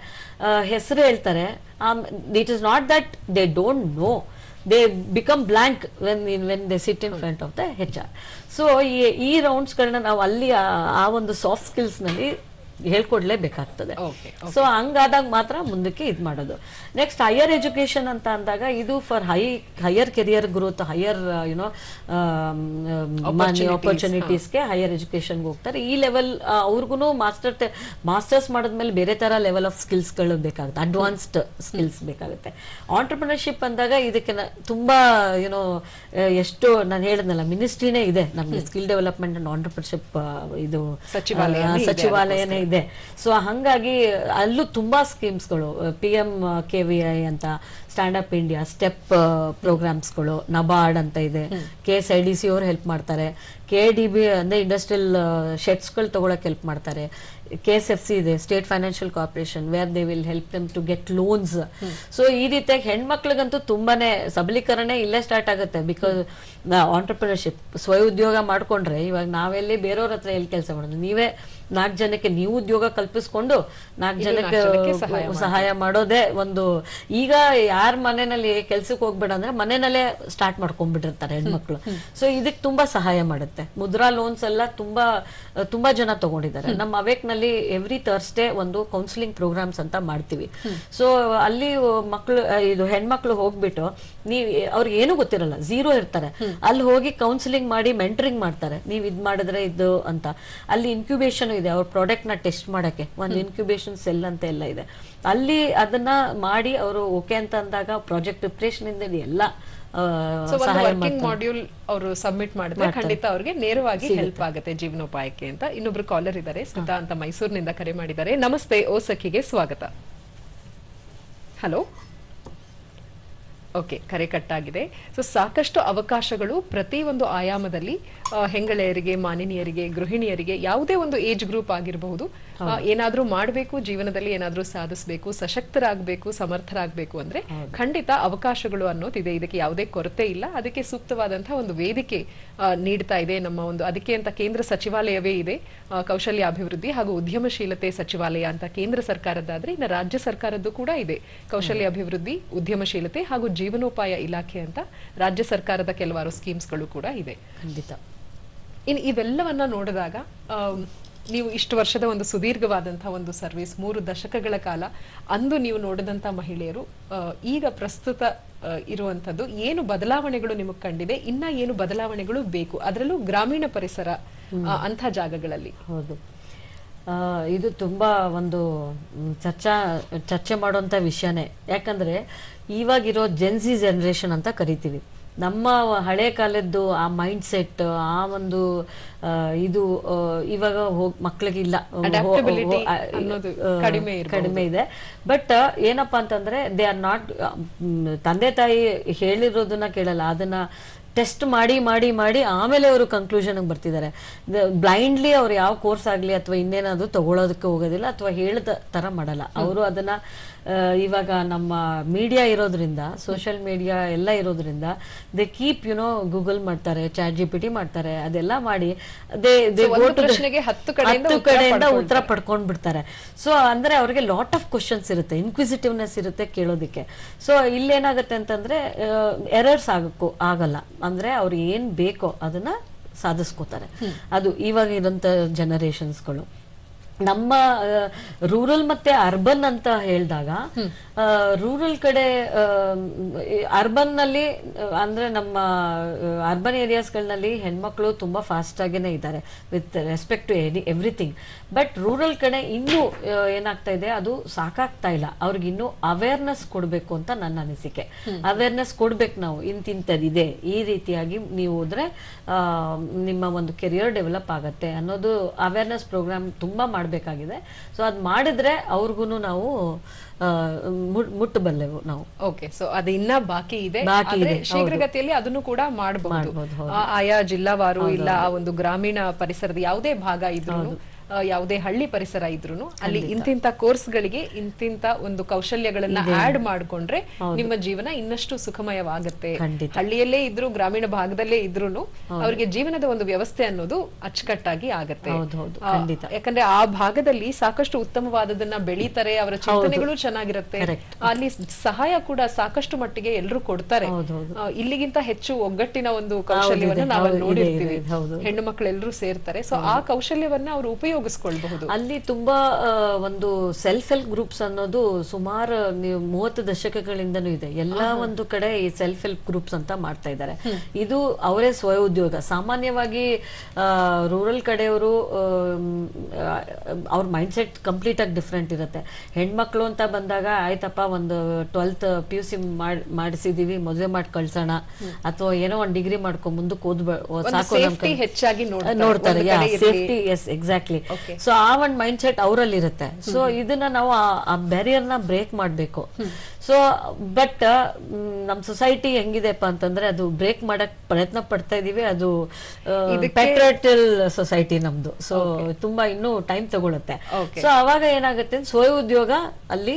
ಹೆಸರು ಹೇಳ್ತಾರೆ. It is not that they don't know, they become blank when they sit in front of the HR. So ಈ ರೌಂಡ್ಸ್ ಗಳನ್ನ ನಾವು ಅಲ್ಲಿ ಆ ಒಂದು ಸಾಫ್ಟ್ ಸ್ಕಿಲ್ಸ್ ನಲ್ಲಿ ಹೇಳ್ಕೊಡ್ಲೇಬೇಕಾಗ್ತದೆ. ಸೊ ಹಂಗಾದಾಗ ಮಾತ್ರ ಮುಂದಕ್ಕೆ ಇದ್ ಮಾಡೋದು. ನೆಕ್ಸ್ಟ್ ಹೈಯರ್ ಎಜುಕೇಶನ್ ಅಂತ ಅಂದಾಗ ಇದು for higher career growth, higher you know ಆಪರ್ಚುನಿಟೀಸ್ಗೆ ಹೈಯರ್ ಎಜುಕೇಶನ್ಗೆ ಹೋಗ್ತಾರೆ. ಈ ಲೆವೆಲ್ ಅವ್ರಿಗೂ ಮಾಸ್ಟರ್ಸ್ ಮಾಡಿದ್ಮೇಲೆ ಬೇರೆ ತರ ಲೆವೆಲ್ ಆಫ್ ಸ್ಕಿಲ್ಸ್ಗಳು ಬೇಕಾಗುತ್ತೆ, ಅಡ್ವಾನ್ಸ್ಡ್ ಸ್ಕಿಲ್ಸ್ ಬೇಕಾಗುತ್ತೆ. ಆಂಟರ್ಪ್ರಿನರ್ಶಿಪ್ ಅಂದಾಗ ಇದಕ್ಕೆ ತುಂಬಾ ಯುನೋ ಎಷ್ಟು ನಾನು ಹೇಳಿದ್ನಲ್ಲ ಮಿನಿಸ್ಟ್ರಿನೇ ಇದೆ ನಮ್ಗೆ, ಸ್ಕಿಲ್ ಡೆವಲಪ್ಮೆಂಟ್ ಅಂಡ್ ಆಂಟರ್ಪ್ರಿನರ್ಶಿಪ್ ಇದು ಸಚಿವಾಲಯನೇ ಇದೆ. ಸೊ ಹಂಗಾಗಿ ಅಲ್ಲೂ ತುಂಬಾ ಸ್ಕೀಮ್ಸ್ಗಳು, PMKVI ಅಂತ, ಸ್ಟ್ಯಾಂಡ್ ಅಪ್ ಇಂಡಿಯಾ, ಸ್ಟೆಪ್ ಪ್ರೋಗ್ರಾಮ್ಸ್ಗಳು, ನಬಾರ್ಡ್ ಅಂತ ಇದೆ, KSIDC ಅವರು ಹೆಲ್ಪ್ ಮಾಡ್ತಾರೆ, KDB ಅಂದ್ರೆ ಇಂಡಸ್ಟ್ರಿಯಲ್ ಶೆಡ್ಸ್ಗಳು ತಗೊಳಕ್ ಹೆಲ್ಪ್ ಮಾಡ್ತಾರೆ, KSFC ಇದೆ, state financial corporation, where they will help them to get loans. So ಈ ರೀತಿಯಾಗಿ ಹೆಣ್ಮಕ್ಳಿಗಂತೂ ತುಂಬಾನೇ ಸಬಲೀಕರಣ ಇಲ್ಲೇ ಸ್ಟಾರ್ಟ್ ಆಗುತ್ತೆ. ಬಿಕಾಸ್ ಆಂಟರ್ಪ್ರಿನರ್ಶಿಪ್ ಸ್ವಉದ್ಯೋಗ ಮಾಡ್ಕೊಂಡ್ರೆ ಇವಾಗ ನಾವೆಲ್ಲಿ ಬೇರೆಯವ್ರ ಹತ್ರ ಎಲ್ಲಿ ಕೆಲಸ ಮಾಡೋದು, ನೀವೇ 4 ಜನಕ್ಕೆ ನೀವು ಉದ್ಯೋಗ ಕಲ್ಪಿಸ್ಕೊಂಡು 4 ಜನಕ್ಕೆ ಸಹಾಯ ಮಾಡೋದೇ ಒಂದು. ಈಗ ಯಾರ ಮನೆಯಲ್ಲಿ ಕೆಲ್ಸಕ್ಕೆ ಹೋಗ್ಬೇಡ ಅಂದ್ರೆ ಮನೆಯಲ್ಲೇ ಸ್ಟಾರ್ಟ್ ಮಾಡ್ಕೊಂಡ್ಬಿಟ್ಟಿರ್ತಾರೆ ಹೆಣ್ಮಕ್ಳು. ಸೊ ಇದಕ್ಕೆ ತುಂಬಾ ಸಹಾಯ ಮಾಡುತ್ತೆ. ಮುದ್ರಾ ಲೋನ್ಸ್ ಎಲ್ಲ ತುಂಬಾ ಜನ ತಗೊಂಡಿದ್ದಾರೆ. ನಮ್ಮ ಅವೇಕ್ ನಲ್ಲಿ ಎವ್ರಿ ಥರ್ಸ್ಡೇ ಒಂದು ಕೌನ್ಸಿಲಿಂಗ್ ಪ್ರೋಗ್ರಾಮ್ಸ್ ಅಂತ ಮಾಡ್ತೀವಿ. ಸೊ ಅಲ್ಲಿ ಮಕ್ಕಳು ಇದು ಹೆಣ್ಮಕ್ಳು ಹೋಗ್ಬಿಟ್ಟು ಅವ್ರಿಗೆ ಏನು ಗೊತ್ತಿರಲ್ಲ, ಝೀರೋ ಇರ್ತಾರೆ, ಅಲ್ಲಿ ಹೋಗಿ ಕೌನ್ಸಿಲಿಂಗ್ ಮಾಡಿ ಮೆಂಟರಿಂಗ್ ಮಾಡ್ತಾರೆ. ನೀವ್ ಇದ್ ಮಾಡಿದ್ರೆ ಇದು ಅಂತ. ಅಲ್ಲಿ ಇನ್ಕ್ಯುಬೇಷನ್ ಇದೆ, ಅವ್ರ ಪ್ರಾಡಕ್ಟ್ ನ ಟೆಸ್ಟ್ ಮಾಡಕ್ಕೆ ಒಂದು ಇನ್ಕ್ಯುಬೇಷನ್ ಸೆಲ್ ಅಂತ ಎಲ್ಲ ಇದೆ. ಅಲ್ಲಿ ಅದನ್ನ ಮಾಡಿ ಅವರು ಓಕೆ ಅಂತ ಅಂದಾಗ ಪ್ರಾಜೆಕ್ಟ್ ಪ್ರಿಪರೇಷನ್ ಇಂದ ಎಲ್ಲ ವರ್ಕಿಂಗ್ ಮಾಡ್ಯೂಲ್ ಅವರು ಸಬ್ಮಿಟ್ ಮಾಡಿದ್ರೆ ಖಂಡಿತ ಅವ್ರಿಗೆ ನೇರವಾಗಿ ಹೆಲ್ಪ್ ಆಗುತ್ತೆ ಜೀವನೋಪಾಯಕ್ಕೆ ಅಂತ. ಇನ್ನೊಬ್ರು ಕಾಲರ್ ಇದ್ದಾರೆ, ಸ್ಮಿತಾ ಅಂತ ಮೈಸೂರಿನಿಂದ ಕರೆ ಮಾಡಿದ್ದಾರೆ. ನಮಸ್ತೆ, ಓ ಸಖಿಗೆ ಸ್ವಾಗತ. ಹಲೋ. ಓಕೆ, ಕರೆ ಕಟ್ಟಾಗಿದೆ. ಸೊ ಸಾಕಷ್ಟು ಅವಕಾಶಗಳು ಪ್ರತಿ ಒಂದು ಆಯಾಮದಲ್ಲಿ ಹೆಂಗಳೆಯರಿಗೆ, ಮಾನಿನಿಯರಿಗೆ, ಗೃಹಿಣಿಯರಿಗೆ, ಯಾವುದೇ ಒಂದು ಏಜ್ ಗ್ರೂಪ್ ಆಗಿರಬಹುದು, ಏನಾದ್ರೂ ಮಾಡಬೇಕು, ಜೀವನದಲ್ಲಿ ಏನಾದ್ರೂ ಸಾಧಿಸಬೇಕು, ಸಶಕ್ತರಾಗಬೇಕು, ಸಮರ್ಥರಾಗಬೇಕು ಅಂದ್ರೆ ಖಂಡಿತ ಅವಕಾಶಗಳು ಅನ್ನೋದಿದೆ. ಇದಕ್ಕೆ ಯಾವುದೇ ಕೊರತೆ ಇಲ್ಲ. ಅದಕ್ಕೆ ಸೂಕ್ತವಾದಂತಹ ಒಂದು ವೇದಿಕೆ ನೀಡ್ತಾ ಇದೆ ನಮ್ಮ ಒಂದು, ಅದಕ್ಕೆ ಅಂತ ಕೇಂದ್ರ ಸಚಿವಾಲಯವೇ ಇದೆ, ಕೌಶಲ್ಯಾಭಿವೃದ್ಧಿ ಹಾಗೂ ಉದ್ಯಮಶೀಲತೆ ಸಚಿವಾಲಯ ಅಂತ ಕೇಂದ್ರ ಸರ್ಕಾರದ್ದಾದ್ರೆ, ಇನ್ನು ರಾಜ್ಯ ಸರ್ಕಾರದ್ದು ಕೂಡ ಇದೆ, ಕೌಶಲ್ಯಾಭಿವೃದ್ಧಿ, ಉದ್ಯಮಶೀಲತೆ ಹಾಗೂ ಜೀವನೋಪಾಯ ಇಲಾಖೆ ಅಂತ ರಾಜ್ಯ ಸರ್ಕಾರದ ಕೆಲವಾರು ಸ್ಕೀಮ್ಸ್ಗಳು ಕೂಡ ಇದೆ. ಖಂಡಿತ. ಇನ್ನು ಇವೆಲ್ಲವನ್ನ ನೋಡಿದಾಗ ನೀವು ಇಷ್ಟು ವರ್ಷದ ಒಂದು ಸುದೀರ್ಘವಾದಂತಹ ಒಂದು ಸರ್ವಿಸ್, 3 ದಶಕಗಳ ಕಾಲ, ಅಂದು ನೀವು ನೋಡಿದಂತ ಮಹಿಳೆಯರು ಈಗ ಪ್ರಸ್ತುತ ಇರುವಂತದ್ದು ಏನು ಬದಲಾವಣೆಗಳು ನಿಮಗೆ ಕಂಡಿದೆ, ಇನ್ನ ಏನು ಬದಲಾವಣೆಗಳು ಬೇಕು, ಅದರಲ್ಲೂ ಗ್ರಾಮೀಣ ಪರಿಸರ ಅಂಥ ಜಾಗಗಳಲ್ಲಿ? ಹೌದು, ಇದು ತುಂಬಾ ಒಂದು ಚರ್ಚೆ ಮಾಡುವಂತ ವಿಷಯನೇ. ಯಾಕಂದ್ರೆ ಇವಾಗಿರೋ ಜೆನ್ಸಿ ಜನರೇಷನ್ ಅಂತ ಕರಿತೀವಿ. ನಮ್ಮ ಹಳೆ ಕಾಲದ್ದು ಆ ಮೈಂಡ್ ಸೆಟ್, ಆ ಒಂದು ಇದು ಇವಾಗ ಮಕ್ಕಳಿಗಿಲ್ಲ, ಕಡಿಮೆ ಇದೆ. ಬಟ್ ಏನಪ್ಪಾ ಅಂತಂದ್ರೆ ದೇ ಆರ್ ನಾಟ್, ತಂದೆ ತಾಯಿ ಹೇಳಿರೋದನ್ನ ಕೇಳಲ್ಲ, ಅದನ್ನ ಟೆಸ್ಟ್ ಮಾಡಿ ಮಾಡಿ ಮಾಡಿ ಆಮೇಲೆ ಅವರು ಕನ್ಕ್ಲೂಷನ್ ಬರ್ತಿದ್ದಾರೆ. ಬ್ಲೈಂಡ್ಲಿ ಅವ್ರು ಯಾವ ಕೋರ್ಸ್ ಆಗ್ಲಿ ಅಥವಾ ಇನ್ನೇನಾದ್ರು ತಗೊಳೋದಕ್ಕೆ ಹೋಗೋದಿಲ್ಲ, ಅಥವಾ ಹೇಳಿದ ತರ ಮಾಡಲ್ಲ ಅವರು. ಅದನ್ನ ಇವಾಗ ನಮ್ಮ ಮೀಡಿಯಾ ಇರೋದ್ರಿಂದ, ಸೋಷಿಯಲ್ ಮೀಡಿಯಾ ಎಲ್ಲ ಇರೋದ್ರಿಂದ ದೇ ಕೀಪ್ ಗೂಗಲ್ ಮಾಡ್ತಾರೆ, ಚಾಟ್ GPT ಮಾಡ್ತಾರೆ, ಅದೆಲ್ಲ ಮಾಡಿ ಹತ್ತು ಕಡೆಯಿಂದ ಉತ್ತರ ಪಡ್ಕೊಂಡ್ ಬಿಡ್ತಾರೆ. ಸೊ ಅಂದ್ರೆ ಅವ್ರಿಗೆ ಲಾಟ್ ಆಫ್ ಕ್ವಶನ್ಸ್ ಇರುತ್ತೆ, ಇನ್ಕ್ವಿಸಿಟಿವ್ನೆಸ್ ಇರುತ್ತೆ ಕೇಳೋದಿಕ್ಕೆ. ಸೊ ಇಲ್ಲೇನಾಗತ್ತೆ ಅಂತಂದ್ರೆ ಎರರ್ಸ್ ಆಗಲ್ಲ, ಅಂದ್ರೆ ಅವ್ರು ಏನ್ ಬೇಕೋ ಅದನ್ನ ಸಾಧಿಸ್ಕೋತಾರೆ. ಅದು ಇವಾಗ ಇರೋಂಥ ಜನರೇಷನ್ಸ್ಗಳು. ನಮ್ಮ ರೂರಲ್ ಮತ್ತೆ ಅರ್ಬನ್ ಅಂತ ಹೇಳಿದಾಗ, ರೂರಲ್ ಕಡೆ, ಅರ್ಬನ್ ನಲ್ಲಿ ಅಂದ್ರೆ ನಮ್ಮ ಅರ್ಬನ್ ಏರಿಯಾಸ್ಗಳಲ್ಲಿ ಹೆಣ್ಮಕ್ಳು ತುಂಬಾ ಫಾಸ್ಟ್ ಆಗೇನೆ ಇದ್ದಾರೆ with respect to everything. But rural ಕಡೆ ಇನ್ನೂ ಏನಾಗ್ತಾ ಇದೆ, ಅದು ಸಾಕಾಗ್ತಾ ಇಲ್ಲ. ಅವ್ರಿಗೆ ಇನ್ನೂ ಅವೇರ್ನೆಸ್ ಕೊಡ್ಬೇಕು ಅಂತ ನನ್ನ ಅನಿಸಿಕೆ. ಅವೇರ್ನೆಸ್ ಕೊಡ್ಬೇಕು ನಾವು, ಇಂತಿಂತದಿದೆ, ಈ ರೀತಿಯಾಗಿ ನೀವು ಹೋದ್ರೆ ನಿಮ್ಮ ಒಂದು ಕೆರಿಯರ್ ಡೆವಲಪ್ ಆಗತ್ತೆ ಅನ್ನೋದು ಅವೇರ್ನೆಸ್ ಪ್ರೋಗ್ರಾಮ್ ತುಂಬಾ ಮಾಡಬೇಕಾಗಿದೆ. ಸೊ ಅದ್ ಮಾಡಿದ್ರೆ ಅವ್ರಿಗೂ ನಾವು ಮುಟ್ಟಬಲ್ಲೆವು ನಾವು. ಓಕೆ, ಸೊ ಅದು ಇನ್ನ ಬಾಕಿ ಇದೆ, ಶೀಘ್ರಗತಿಯಲ್ಲಿ ಅದನ್ನು ಕೂಡ ಮಾಡಬಹುದು. ಆಯಾ ಜಿಲ್ಲಾವಾರು ಇಲ್ಲ ಆ ಒಂದು ಗ್ರಾಮೀಣ ಪರಿಸರದ ಯಾವುದೇ ಭಾಗ ಇದ್ರು, ಯಾವುದೇ ಹಳ್ಳಿ ಪರಿಸರ ಇದ್ರು, ಅಲ್ಲಿ ಇಂತಿಂತ ಕೋರ್ಸ್ಗಳಿಗೆ ಇಂತಿಂತ ಒಂದು ಕೌಶಲ್ಯಗಳನ್ನ ಆಡ್ ಮಾಡ್ಕೊಂಡ್ರೆ ನಿಮ್ಮ ಜೀವನ ಇನ್ನಷ್ಟು ಸುಖಮಯವಾಗುತ್ತೆ. ಹಳ್ಳಿಯಲ್ಲೇ ಇದ್ರು, ಗ್ರಾಮೀಣ ಭಾಗದಲ್ಲೇ ಇದ್ರು, ಅವರಿಗೆ ಜೀವನದ ಒಂದು ವ್ಯವಸ್ಥೆ ಅನ್ನೋದು ಅಚ್ಚುಕಟ್ಟಾಗಿ ಆಗತ್ತೆ. ಯಾಕಂದ್ರೆ ಆ ಭಾಗದಲ್ಲಿ ಸಾಕಷ್ಟು ಉತ್ತಮವಾದದನ್ನ ಬೆಳೀತಾರೆ, ಅವರ ಚಿಂತನೆಗಳು ಚೆನ್ನಾಗಿರುತ್ತೆ, ಅಲ್ಲಿ ಸಹಾಯ ಕೂಡ ಸಾಕಷ್ಟು ಮಟ್ಟಿಗೆ ಎಲ್ಲರೂ ಕೊಡ್ತಾರೆ. ಇಲ್ಲಿಗಿಂತ ಹೆಚ್ಚು ಒಗ್ಗಟ್ಟಿನ ಒಂದು ಕೌಶಲ್ಯವನ್ನ ನಾವು ನೋಡಿರ್ತೀವಿ, ಹೆಣ್ಣು ಮಕ್ಕಳೆಲ್ಲರೂ ಸೇರ್ತಾರೆ. ಸೊ ಆ ಕೌಶಲ್ಯವನ್ನ ಅವರು ಉಪಯೋಗಿಸ್ಕೊಳ್ಬಹುದು. ಅಲ್ಲಿ ತುಂಬಾ ಒಂದು ಸೆಲ್ಫ್ ಹೆಲ್ಪ್ ಗ್ರೂಪ್ಸ್ ಅನ್ನೋದು ಸುಮಾರು 30 ದಶಕಗಳಿಂದನೂ ಇದೆ. ಎಲ್ಲಾ ಒಂದು ಕಡೆ ಈ ಸೆಲ್ಫ್ ಹೆಲ್ಪ್ ಗ್ರೂಪ್ಸ್ ಅಂತ ಮಾಡ್ತಾ ಇದ್ದಾರೆ. ಇದು ಅವರೇ ಸ್ವಯ ಉದ್ಯೋಗ. ಸಾಮಾನ್ಯವಾಗಿ ರೂರಲ್ ಕಡೆಯವರು ಅವ್ರ ಮೈಂಡ್ ಸೆಟ್ ಕಂಪ್ಲೀಟ್ ಆಗಿ ಡಿಫ್ರೆಂಟ್ ಇರುತ್ತೆ. ಹೆಣ್ಮಕ್ಳು ಅಂತ ಬಂದಾಗ ಆಯ್ತಪ್ಪ, ಒಂದು 12th PUC ಮಾಡಿಸಿದೀವಿ, ಮದುವೆ ಮಾಡಿ ಕಳ್ಸೋಣ, ಅಥವಾ ಏನೋ ಒಂದು ಡಿಗ್ರಿ ಮಾಡ್ಕೊಂಡ್ ಮುಂದಕ್ಕೆ ಹೆಚ್ಚಾಗಿ ನೋಡ್ತಾರೆ. Safety, S, exactly. ಸೊ ಆ ಒಂದು ಮೈಂಡ್ ಸೆಟ್ ಅವರಲ್ಲಿ ಇರುತ್ತೆ. ಸೊ ಇದನ್ನ ನಾವು ಆ ಬ್ಯಾರಿಯರ್ ನ ಬ್ರೇಕ್ ಮಾಡ್ಬೇಕು. ಸೊ ಬಟ್ ನಮ್ ಸೊಸೈಟಿ ಹೆಂಗಿದೆಪ್ಪ ಅಂತಂದ್ರೆ ಅದು ಬ್ರೇಕ್ ಮಾಡಕ್ ಪ್ರಯತ್ನ ಪಡ್ತಾ ಇದೀವಿ. ಅದು ಪೆಟ್ರೋಟಲ್ ಸೊಸೈಟಿ ನಮ್ದು. ಸೊ ತುಂಬಾ ಇನ್ನೂ ಟೈಮ್ ತಗೊಳುತ್ತೆ. ಸೊ ಅವಾಗ ಏನಾಗುತ್ತೆ, ಸ್ವಯ ಉದ್ಯೋಗ ಅಲ್ಲಿ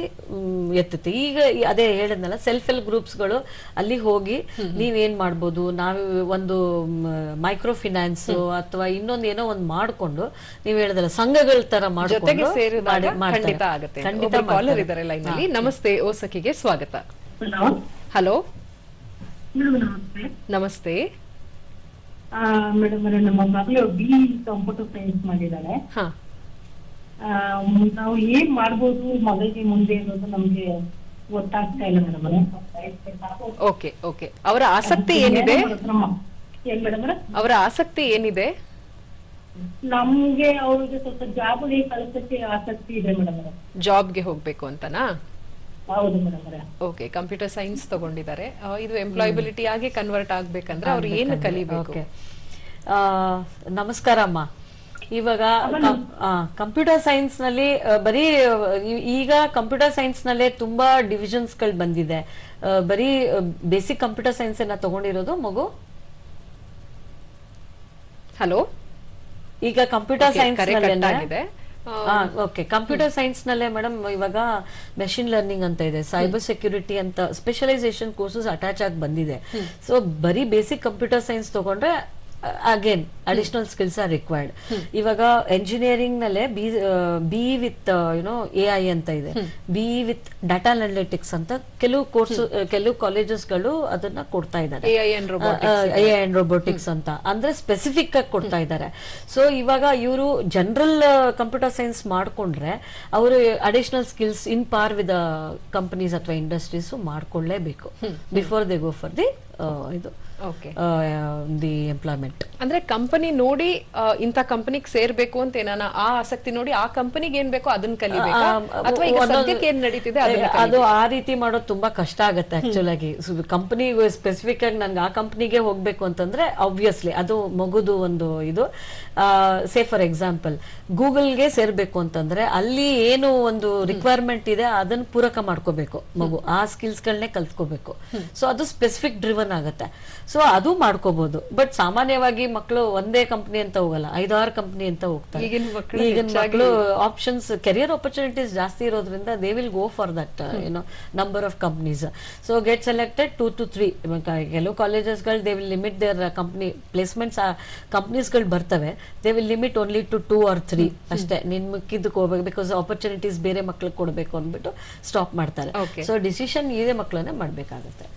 ಎತ್ತುತ್ತೆ. ಈಗ ಅದೇ ಹೇಳಿದ್ನಲ್ಲ, ಸೆಲ್ಫ್ ಹೆಲ್ಪ್ ಗ್ರೂಪ್ಸ್ ಗಳು ಅಲ್ಲಿ ಹೋಗಿ ನೀವೇನ್ ಮಾಡ್ಬೋದು, ನಾವು ಒಂದು ಮೈಕ್ರೋ ಫಿನಾನ್ಸ್ ಅಥವಾ ಇನ್ನೊಂದ್ ಏನೋ ಒಂದ್ ಮಾಡ್ಕೊಂಡು, ನೀವ್ ಹೇಳಿದಲ್ಲ ಸಂಘಗಳ ತರ ಮಾಡ್ಕೊಂಡು ಖಂಡಿತ ಆಗುತ್ತೆ. ನಮಸ್ತೆ, ಓ ಸಖಿಗೆ ಸ್ವಾಗತ. ಹಲೋ, ನಮಸ್ತೆ ಮೇಡಮ್. ನಮ್ಮ ಮಗಳು BE ಕಂಪ್ಯೂಟರ್ ಸೈನ್ಸ್ ಮಾಡಿದ್ದಾಳೆ. ನಾವು ಏನ್ ಮಾಡ್ಬೋದು ಮಗಳಿಗೆ ಮುಂದೆ ಅನ್ನೋದು ನಮ್ಗೆ ಗೊತ್ತಾಗ್ತಾ ಇಲ್ಲ ಮೇಡಮ್. ಓಕೆ ಓಕೆ, ಅವರ ಆಸಕ್ತಿ ಏನಿದೆ? ಅವರ ಆಸಕ್ತಿ ಏನಿದೆ? ನಮ್ಗೆ ಅವ್ರಿಗೆ ಸ್ವಲ್ಪ ಜಾಬ್ಗೆ ಕಳ್ಸಕ್ಕೆ ಆಸಕ್ತಿ ಇದೆ ಮೇಡಮ್. ಜಾಬ್ಗೆ ಹೋಗ್ಬೇಕು ಅಂತನಾ? ಹೌದು ಮೇಡಮ್. ಓಕೆ, ಕಂಪ್ಯೂಟರ್ ಸೈನ್ಸ್ ತಗೊಂಡಿದ್ದಾರೆ. ಇದು ಎಂಪ್ಲಾಯಬಿಲಿಟಿ ಆಗಿ ಕನ್ವರ್ಟ್ ಆಗ್ಬೇಕಂದ್ರೆ ಅವ್ರು ಏನು ಕಲಿಬೇಕು? ನಮಸ್ಕಾರ ಅಮ್ಮ. ಇವಾಗ ಕಂಪ್ಯೂಟರ್ ಸೈನ್ಸ್ ನಲ್ಲಿ ಬರೀ ಈಗ ಕಂಪ್ಯೂಟರ್ ಸೈನ್ಸ್ ನಲ್ಲೇ ತುಂಬಾ ಡಿವಿಷನ್ಸ್ ಗಳು ಬಂದಿದೆ. ಬರೀ ಬೇಸಿಕ್ ಕಂಪ್ಯೂಟರ್ ಸೈನ್ಸ್ ಅನ್ನ ತಗೊಂಡಿರೋದು ಮಗು? ಹಲೋ, ಈಗ ಕಂಪ್ಯೂಟರ್ ಸೈನ್ಸ್ ಆಗಿದೆ. ಓಕೆ, ಕಂಪ್ಯೂಟರ್ ಸೈನ್ಸ್ ನಲ್ಲೇ ಮೇಡಮ್ ಇವಾಗ ಮೆಷಿನ್ ಲರ್ನಿಂಗ್ ಅಂತ ಇದೆ, ಸೈಬರ್ ಸೆಕ್ಯೂರಿಟಿ ಅಂತ ಸ್ಪೆಷಲೈಸೇಷನ್ ಕೋರ್ಸಸ್ ಅಟ್ಯಾಚ್ ಆಗಿ ಬಂದಿದೆ. ಸೊ ಬರೀ ಬೇಸಿಕ್ ಕಂಪ್ಯೂಟರ್ ಸೈನ್ಸ್ ತಗೊಂಡ್ರೆ again additional skills R required. ಇವಾಗ ಎಂಜಿನಿಯರಿಂಗ್ ನಲ್ಲೇ ಬಿ ವಿತ್ AI ಅಂತ ಇದೆ, ಬಿ ವಿತ್ ಡಾಟಾ ಅನಾಲಿಟಿಕ್ಸ್ ಅಂತ ಕೆಲವು ಕೋರ್ಸ್ ಕೆಲವು ಕಾಲೇಜಸ್ ಗಳು ಅದನ್ನ ಕೊಡ್ತಾ ಇದ್ದಾರೆ. AI and robotics ಅಂತ ಅಂದ್ರೆ ಸ್ಪೆಸಿಫಿಕ್ ಆಗಿ ಕೊಡ್ತಾ ಇದ್ದಾರೆ. ಸೊ ಇವಾಗ ಇವರು ಜನರಲ್ ಕಂಪ್ಯೂಟರ್ ಸೈನ್ಸ್ ಮಾಡ್ಕೊಂಡ್ರೆ ಅವರು additional skills in par with companies ಅಥವಾ ಇಂಡಸ್ಟ್ರೀಸ್ ಮಾಡ್ಕೊಳ್ಳೇಬೇಕು before they go for the ಇದು ದಿ ಎಂಪ್ಲಾಯ್ಮೆಂಟ್. ಅಂದ್ರೆ ಕಂಪನಿ ನೋಡಿ ಇಂತ ಕಂಪನಿಗೆ ಸೇರ್ಬೇಕು ಅಂತ ಏನಾನ ಆ ಆಸಕ್ತಿ ನೋಡಿ ಆ ಕಂಪನಿಗೆ ಏನ್ ಬೇಕೋ ಅದನ್ನ ಕಲಿಬೇಕಾ, ಅಥವಾ ಈಗ ಸದ್ಯಕ್ಕೆ ಏನ್ ನಡೀತಿದೆ ಅದು ಆ ರೀತಿ ಮಾಡೋದು ತುಂಬಾ ಕಷ್ಟ ಆಗುತ್ತೆ ಆಕ್ಚುಲ್ ಆಗಿ. ಕಂಪನಿ ಸ್ಪೆಸಿಫಿಕ್ ಆಗಿ ನನ್ಗೆ ಆ ಕಂಪನಿಗೆ ಹೋಗ್ಬೇಕು ಅಂತಂದ್ರೆ ಆಬ್ವಿಯಸ್ಲಿ ಅದು ಮಗುದು ಒಂದು ಇದು. ಸೇ ಫಾರ್ ಎಕ್ಸಾಂಪಲ್ ಗೂಗಲ್ಗೆ ಸೇರ್ಬೇಕು ಅಂತಂದ್ರೆ ಅಲ್ಲಿ ಏನು ಒಂದು ರಿಕ್ವೈರ್ಮೆಂಟ್ ಇದೆ ಅದನ್ನ ಪೂರಕ ಮಾಡ್ಕೋಬೇಕು ಮಗು, ಆ ಸ್ಕಿಲ್ಸ್ ಗಳನ್ನೇ ಕಲ್ತ್ಕೋಬೇಕು. ಸೊ ಅದು ಸ್ಪೆಸಿಫಿಕ್ ಡ್ರಿವನ್ ಆಗುತ್ತೆ. ಸೊ ಅದು ಮಾಡ್ಕೋಬಹುದು. ಬಟ್ ಸಾಮಾನ್ಯವಾಗಿ ಮಕ್ಕಳು ಒಂದೇ ಕಂಪನಿ ಅಂತ ಹೋಗಲ್ಲ, 5-6 ಕಂಪನಿ ಅಂತ ಹೋಗ್ತಾರೆ. ಈಗಿನ ಮಕ್ಕಳು ಆಪ್ಷನ್ಸ್, ಕೆರಿಯರ್ ಆಪರ್ಚುನಿಟೀಸ್ ಜಾಸ್ತಿ ಇರೋದ್ರಿಂದ they will go for that number of companies. So get selected 2 to 3. ಕೆಲವು ಕಾಲೇಜಸ್ ಗಳು they will limit their company placements. Companies ಗಳು ಬರ್ತವೆ, they will limit only to 2 or 3 ಅಷ್ಟೇ. ನಿನ್ ಮುಕ್ಕಿದ್ದಕ್ಕೆ ಹೋಗ್ಬೇಕು, ಬಿಕಾಸ್ ಆಪರ್ಚುನಿಟೀಸ್ ಬೇರೆ ಮಕ್ಳಿಗೆ ಕೊಡಬೇಕು ಅಂದ್ಬಿಟ್ಟು ಸ್ಟಾಪ್ ಮಾಡ್ತಾರೆ. ಸೊ ಡಿಸಿಷನ್ ಇದೇ ಮಕ್ಕಳನ್ನೇ ಮಾಡ್ಬೇಕಾಗುತ್ತೆ.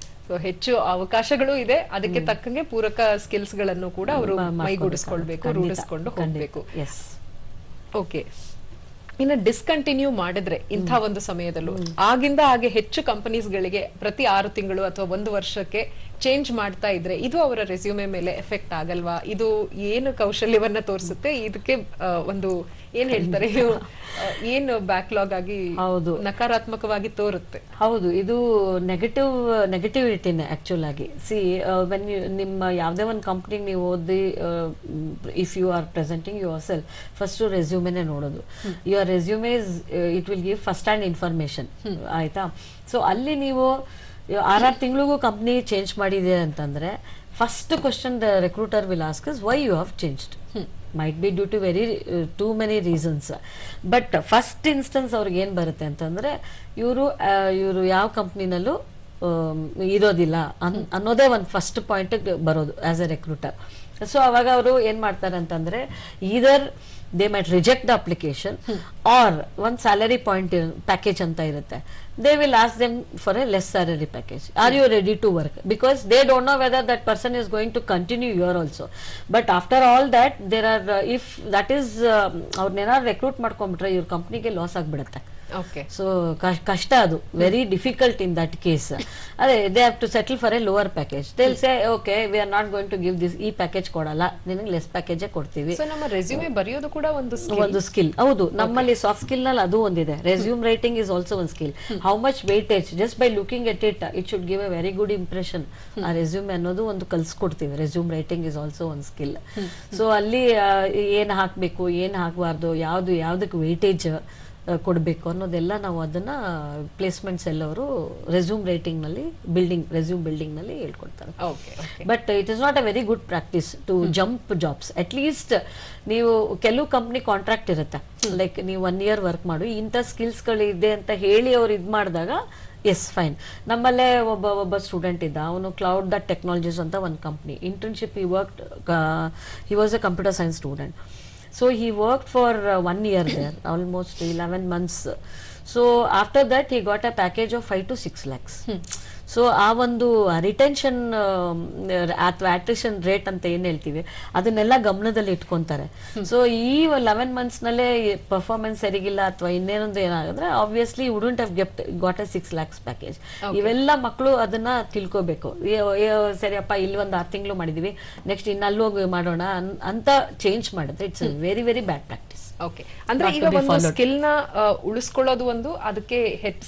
ಹೆಚ್ಚು ಅವಕಾಶಗಳು ಇದೆ, ಅದಕ್ಕೆ ತಕ್ಕಂಗೆ ಪೂರಕ ಸ್ಕಿಲ್ಸ್ ಗಳನ್ನು ಕೂಡ ಅವರು ಮೈಗೂಡಿಸ್ಕೊಳ್ಬೇಕು, ರೂಢಿಸ್ಕೊಂಡು ಹೋಗ್ಬೇಕು. ಓಕೆ, ಇನ್ನು ಡಿಸ್ಕಂಟಿನ್ಯೂ ಮಾಡಿದ್ರೆ ಇಂಥ ಒಂದು ಸಮಯದಲ್ಲೂ ಆಗಿಂದ ಹಾಗೆ ಹೆಚ್ಚು ಕಂಪನೀಸ್ ಗಳಿಗೆ ಪ್ರತಿ 6 ತಿಂಗಳು ಅಥವಾ 1 ವರ್ಷಕ್ಕೆ ಚೇಂಜ್ ಮಾಡ್ತಾ ಇದ್ರೆ ಇದು ಅವರ ರೆಸ್ಯೂಮೆ ಮೇಲೆ ಎಫೆಕ್ಟ್ ಆಗಲ್ವಾ? ಇದು ಏನು ಕೌಶಲ್ಯವನ್ನ ತೋರಿಸುತ್ತೆ? ಇದಕ್ಕೆ ಒಂದು ಏನ್ ಹೇಳ್ತಾರೆ, ಏನು ಬ್ಯಾಕ್ಲಾಗ್ ಆಗಿ ನಕಾರಾತ್ಮಕವಾಗಿ ತೋರುತ್ತೆ? ಹೌದು, ಇದು ನೆಗೆಟಿವಿಟಿನೇ ಆಕ್ಚುಲ್ ಆಗಿ. ಸಿ ವೆನ್ ನಿಮ್ಮ ಯಾವ್ದೇ ಒಂದು ಕಂಪ್ನಿಗೆ ನೀವು ಓದಿ, if you are presenting yourself, first ರೆಸ್ಯೂಮೆನೆ ನೋಡೋದು. Your resume it will give first hand information, ಆಯ್ತಾ? ಸೊ ಅಲ್ಲಿ ನೀವು 6 ತಿಂಗಳಿಗೂ ಕಂಪ್ನಿ ಚೇಂಜ್ ಮಾಡಿದೆ ಅಂತಂದ್ರೆ first question the recruiter will ask is why you have changed. Might be due to too many reasons. But first instance ಅವ್ರಿಗೆ ಏನ್ ಬರುತ್ತೆ ಅಂತಂದ್ರೆ ಇವರು ಯಾವ ಕಂಪ್ನಿನಲ್ಲೂ ಇರೋದಿಲ್ಲ ಅನ್ನೋದೇ ಒಂದು ಫಸ್ಟ್ ಪಾಯಿಂಟ್ ಬರೋದು ಆಸ್ ಎ ರೆಕ್ರೂಟರ್. ಸೊ ಅವಾಗ ಅವರು ಏನ್ ಮಾಡ್ತಾರೆ ಅಂತಂದ್ರೆ either they might reject the application or one salary point package anta irutte. They will ask them for a less salary package. Are you ready to work? Because they don't know whether that person is going to continue here also. But after all that there are if that is avrna recruit ಮಾಡ್ಕೊಂಡ್ಬಿಟ್ರೆ your company ಗೆ loss ಆಗಿಬಿಡುತ್ತೆ. Okay. So kashta adu very difficult in that case. They have to settle for a lower package. They'll say okay, we are not going to give this e package kodalla, ninage less package ಕೊಡ್ತೀವಿ. So ನಮ್ಮ resume ಬರೆಯೋದು ಕೂಡ ಒಂದು skill. ಹೌದು, ನಮ್ಮಲ್ಲಿ soft skill ನಲ್ಲಿ ಅದು ಒಂದಿದೆ. ರೆಸ್ಯೂಮ್ ರೈಟಿಂಗ್ ಇಸ್ ಆಲ್ಸೋ ಒಂದು skill. How much weightage just by looking at it should give A very good impression. ಆ ರೆಸ್ಯೂಮ್ ಅನ್ನೋದು ಒಂದು ಕಲ್ಸ್ಕೊಡ್ತೀವಿ. ರೆಸ್ಯೂಮ್ ರೈಟಿಂಗ್ ಇಸ್ ಆಲ್ಸೋ ಒಂದು ಸ್ಕಿಲ್. ಸೊ ಅಲ್ಲಿ ಏನ್ ಹಾಕ್ಬೇಕು, ಏನ್ ಹಾಕಬಾರ್ದು, ಯಾವ್ದಕ್ಕೆ ವೇಟೇಜ್ ಕೊಡಬೇಕು ಅನ್ನೋದೆಲ್ಲ ನಾವು ಅದನ್ನ ಪ್ಲೇಸ್ಮೆಂಟ್ಸ್ ಎಲ್ಲವರು ರೆಸ್ಯೂಮ್ ರೈಟಿಂಗ್ ನಲ್ಲಿ ರೆಸ್ಯೂಮ್ ಬಿಲ್ಡಿಂಗ್ ನಲ್ಲಿ ಹೇಳ್ಕೊಡ್ತಾರೆ. But it is not a very good practice to jump jobs. At least ನೀವು ಕೆಲವು ಕಂಪ್ನಿ ಕಾಂಟ್ರಾಕ್ಟ್ ಇರುತ್ತೆ, ಲೈಕ್ ನೀವು 1 year ವರ್ಕ್ ಮಾಡು, ಇಂಥ ಸ್ಕಿಲ್ಸ್ ಗಳು ಇದೆ ಅಂತ ಹೇಳಿ ಅವ್ರು ಇದ್ ಮಾಡಿದಾಗ ಎಸ್ ಫೈನ್. ನಮ್ಮಲ್ಲೇ ಒಬ್ಬ ಸ್ಟೂಡೆಂಟ್ ಇದ್ದ, ಅವನು ಕ್ಲೌಡ್ ದಟ್ ಟೆಕ್ನಾಲಜೀಸ್ ಅಂತ ಒಂದು company internship he was A computer science student. So he worked for 1 year there, almost 11 months. So after that he got a package of 5 to 6 lakhs. So ಆ ಒಂದು retention ಅಥವಾ attrition rate ಅಂತ ಏನ್ ಹೇಳ್ತೀವಿ ಅದನ್ನೆಲ್ಲ ಗಮನದಲ್ಲಿ ಇಟ್ಕೊಂತಾರೆ. ಸೊ ಈ 11 months ನಲ್ಲೇ ಪರ್ಫಾರ್ಮೆನ್ಸ್ ಸರಿಗಿಲ್ಲ ಅಥವಾ ಇನ್ನೇನೊಂದು ಏನಾಗಿದ್ರೆ obviously wouldn't have got a 6 lakhs package. ಇವೆಲ್ಲ ಮಕ್ಕಳು ಅದನ್ನ ತಿಳ್ಕೋಬೇಕು. ಸರಿಯಪ್ಪ ಇಲ್ಲಿ ಒಂದು 6 ತಿಂಗಳು ಮಾಡಿದೀವಿ, ನೆಕ್ಸ್ಟ್ ಇನ್ನಲ್ಲೂ ಮಾಡೋಣ ಅಂತ ಚೇಂಜ್ ಮಾಡಿದ್ರೆ it's very very bad practice. Okay, ಅಂದ್ರೆ ಈಗ ಒಂದು ಸ್ಕಿಲ್ ನ ಉಳಿಸ್ಕೊಳ್ಳೋದು ಒಂದು, ಅದಕ್ಕೆ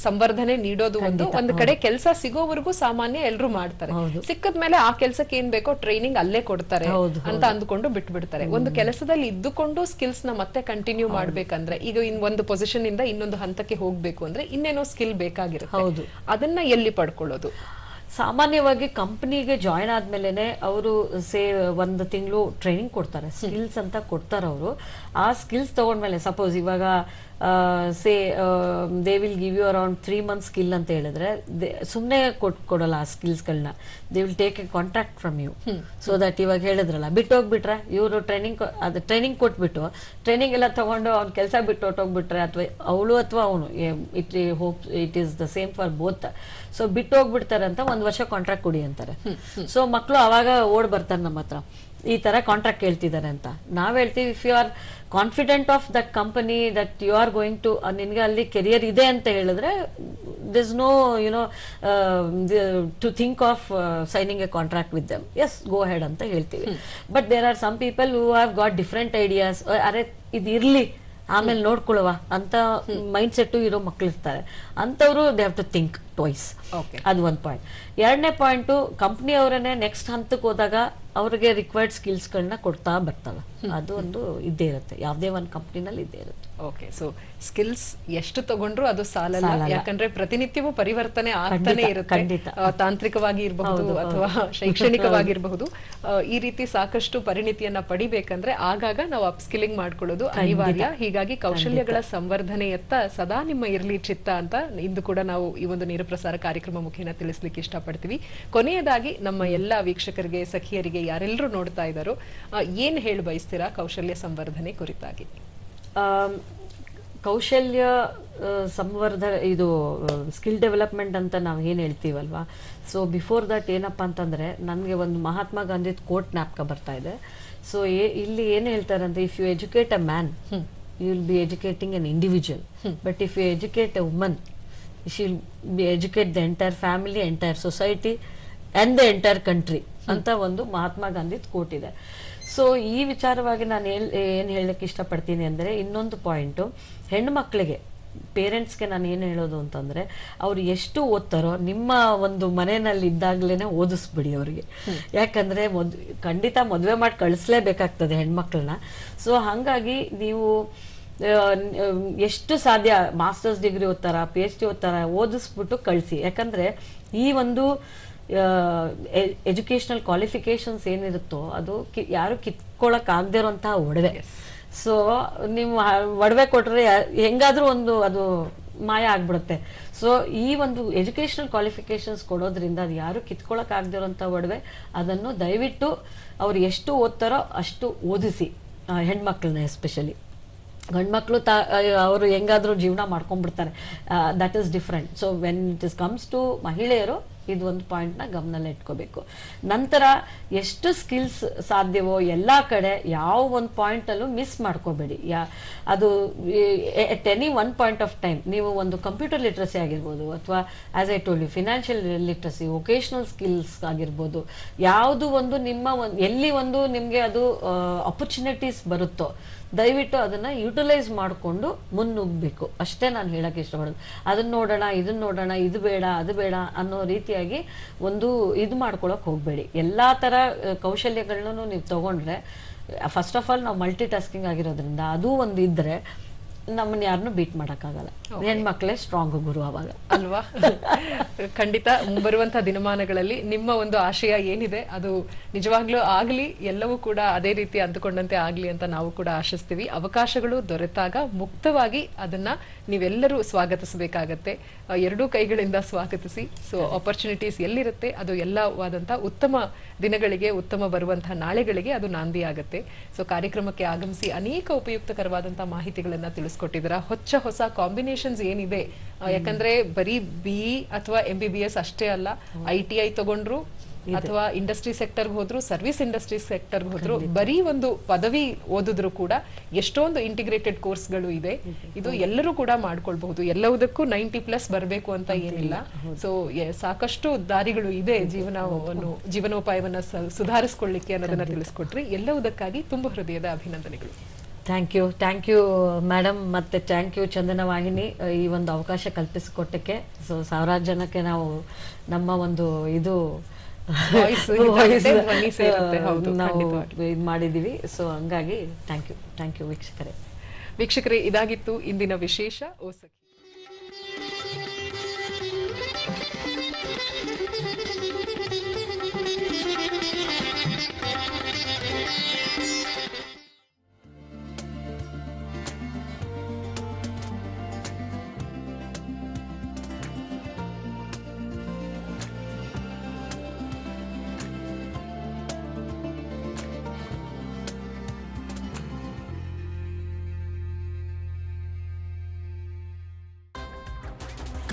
ಸಂವರ್ಧನೆ ನೀಡೋದು ಒಂದು ಕಡೆ ಕೆಲಸ ಸಿಗೋವರೆಗೂ ಸಾಮಾನ್ಯ ಎಲ್ಲರೂ ಮಾಡ್ತಾರೆ. ಸಿಕ್ಕದ್ಮೇಲೆ ಆ ಕೆಲಸಕ್ಕೆ ಏನ್ ಬೇಕೋ ಟ್ರೈನಿಂಗ್ ಅಲ್ಲೇ ಕೊಡ್ತಾರೆ ಅಂತ ಅಂದ್ಕೊಂಡು ಬಿಟ್ಬಿಡ್ತಾರೆ. ಒಂದು ಕೆಲಸದಲ್ಲಿ ಇದ್ದುಕೊಂಡು ಸ್ಕಿಲ್ಸ್ ನ ಮತ್ತೆ ಕಂಟಿನ್ಯೂ ಮಾಡ್ಬೇಕಂದ್ರೆ, ಈಗ ಒಂದು ಪೊಸಿಷನ್ ಇಂದ ಇನ್ನೊಂದು ಹಂತಕ್ಕೆ ಹೋಗ್ಬೇಕು ಅಂದ್ರೆ ಇನ್ನೇನೋ ಸ್ಕಿಲ್ ಬೇಕಾಗಿರುತ್ತೆ. ಅದನ್ನ ಎಲ್ಲಿ ಪಡ್ಕೊಳ್ಳೋದು? ಸಾಮಾನ್ಯವಾಗಿ ಕಂಪನಿಗೆ ಜಾಯಿನ್ ಆದ್ಮೇಲೆ ಅವರು 1 ತಿಂಗಳು ಟ್ರೈನಿಂಗ್ ಕೊಡ್ತಾರೆ, ಸ್ಕಿಲ್ಸ್ ಅಂತ ಕೊಡ್ತಾರೆ ಅವರು. ಆ ಸ್ಕಿಲ್ಸ್ ತಗೊಂಡ್ಮೇಲೆ ಸಪೋಸ್ ಇವಾಗ they will give you around 3 months skill ಅಂತ ಹೇಳಿದ್ರೆ ಸುಮ್ಮನೆ ಕೊಡಲ್ಲ ಆ ಸ್ಕಿಲ್ಸ್ಗಳನ್ನ. They will take a contract from you. So that ಇವಾಗ ಹೇಳಿದ್ರಲ್ಲ ಬಿಟ್ಟೋಗ್ಬಿಟ್ರೆ ಇವರು ಟ್ರೈನಿಂಗ್ ಕೊಟ್ಬಿಟ್ಟು ಟ್ರೈನಿಂಗ್ ಎಲ್ಲ ತಗೊಂಡು ಅವ್ನ ಕೆಲಸ ಬಿಟ್ಟು ಹೊಟ್ಟೋಗ್ಬಿಟ್ರೆ ಅಥವಾ ಅವಳು ಅಥವಾ ಅವನು, it is the same for both. So ಬಿಟ್ಟು ಹೋಗ್ಬಿಡ್ತಾರೆ ಅಂತ 1 ವರ್ಷ ಕಾಂಟ್ರಾಕ್ಟ್ ಕೊಡಿ ಅಂತಾರೆ. ಸೊ ಮಕ್ಕಳು ಅವಾಗ ಓಡ್ ಬರ್ತಾರೆ ನಮ್ಮ ಹತ್ರ, ಈ ತರ ಕಾಂಟ್ರಾಕ್ಟ್ ಹೇಳ್ತಿದ್ದಾರೆ ಅಂತ. ನಾವ್ ಹೇಳ್ತೀವಿ, if you are confident of that company that you are going to, ನಿನ್ಗೆ ಅಲ್ಲಿ ಕೆರಿಯರ್ ಇದೆ ಅಂತ ಹೇಳಿದ್ರೆ this no to think of signing a contract with them. Yes, go ahead ಅಂತ ಹೇಳ್ತೀವಿ. But there are some people who have got different ideas. ಅರೆ ಇದು ಇರ್ಲಿ ಆಮೇಲೆ ನೋಡ್ಕೊಳ್ಳುವ ಅಂತ ಮೈಂಡ್ ಸೆಟ್ ಇರೋ ಮಕ್ಳು ಇರ್ತಾರೆ. ಅಂತವ್ರು they have to think twice. ಅದು 1 ಪಾಯಿಂಟ್. 2ನೇ ಪಾಯಿಂಟು, ಕಂಪ್ನಿ ಅವರನ್ನೇ ನೆಕ್ಸ್ಟ್ ಹಂತಕ್ಕೆ ಹೋದಾಗ ಅವ್ರಿಗೆ ರಿಕ್ವೈರ್ಡ್ ಸ್ಕಿಲ್ಸ್ ಗಳನ್ನ ಕೊಡ್ತಾ ಬರ್ತಾವೆ. ಅದು ಒಂದು ಇದ್ದೇ ಇರುತ್ತೆ, ಯಾವ್ದೇ ಒಂದು ಕಂಪ್ನಿನಲ್ಲಿ ಇದ್ದೇ ಇರುತ್ತೆ. ಓಕೆ, ಸೊ ಸ್ಕಿಲ್ಸ್ ಎಷ್ಟು ತಗೊಂಡ್ರು ಅದು ಸಾಲಲ್ಲ, ಯಾಕಂದ್ರೆ ಪ್ರತಿನಿತ್ಯವೂ ಪರಿವರ್ತನೆ ಆಗ್ತಾನೆ ಇರುತ್ತೆ. ತಾಂತ್ರಿಕವಾಗಿ ಇರಬಹುದು ಅಥವಾ ಶೈಕ್ಷಣಿಕವಾಗಿರಬಹುದು. ಈ ರೀತಿ ಸಾಕಷ್ಟು ಪರಿಣಿತಿಯನ್ನ ಪಡಿಬೇಕಂದ್ರೆ ಆಗಾಗ ನಾವು ಅಪ್ಸ್ಕಿಲಿಂಗ್ ಮಾಡ್ಕೊಳ್ಳೋದು ಅನಿವಾರ್ಯ. ಹೀಗಾಗಿ ಕೌಶಲ್ಯಗಳ ಸಂವರ್ಧನೆಯತ್ತ ಸದಾ ನಿಮ್ಮ ಇರ್ಲಿ ಚಿತ್ತ ಅಂತ ಇಂದು ಕೂಡ ನಾವು ಈ ಒಂದು ನೇರ ಪ್ರಸಾರ ಕಾರ್ಯಕ್ರಮ ಮುಖೇನ ತಿಳಿಸ್ಲಿಕ್ಕೆ ಇಷ್ಟಪಡ್ತೀವಿ. ಕೊನೆಯದಾಗಿ ನಮ್ಮ ಎಲ್ಲಾ ವೀಕ್ಷಕರಿಗೆ, ಸಖಿಯರಿಗೆ, ಯಾರೆಲ್ಲರೂ ನೋಡ್ತಾ ಇದ್ದಾರೋ ಏನ್ ಹೇಳಿ ಬಯಸ್ತೀರಾ ಕೌಶಲ್ಯ ಸಂವರ್ಧನೆ ಕುರಿತಾಗಿ? ಕೌಶಲ್ಯ ಸಂವರ್ಧನೆ, ಇದು ಸ್ಕಿಲ್ ಡೆವಲಪ್ಮೆಂಟ್ ಅಂತ ನಾವು ಏನು ಹೇಳ್ತೀವಲ್ವಾ. ಸೊ ಬಿಫೋರ್ ದಟ್ ಏನಪ್ಪ ಅಂತಂದ್ರೆ ನನಗೆ ಒಂದು ಮಹಾತ್ಮ ಗಾಂಧಿ ಕೋಟ್ ಜ್ಞಾಪಕ ಬರ್ತಾ ಇದೆ. ಸೊ ಇಲ್ಲಿ ಏನು ಹೇಳ್ತಾರೆ ಅಂದ್ರೆ, if you educate a man you will be educating an individual, but if you educate a woman she will be educate the entire family, entire society and the entire country ಅಂತ ಒಂದು Mahatma Gandhi quote ಇದೆ. ಸೊ ಈ ವಿಚಾರವಾಗಿ ನಾನು ಏನು ಹೇಳಕ್ಕೆ ಇಷ್ಟಪಡ್ತೀನಿ ಅಂದರೆ, ಇನ್ನೊಂದು ಪಾಯಿಂಟು, ಹೆಣ್ಣು ಮಕ್ಕಳಿಗೆ, ಪೇರೆಂಟ್ಸ್ಗೆ ನಾನು ಏನು ಹೇಳೋದು ಅಂತಂದರೆ, ಅವ್ರು ಎಷ್ಟು ಓದ್ತಾರೋ ನಿಮ್ಮ ಒಂದು ಮನೆಯಲ್ಲಿ ಇದ್ದಾಗಲೇ ಓದಿಸ್ಬಿಡಿ ಅವರಿಗೆ. ಯಾಕಂದರೆ ಖಂಡಿತ ಮದುವೆ ಮಾಡಿ ಕಳಿಸ್ಲೇಬೇಕಾಗ್ತದೆ ಹೆಣ್ಮಕ್ಳನ್ನ. ಸೊ ಹಾಗಾಗಿ ನೀವು ಎಷ್ಟು ಸಾಧ್ಯ ಮಾಸ್ಟರ್ಸ್ ಡಿಗ್ರಿ ಓದ್ತಾರ, PhD ಓದ್ತಾರ, ಓದಿಸ್ಬಿಟ್ಟು ಕಳಿಸಿ. ಯಾಕಂದರೆ ಈ ಒಂದು ಎಜುಕೇಶನಲ್ ಕ್ವಾಲಿಫಿಕೇಶನ್ಸ್ ಏನಿರುತ್ತೋ ಅದು ಯಾರು ಕಿತ್ಕೊಳಕ್ ಆಗದೆ ಇರುವಂತಹ ಒಡವೆ. ಸೊ ನೀವು ಒಡವೆ ಕೊಟ್ರೆ ಹೆಂಗಾದ್ರೂ ಒಂದು ಅದು ಮಾಯ ಆಗ್ಬಿಡುತ್ತೆ. ಸೊ ಈ ಒಂದು ಎಜುಕೇಶನಲ್ ಕ್ವಾಲಿಫಿಕೇಶನ್ಸ್ ಕೊಡೋದ್ರಿಂದ ಅದು ಯಾರು ಕಿತ್ಕೊಳಕ್ ಆಗದೆ ಇರುವಂತಹ ಒಡವೆ. ಅದನ್ನು ದಯವಿಟ್ಟು ಅವ್ರು ಎಷ್ಟು ಓದ್ತಾರೋ ಅಷ್ಟು ಓದಿಸಿ, ಹೆಣ್ಮಕ್ಳನ್ನ ಎಸ್ಪೆಷಲಿ. ಗಂಡ್ಮಕ್ಳು ಅವರು ಹೆಂಗಾದ್ರೂ ಜೀವನ ಮಾಡ್ಕೊಂಡ್ಬಿಡ್ತಾರೆ, that is different. So when it is comes to ಮಹಿಳೆಯರು ಇದು ಒಂದು ಪಾಯಿಂಟ್ನ ಗಮನದಲ್ಲಿ ಇಟ್ಕೋಬೇಕು. ನಂತರ ಎಷ್ಟು ಸ್ಕಿಲ್ಸ್ ಸಾಧ್ಯವೋ ಎಲ್ಲ ಕಡೆ ಯಾವ ಒಂದು ಪಾಯಿಂಟಲ್ಲೂ ಮಿಸ್ ಮಾಡ್ಕೋಬೇಡಿ. ಅದು at any one point of time ನೀವು ಒಂದು ಕಂಪ್ಯೂಟರ್ ಲಿಟ್ರಸಿ ಆಗಿರ್ಬೋದು, ಅಥವಾ as I told you financial literacy, vocational skills ಆಗಿರ್ಬೋದು, ಯಾವುದು ಒಂದು ನಿಮ್ಮ ಎಲ್ಲಿ ಒಂದು ನಿಮಗೆ ಅದು ಆಪರ್ಚುನಿಟೀಸ್ ಬರುತ್ತೋ ದಯವಿಟ್ಟು ಅದನ್ನ ಯುಟಿಲೈಸ್ ಮಾಡಿಕೊಂಡು ಮುನ್ನುಗ್ಗಬೇಕು ಅಷ್ಟೇ ನಾನು ಹೇಳಕ್ಕೆ ಇಷ್ಟಪಡೋದು. ಅದನ್ನ ನೋಡೋಣ, ಇದನ್ನ ನೋಡೋಣ, ಇದು ಬೇಡ ಅದು ಬೇಡ ಅನ್ನೋ ರೀತಿಯಾಗಿ ಒಂದು ಇದು ಮಾಡ್ಕೊಳಕ್ ಹೋಗ್ಬೇಡಿ. ಎಲ್ಲಾ ತರ ಕೌಶಲ್ಯಗಳನ್ನೂ ನೀವು ತಗೊಂಡ್ರೆ, ಫಸ್ಟ್ ಆಫ್ ಆಲ್ ನಾವು ಮಲ್ಟಿ ಟಾಸ್ಕಿಂಗ್ ಆಗಿರೋದ್ರಿಂದ ಅದು ಒಂದು ಇದ್ರೆ ನಮ್ಮನ್ನ ಯಾರನ್ನು ಬೀಟ್ ಮಾಡಕ್ಕಾಗಲ್ಲ. ಹೆಣ್ಮಕ್ಳೇ ಸ್ಟ್ರಾಂಗ್ ಗುರು ಅವಾಗ ಅಲ್ವಾ? ಖಂಡಿತ ಮುಂಬರುವಂತಹ ದಿನಮಾನಗಳಲ್ಲಿ ನಿಮ್ಮ ಒಂದು ಆಶಯ ಏನಿದೆ ಅದು ನಿಜವಾಗ್ಲೂ ಆಗ್ಲಿ, ಎಲ್ಲವೂ ಕೂಡ ಅದೇ ರೀತಿ ಅಂದುಕೊಂಡಂತೆ ಆಗ್ಲಿ ಅಂತ ನಾವು ಕೂಡ ಆಶಿಸ್ತೀವಿ. ಅವಕಾಶಗಳು ದೊರೆತಾಗ ಮುಕ್ತವಾಗಿ ಅದನ್ನ ನೀವೆಲ್ಲರೂ ಸ್ವಾಗತಿಸಬೇಕಾಗತ್ತೆ, ಎರಡೂ ಕೈಗಳಿಂದ ಸ್ವಾಗತಿಸಿ. ಸೊ ಆಪರ್ಚುನಿಟೀಸ್ ಎಲ್ಲಿರುತ್ತೆ ಅದು ಎಲ್ಲವಾದಂತಹ ಉತ್ತಮ ದಿನಗಳಿಗೆ, ಉತ್ತಮ ಬರುವಂತಹ ನಾಳೆಗಳಿಗೆ ಅದು ನಾಂದಿ ಆಗತ್ತೆ. ಸೊ ಕಾರ್ಯಕ್ರಮಕ್ಕೆ ಆಗಮಿಸಿ ಅನೇಕ ಉಪಯುಕ್ತಕರವಾದಂತಹ ಮಾಹಿತಿಗಳನ್ನ ತಿಳಿಸಿ ತಿಳಿಸ್ಕೊಟ್ಟಿದ್ದೀರಾ. ಹೊಸ ಕಾಂಬಿನೇಷನ್ಸ್ ಏನಿದೆ, ಯಾಕಂದ್ರೆ ಬರೀ BE ಅಥವಾ MBBS ಅಷ್ಟೇ ಅಲ್ಲ, ITI ತಗೊಂಡ್ರು ಅಥವಾ ಇಂಡಸ್ಟ್ರಿ ಸೆಕ್ಟರ್ ಹೋದ್ರು, ಸರ್ವಿಸ್ ಇಂಡಸ್ಟ್ರಿ ಸೆಕ್ಟರ್ ಹೋದ್ರು, ಬರೀ ಒಂದು ಪದವಿ ಓದಿದ್ರು ಕೂಡ ಎಷ್ಟೊಂದು ಇಂಟಿಗ್ರೇಟೆಡ್ ಕೋರ್ಸ್ಗಳು ಇದೆ. ಇದು ಎಲ್ಲರೂ ಕೂಡ ಮಾಡ್ಕೊಳ್ಬಹುದು. ಎಲ್ಲವುದಕ್ಕೂ 90+ ಬರಬೇಕು ಅಂತ ಏನಿಲ್ಲ. ಸೊ ಸಾಕಷ್ಟು ದಾರಿಗಳು ಇದೆ ಜೀವನೋಪಾಯವನ್ನ ಸುಧಾರಿಸ್ಕೊಳ್ಳಿಕ್ಕೆ ಅನ್ನೋದನ್ನ ತಿಳಿಸ್ಕೊಟ್ರಿ. ಎಲ್ಲವುದಕ್ಕಾಗಿ ತುಂಬ ಹೃದಯದ ಅಭಿನಂದನೆಗಳು. ಥ್ಯಾಂಕ್ ಯು ಮೇಡಮ್, ಮತ್ತೆ ಥ್ಯಾಂಕ್ ಯು ಚಂದನ ವಾಹಿನಿ ಈ ಒಂದು ಅವಕಾಶ ಕಲ್ಪಿಸಿಕೊಟ್ಟಕ್ಕೆ. ಸೊ ಸಾವಿರಾರು ಜನಕ್ಕೆ ನಾವು ನಮ್ಮ ಒಂದು ಇದು ನಾವು ಇದು ಮಾಡಿದೀವಿ. ಸೊ ಹಂಗಾಗಿ ಥ್ಯಾಂಕ್ ಯು ವೀಕ್ಷಕರೇ, ಇದಾಗಿತ್ತು ಇಂದಿನ ವಿಶೇಷ ಓ ಸಖಿ.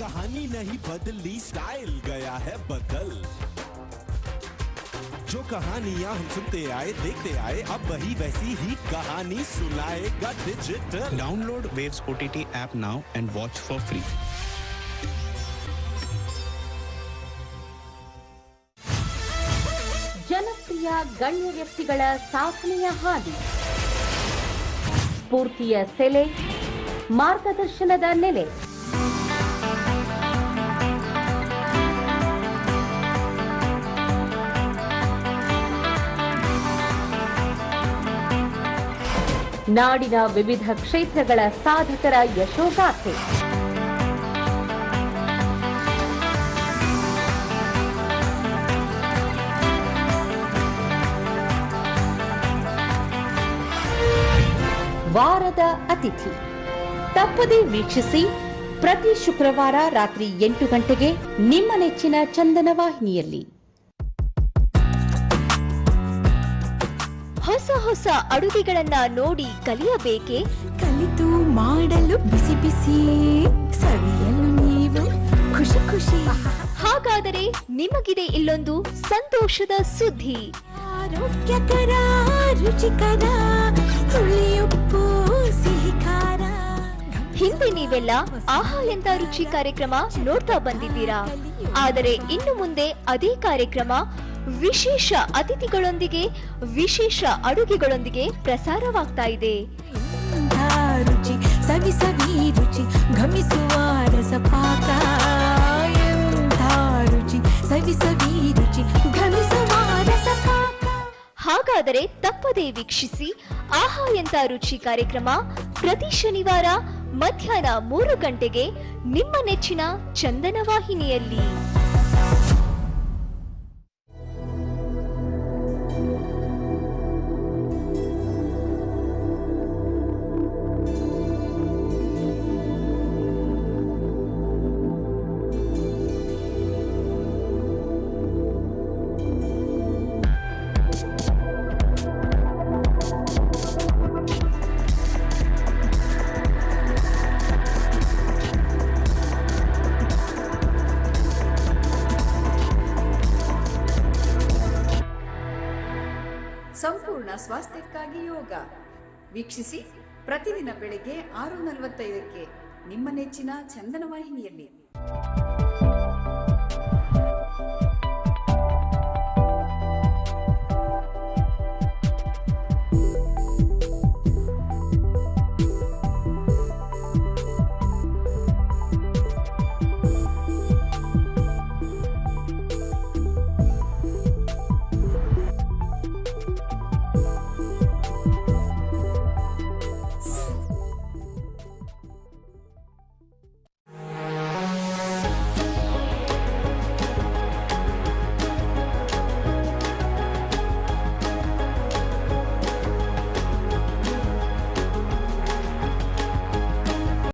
कहानी नहीं बदली, स्टाइल गया है बदल। जो कहानियां हम सुनते आए देखते आए, अब वही वैसी ही कहानी सुनाएगा digital. Download Waves OTT app now and watch for free. ಜನಪ್ರಿಯ ಗಣ್ಯ ವ್ಯಕ್ತಿಗಳ ಸಾಧನೆಯ ಹಾದಿ, ಸ್ಫೂರ್ತಿಯ ಸೆಲೆ, ಮಾರ್ಗದರ್ಶನದ ನೆಲೆ. ನಾಡಿನ ವಿವಿಧ ಕ್ಷೇತ್ರಗಳ ಸಾಧಕರ ಯಶೋಗಾಥೆ. ವಾರದ ಅತಿಥಿ ತಪ್ಪದೇ ವೀಕ್ಷಿಸಿ ಪ್ರತಿ ಶುಕ್ರವಾರ ರಾತ್ರಿ 8 ಗಂಟೆಗೆ ನಿಮ್ಮ ನೆಚ್ಚಿನ ಚಂದನ ವಾಹಿನಿಯಲ್ಲಿ. ಹೊಸ ಅಡುಗೆಗಳನ್ನ ನೋಡಿ ಕಲಿಯಬೇಕೆ? ಕಲಿತು ಮಾಡಲು ಬಿಸಿ ಬಿಸಿ ಸವಿಯಲು ನೀವು ಖುಷಿ. ಹಾಗಾದರೆ ನಿಮಗಿದೆ ಇಲ್ಲೊಂದು ಸಂತೋಷದ ಸುದ್ದಿ. ಆರೋಗ್ಯಕರ ರುಚಿಕರ ಹುಳಿಯುಪ್ಪು ಸಿಹಿ ಖಾರ. ಹಿಂದೆ ನೀವೆಲ್ಲ ಆಹಾ ಎಂತ ರುಚಿ ಕಾರ್ಯಕ್ರಮ ನೋಡ್ತಾ ಬಂದಿದ್ದೀರಾ. ಆದರೆ ಇನ್ನು ಮುಂದೆ ಅದೇ ಕಾರ್ಯಕ್ರಮ ವಿಶೇಷ ಅತಿಥಿಗಳೊಂದಿಗೆ, ವಿಶೇಷ ಅಡುಗೆಗಳೊಂದಿಗೆ ಪ್ರಸಾರವಾಗ್ತಾ ಇದೆ. ರುಚಿ ಸವಿ ಸವಿ ರುಚಿ ಘಮಿಸುವ ರಸಪಾಕ. ರುಚಿ ಸವಿ ಸವಿ ರುಚಿ ಘಮಿಸುವ ರಸಪಾಕ. ಹಾಗಾದರೆ ತಪ್ಪದೇ ವೀಕ್ಷಿಸಿ ಆಹಾ ಎಂತ ರುಚಿ ಕಾರ್ಯಕ್ರಮ ಪ್ರತಿ ಶನಿವಾರ ಮಧ್ಯಾಹ್ನ 3 ಗಂಟೆಗೆ ನಿಮ್ಮ ನೆಚ್ಚಿನ ಚಂದನ ವಾಹಿನಿಯಲ್ಲಿ. ಸಂಪೂರ್ಣ ಸ್ವಾಸ್ಥ್ಯಕ್ಕಾಗಿ ಯೋಗ ವೀಕ್ಷಿಸಿ ಪ್ರತಿದಿನ ಬೆಳಿಗ್ಗೆ 6:45ಕ್ಕೆ ನಿಮ್ಮ ನೆಚ್ಚಿನ ಚಂದನ ವಾಹಿನಿಯಲ್ಲಿ.